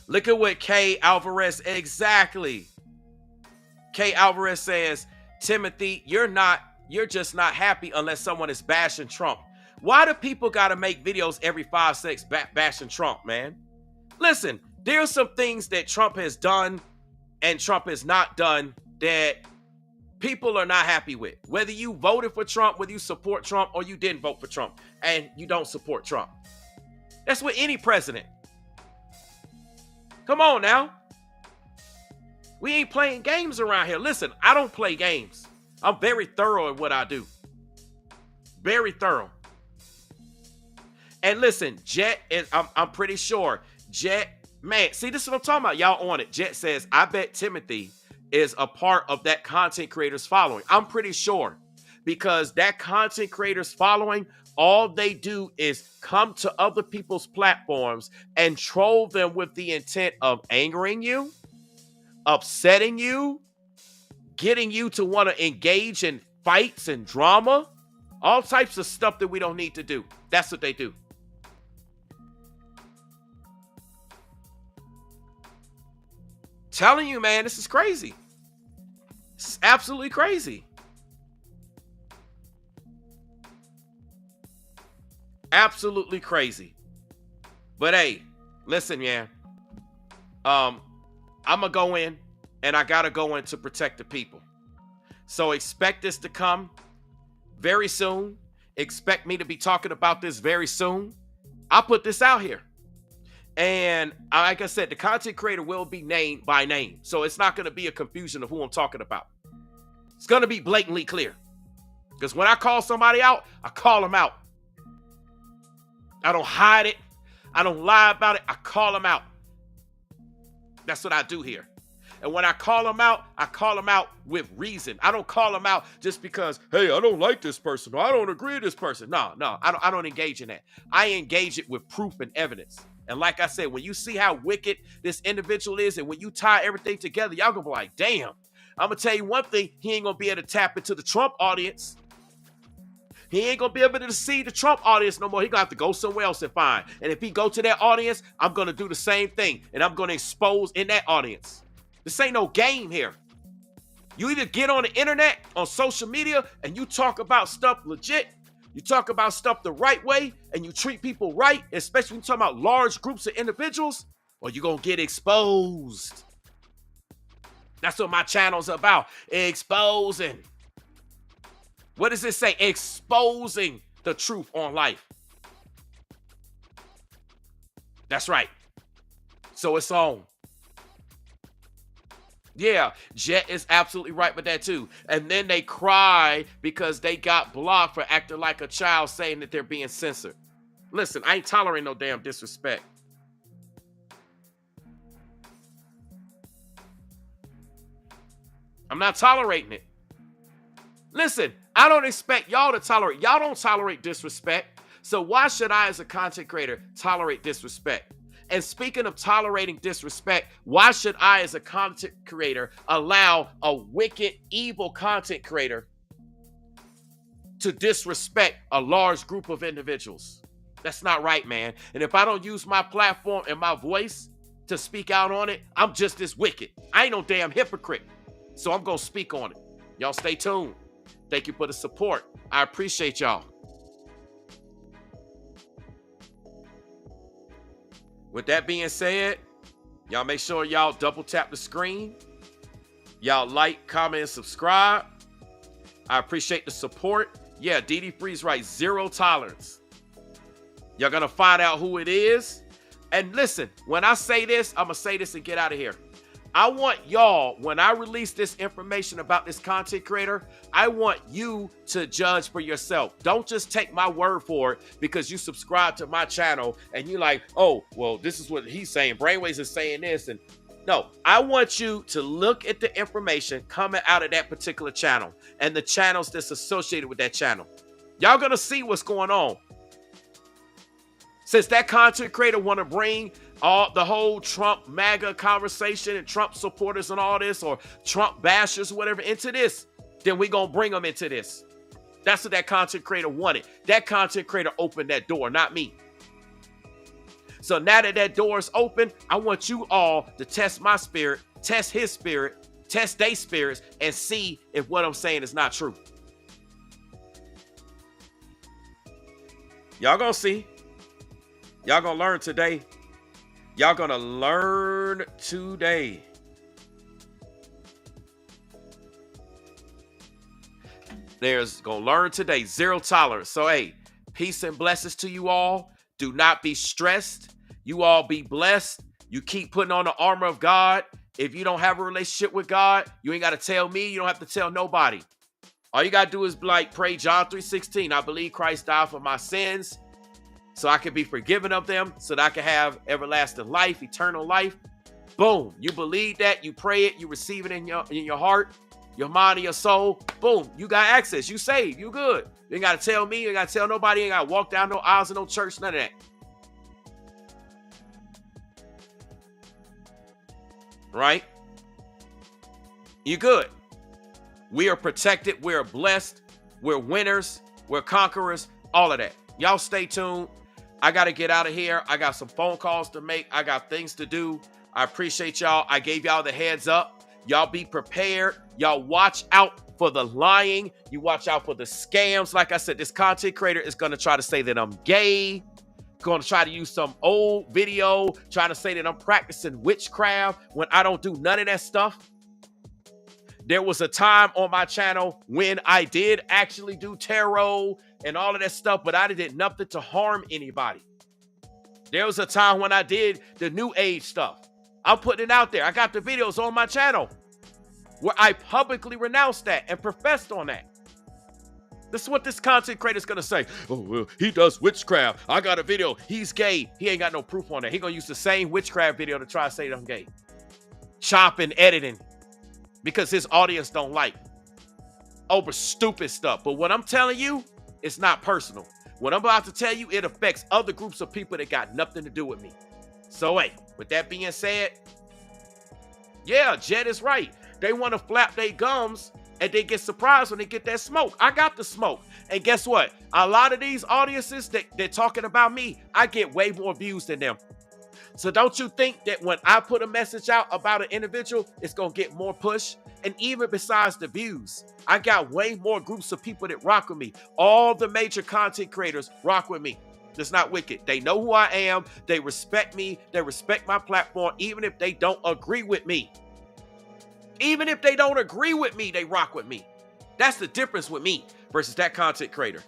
Look at what Kay Alvarez, exactly. Kay Alvarez says, Timothy, you're just not happy unless someone is bashing Trump. Why do people got to make videos every 5 seconds bashing Trump, man? Listen, there's some things that Trump has done and Trump has not done that people are not happy with. Whether you voted for Trump, whether you support Trump, or you didn't vote for Trump and you don't support Trump. That's with any president. Come on now. We ain't playing games around here. Listen, I don't play games. I'm very thorough in what I do. Very thorough. And listen, Jet is, I'm pretty sure, Jet, man, see, this is what I'm talking about. Y'all on it. Jet says, I bet Timothy is a part of that content creator's following. I'm pretty sure. Because that content creator's following, all they do is come to other people's platforms and troll them with the intent of angering you, upsetting you, getting you to want to engage in fights and drama, all types of stuff that we don't need to do. That's what they do. Telling you, man, this is crazy. This is absolutely crazy. Absolutely crazy. But hey, listen, man. I'm gonna go in, and I gotta go in to protect the people. So expect this to come very soon. Expect me to be talking about this very soon. I'll put this out here. And like I said, the content creator will be named by name. So it's not going to be a confusion of who I'm talking about. It's going to be blatantly clear. Because when I call somebody out, I call them out. I don't hide it. I don't lie about it. I call them out. That's what I do here. And when I call them out with reason. I don't call them out just because, hey, I don't like this person, or I don't agree with this person. No, I don't engage in that. I engage it with proof and evidence. And like I said, when you see how wicked this individual is, and when you tie everything together, y'all gonna be like, damn. I'm gonna tell you one thing, he ain't gonna be able to tap into the Trump audience. He ain't gonna be able to see the Trump audience no more. He gonna have to go somewhere else and find. And if he go to that audience, I'm gonna do the same thing. And I'm gonna expose in that audience. This ain't no game here. You either get on the internet, on social media, and you talk about stuff legit. You talk about stuff the right way, and you treat people right, especially when you talk about large groups of individuals, or you're gonna get exposed. That's what my channel's about. Exposing. What does it say? Exposing the truth on life. That's right. So it's on. Yeah, Jet is absolutely right with that too. And then they cry because they got blocked for acting like a child, saying that they're being censored. Listen, I ain't tolerating no damn disrespect. I'm not tolerating it. Listen, I don't expect y'all to tolerate. Y'all don't tolerate disrespect. So why should I, as a content creator, tolerate disrespect? And speaking of tolerating disrespect, why should I, as a content creator, allow a wicked, evil content creator to disrespect a large group of individuals? That's not right, man. And if I don't use my platform and my voice to speak out on it, I'm just as wicked. I ain't no damn hypocrite. So I'm going to speak on it. Y'all stay tuned. Thank you for the support. I appreciate y'all. With that being said, y'all make sure y'all double tap the screen. Y'all like, comment, and subscribe. I appreciate the support. Yeah, DD Free's right. 0 tolerance. Y'all gonna find out who it is. And listen, when I say this, I'm gonna say this and get out of here. I want y'all, when I release this information about this content creator, I want you to judge for yourself. Don't just take my word for it because you subscribe to my channel and you're like, oh, well, this is what he's saying. Brainwaves is saying this. And no, I want you to look at the information coming out of that particular channel and the channels that's associated with that channel. Y'all gonna see what's going on. Since that content creator want to bring the whole Trump MAGA conversation and Trump supporters and all this, or Trump bashers or whatever, into this, then we gonna bring them into this. That's what that content creator wanted. That content creator opened that door, not me. So now that that door is open, I want you all to test my spirit, test his spirit, test their spirits, and see if what I'm saying is not true. Y'all gonna see. Y'all gonna learn today. Y'all gonna learn today. There's gonna learn today. 0 tolerance. So hey, peace and blessings to you all. Do not be stressed. You all be blessed. You keep putting on the armor of God. If you don't have a relationship with God, you ain't gotta tell me. You don't have to tell nobody. All you gotta do is pray John 3:16. I believe Christ died for my sins, so I can be forgiven of them, so that I can have everlasting life, eternal life. Boom. You believe that, you pray it, you receive it in your heart, your mind, and your soul. Boom. You got access. You saved. You good. You ain't got to tell me. You ain't got to tell nobody. You ain't got to walk down no aisles in no church. None of that. Right? You good. We are protected. We're blessed. We're winners. We're conquerors. All of that. Y'all stay tuned. I got to get out of here. I got some phone calls to make. I got things to do. I appreciate y'all. I gave y'all the heads up. Y'all be prepared. Y'all watch out for the lying. You watch out for the scams. Like I said, this content creator is going to try to say that I'm gay. Going to try to use some old video, trying to say that I'm practicing witchcraft when I don't do none of that stuff. There was a time on my channel when I did actually do tarot and all of that stuff, but I did nothing to harm anybody. There was a time when I did the new age stuff. I'm putting it out there. I got the videos on my channel where I publicly renounced that and professed on that. This is what this content creator is going to say. Oh, well, he does witchcraft. I got a video. He's gay. He ain't got no proof on that. He going to use the same witchcraft video to try to say that I'm gay. Chopping, editing. Because his audience don't like over stupid stuff. But what I'm telling you, it's not personal. What I'm about to tell you, it affects other groups of people that got nothing to do with me. So, hey, with that being said, yeah, Jet is right. They want to flap their gums and they get surprised when they get that smoke. I got the smoke. And guess what? A lot of these audiences that they're talking about me, I get way more views than them. So don't you think that when I put a message out about an individual, it's going to get more push? And even besides the views, I got way more groups of people that rock with me. All the major content creators rock with me. It's not wicked. They know who I am. They respect me. They respect my platform, even if they don't agree with me. Even if they don't agree with me, they rock with me. That's the difference with me versus that content creator.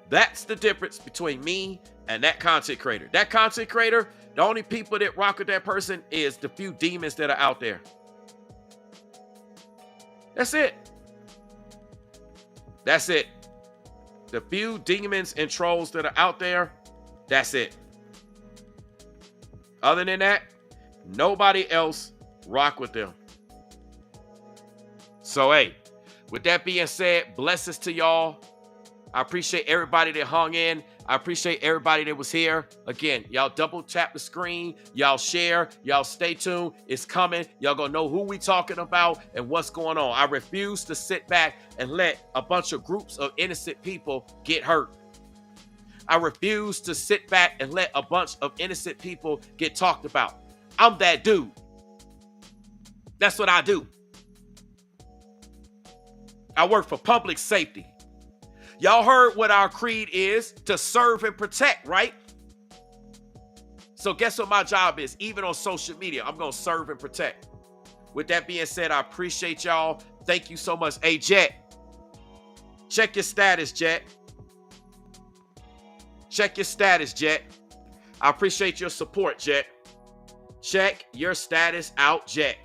That's the difference between me and that content creator. That content creator, the only people that rock with that person is the few demons that are out there. That's it. That's it. The few demons and trolls that are out there, that's it. Other than that, nobody else rock with them. So, hey, with that being said, blessings to y'all. I appreciate everybody that hung in. I appreciate everybody that was here. Again, y'all double tap the screen. Y'all share. Y'all stay tuned. It's coming. Y'all gonna know who we talking about and what's going on. I refuse to sit back and let a bunch of groups of innocent people get hurt. I refuse to sit back and let a bunch of innocent people get talked about. I'm that dude. That's what I do. I work for public safety. Y'all heard what our creed is, to serve and protect, right? So guess what my job is? Even on social media, I'm going to serve and protect. With that being said, I appreciate y'all. Thank you so much. Hey, Jet, check your status, Jet. Check your status, Jet. I appreciate your support, Jet. Check your status out, Jet.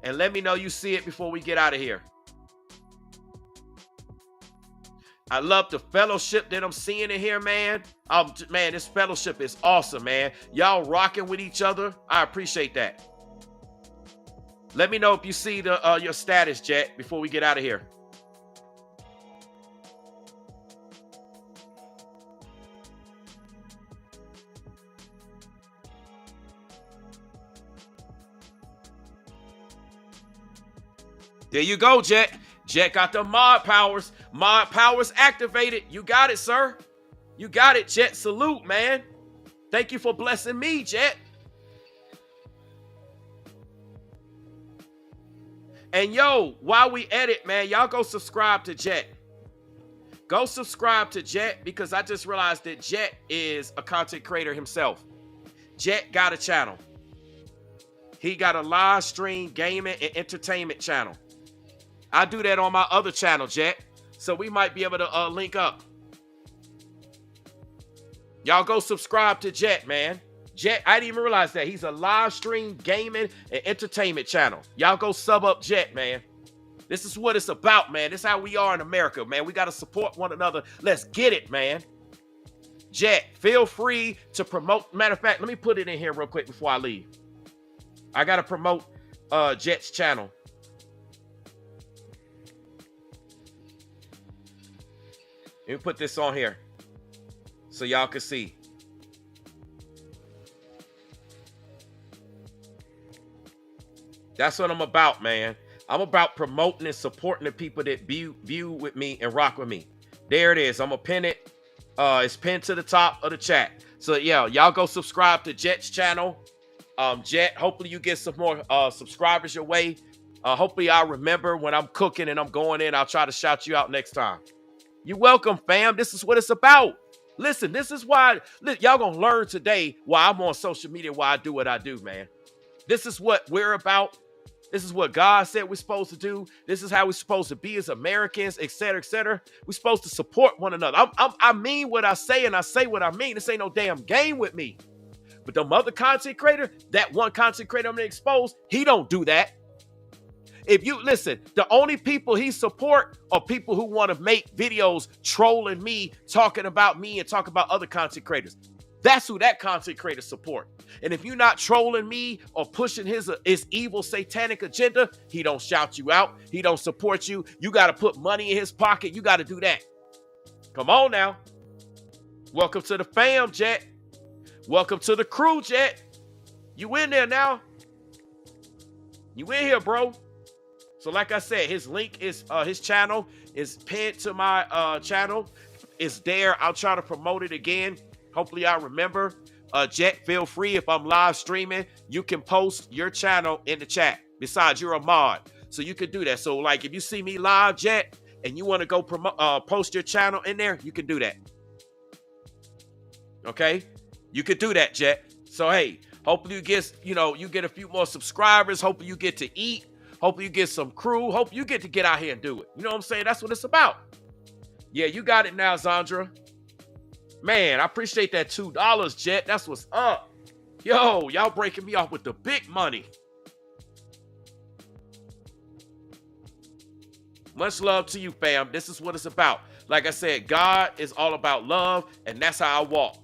And let me know you see it before we get out of here. I love the fellowship that I'm seeing in here, man. Man, this fellowship is awesome, man. Y'all rocking with each other. I appreciate that. Let me know if you see your status, Jet, before we get out of here. There you go, Jet. Jet got the mod powers. Mod powers activated. You got it, sir. You got it, Jet. Salute, man. Thank you for blessing me, Jet. And yo, while we edit, man, y'all go subscribe to Jet. Go subscribe to Jet because I just realized that Jet is a content creator himself. Jet got a channel. He got a live stream gaming and entertainment channel. I do that on my other channel, Jet. So we might be able to link up. Y'all go subscribe to Jet, man. Jet, I didn't even realize that. He's a live stream gaming and entertainment channel. Y'all go sub up Jet, man. This is what it's about, man. This is how we are in America, man. We got to support one another. Let's get it, man. Jet, feel free to promote. Matter of fact, let me put it in here real quick before I leave. I got to promote Jet's channel. Let me put this on here so y'all can see. That's what I'm about, man. I'm about promoting and supporting the people that view with me and rock with me. There it is. I'm going to pin it. It's pinned to the top of the chat. So, yeah, y'all go subscribe to Jet's channel. Jet, hopefully you get some more subscribers your way. Hopefully I'll remember when I'm cooking and I'm going in. I'll try to shout you out next time. You're welcome, fam. This is what it's about. Listen, this is why y'all gonna learn today why I'm on social media, why I do what I do, man. This is what we're about. This is what God said we're supposed to do. This is how we're supposed to be as Americans, et cetera, et cetera. We're supposed to support one another. I mean what I say, and I say what I mean. This ain't no damn game with me. But the other content creator, that one content creator I'm gonna expose, he don't do that. If you listen, the only people he support are people who want to make videos trolling me, talking about me, and talk about other content creators. That's who that content creator support. And if you're not trolling me or pushing his evil satanic agenda, he don't shout you out. He don't support you. You got to put money in his pocket. You got to do that. Come on now. Welcome to the fam, Jet. Welcome to the crew, Jet. You in there now. You in here, bro. So like I said, his link is, his channel is pinned to my channel. It's there. I'll try to promote it again. Hopefully I remember. Jet, feel free if I'm live streaming, you can post your channel in the chat. Besides, you're a mod, so you can do that. So like if you see me live, Jet, and you want to go post your channel in there, you can do that. Okay? You could do that, Jet. So hey, hopefully you get, you get a few more subscribers. Hopefully you get to eat. Hopefully you get some crew. Hope you get to get out here and do it. You know what I'm saying? That's what it's about. Yeah, you got it now, Zandra. Man, I appreciate that $2, Jet. That's what's up. Yo, y'all breaking me off with the big money. Much love to you, fam. This is what it's about. Like I said, God is all about love, and that's how I walk.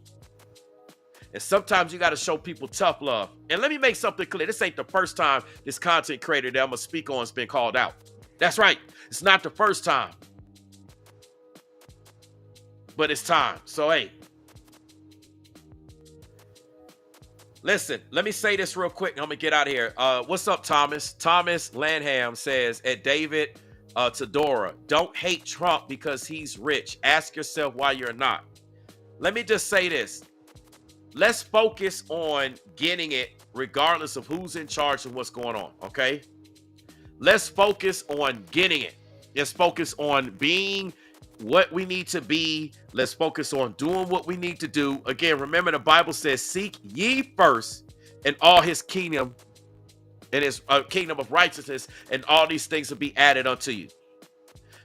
And sometimes you got to show people tough love. And let me make something clear. This ain't the first time this content creator that I'm going to speak on has been called out. That's right. It's not the first time. But it's time. So, hey. Listen, let me say this real quick and I'm going to get out of here. What's up, Thomas? Thomas Lanham says, at David Tedora, don't hate Trump because he's rich. Ask yourself why you're not. Let me just say this. Let's focus on getting it regardless of who's in charge and what's going on, okay? Let's focus on getting it. Let's focus on being what we need to be. Let's focus on doing what we need to do. Again, remember the Bible says, seek ye first in all his kingdom and his kingdom of righteousness, and all these things will be added unto you.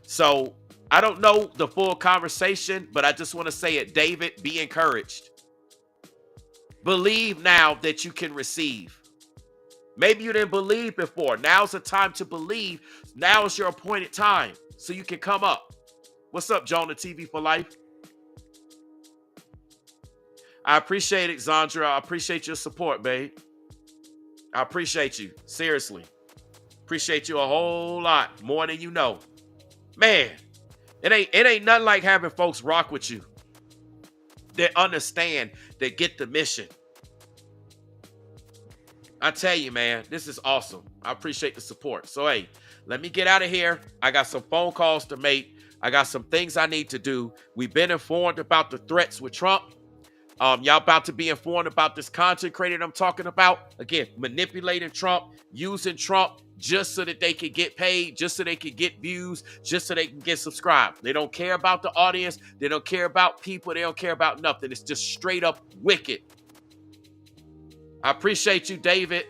So I don't know the full conversation, but I just want to say it. David, be encouraged. Believe now that you can receive. Maybe you didn't believe before. Now's the time to believe. Now is your appointed time so you can come up. What's up, Jonah TV for life? I appreciate it, Zandra. I appreciate your support, babe. I appreciate you. Seriously. Appreciate you a whole lot. More than you know. Man, it ain't nothing like having folks rock with you. They understand, they get the mission. I tell you, man, this is awesome. I appreciate the support. So, hey, let me get out of here. I got some phone calls to make. I got some things I need to do. We've been informed about the threats with Trump. Y'all about to be informed about this content creator I'm talking about. Again, manipulating Trump, using Trump just so that they can get paid, just so they can get views, just so they can get subscribed. They don't care about the audience. They don't care about people. They don't care about nothing. It's just straight up wicked. I appreciate you, David.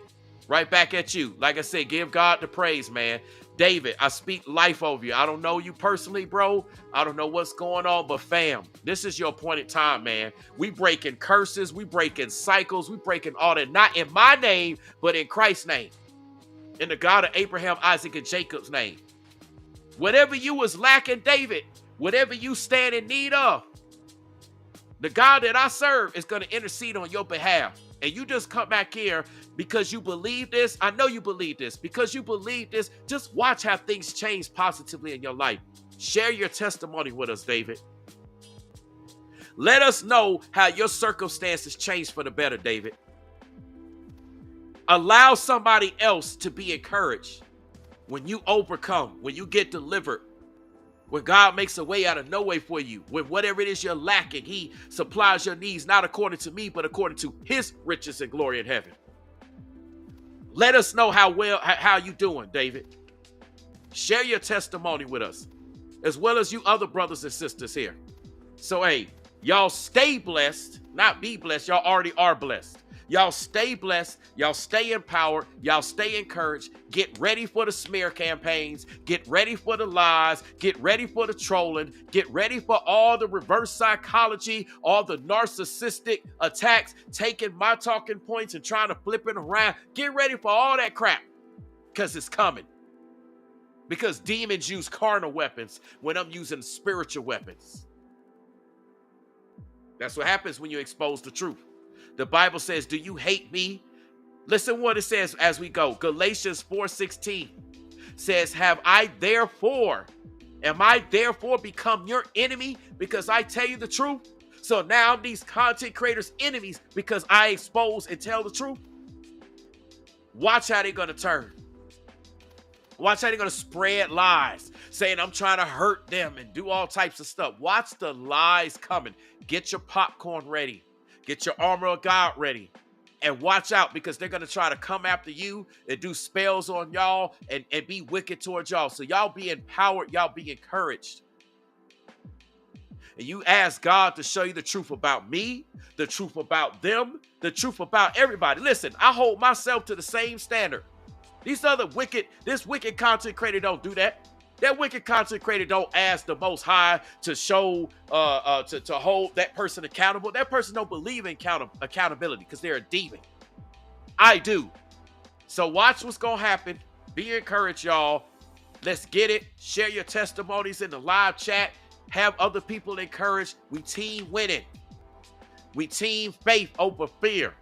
Right back at you. Like I said, give God the praise, man. David, I speak life over you. I don't know you personally, bro. I don't know what's going on, but fam, this is your appointed time, man. We breaking curses. We breaking cycles. We breaking all that. Not in my name, but in Christ's name. In the God of Abraham, Isaac, and Jacob's name. Whatever you was lacking, David, whatever you stand in need of, the God that I serve is going to intercede on your behalf. And you just come back here because you believe this. I know you believe this. Because you believe this, just watch how things change positively in your life. Share your testimony with us, David. Let us know how your circumstances changed for the better, David. Allow somebody else to be encouraged when you overcome, when you get delivered, when God makes a way out of no way for you, when whatever it is you're lacking, he supplies your needs, not according to me, but according to his riches and glory in heaven. Let us know how you doing, David. Share your testimony with us, as well as you other brothers and sisters here. So, hey, y'all stay blessed, not be blessed. Y'all already are blessed. Y'all stay blessed. Y'all stay empowered. Y'all stay encouraged. Get ready for the smear campaigns. Get ready for the lies. Get ready for the trolling. Get ready for all the reverse psychology, all the narcissistic attacks, taking my talking points and trying to flip it around. Get ready for all that crap, because it's coming. Because demons use carnal weapons when I'm using spiritual weapons. That's what happens when you expose the truth. The Bible says, do you hate me? Listen what it says as we go. Galatians 4:16 says, am I therefore become your enemy because I tell you the truth? So now these content creators' enemies because I expose and tell the truth? Watch how they're going to turn. Watch how they're going to spread lies, saying I'm trying to hurt them and do all types of stuff. Watch the lies coming. Get your popcorn ready. Get your armor of God ready. And watch out, because they're going to try to come after you and do spells on y'all and be wicked towards y'all. So y'all be empowered. Y'all be encouraged. And you ask God to show you the truth about me, the truth about them, the truth about everybody. Listen, I hold myself to the same standard. This wicked content creator don't do that. That wicked content creator don't ask the Most High to show, to hold that person accountable. That person don't believe in accountability because they're a demon. I do. So watch what's going to happen. Be encouraged, y'all. Let's get it. Share your testimonies in the live chat. Have other people encouraged. We team winning. We team faith over fear.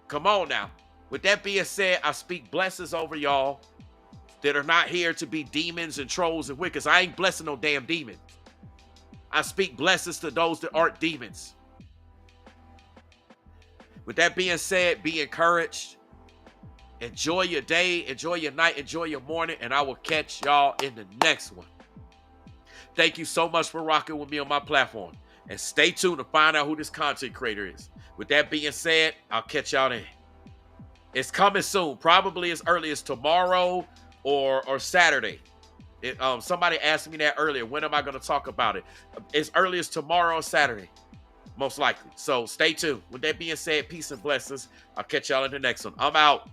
Come on now. With that being said, I speak blessings over y'all that are not here to be demons and trolls and wickets. I ain't blessing no damn demon. I speak blessings to those that aren't demons. With that being said, be encouraged. Enjoy your day, enjoy your night, enjoy your morning, and I will catch y'all in the next one. Thank you so much for rocking with me on my platform. And stay tuned to find out who this content creator is. With that being said, I'll catch y'all then. It's coming soon, probably as early as tomorrow or Saturday. Somebody asked me that earlier. When am I going to talk about it? As early as tomorrow or Saturday, most likely. So stay tuned. With that being said, peace and blessings. I'll catch y'all in the next one. I'm out.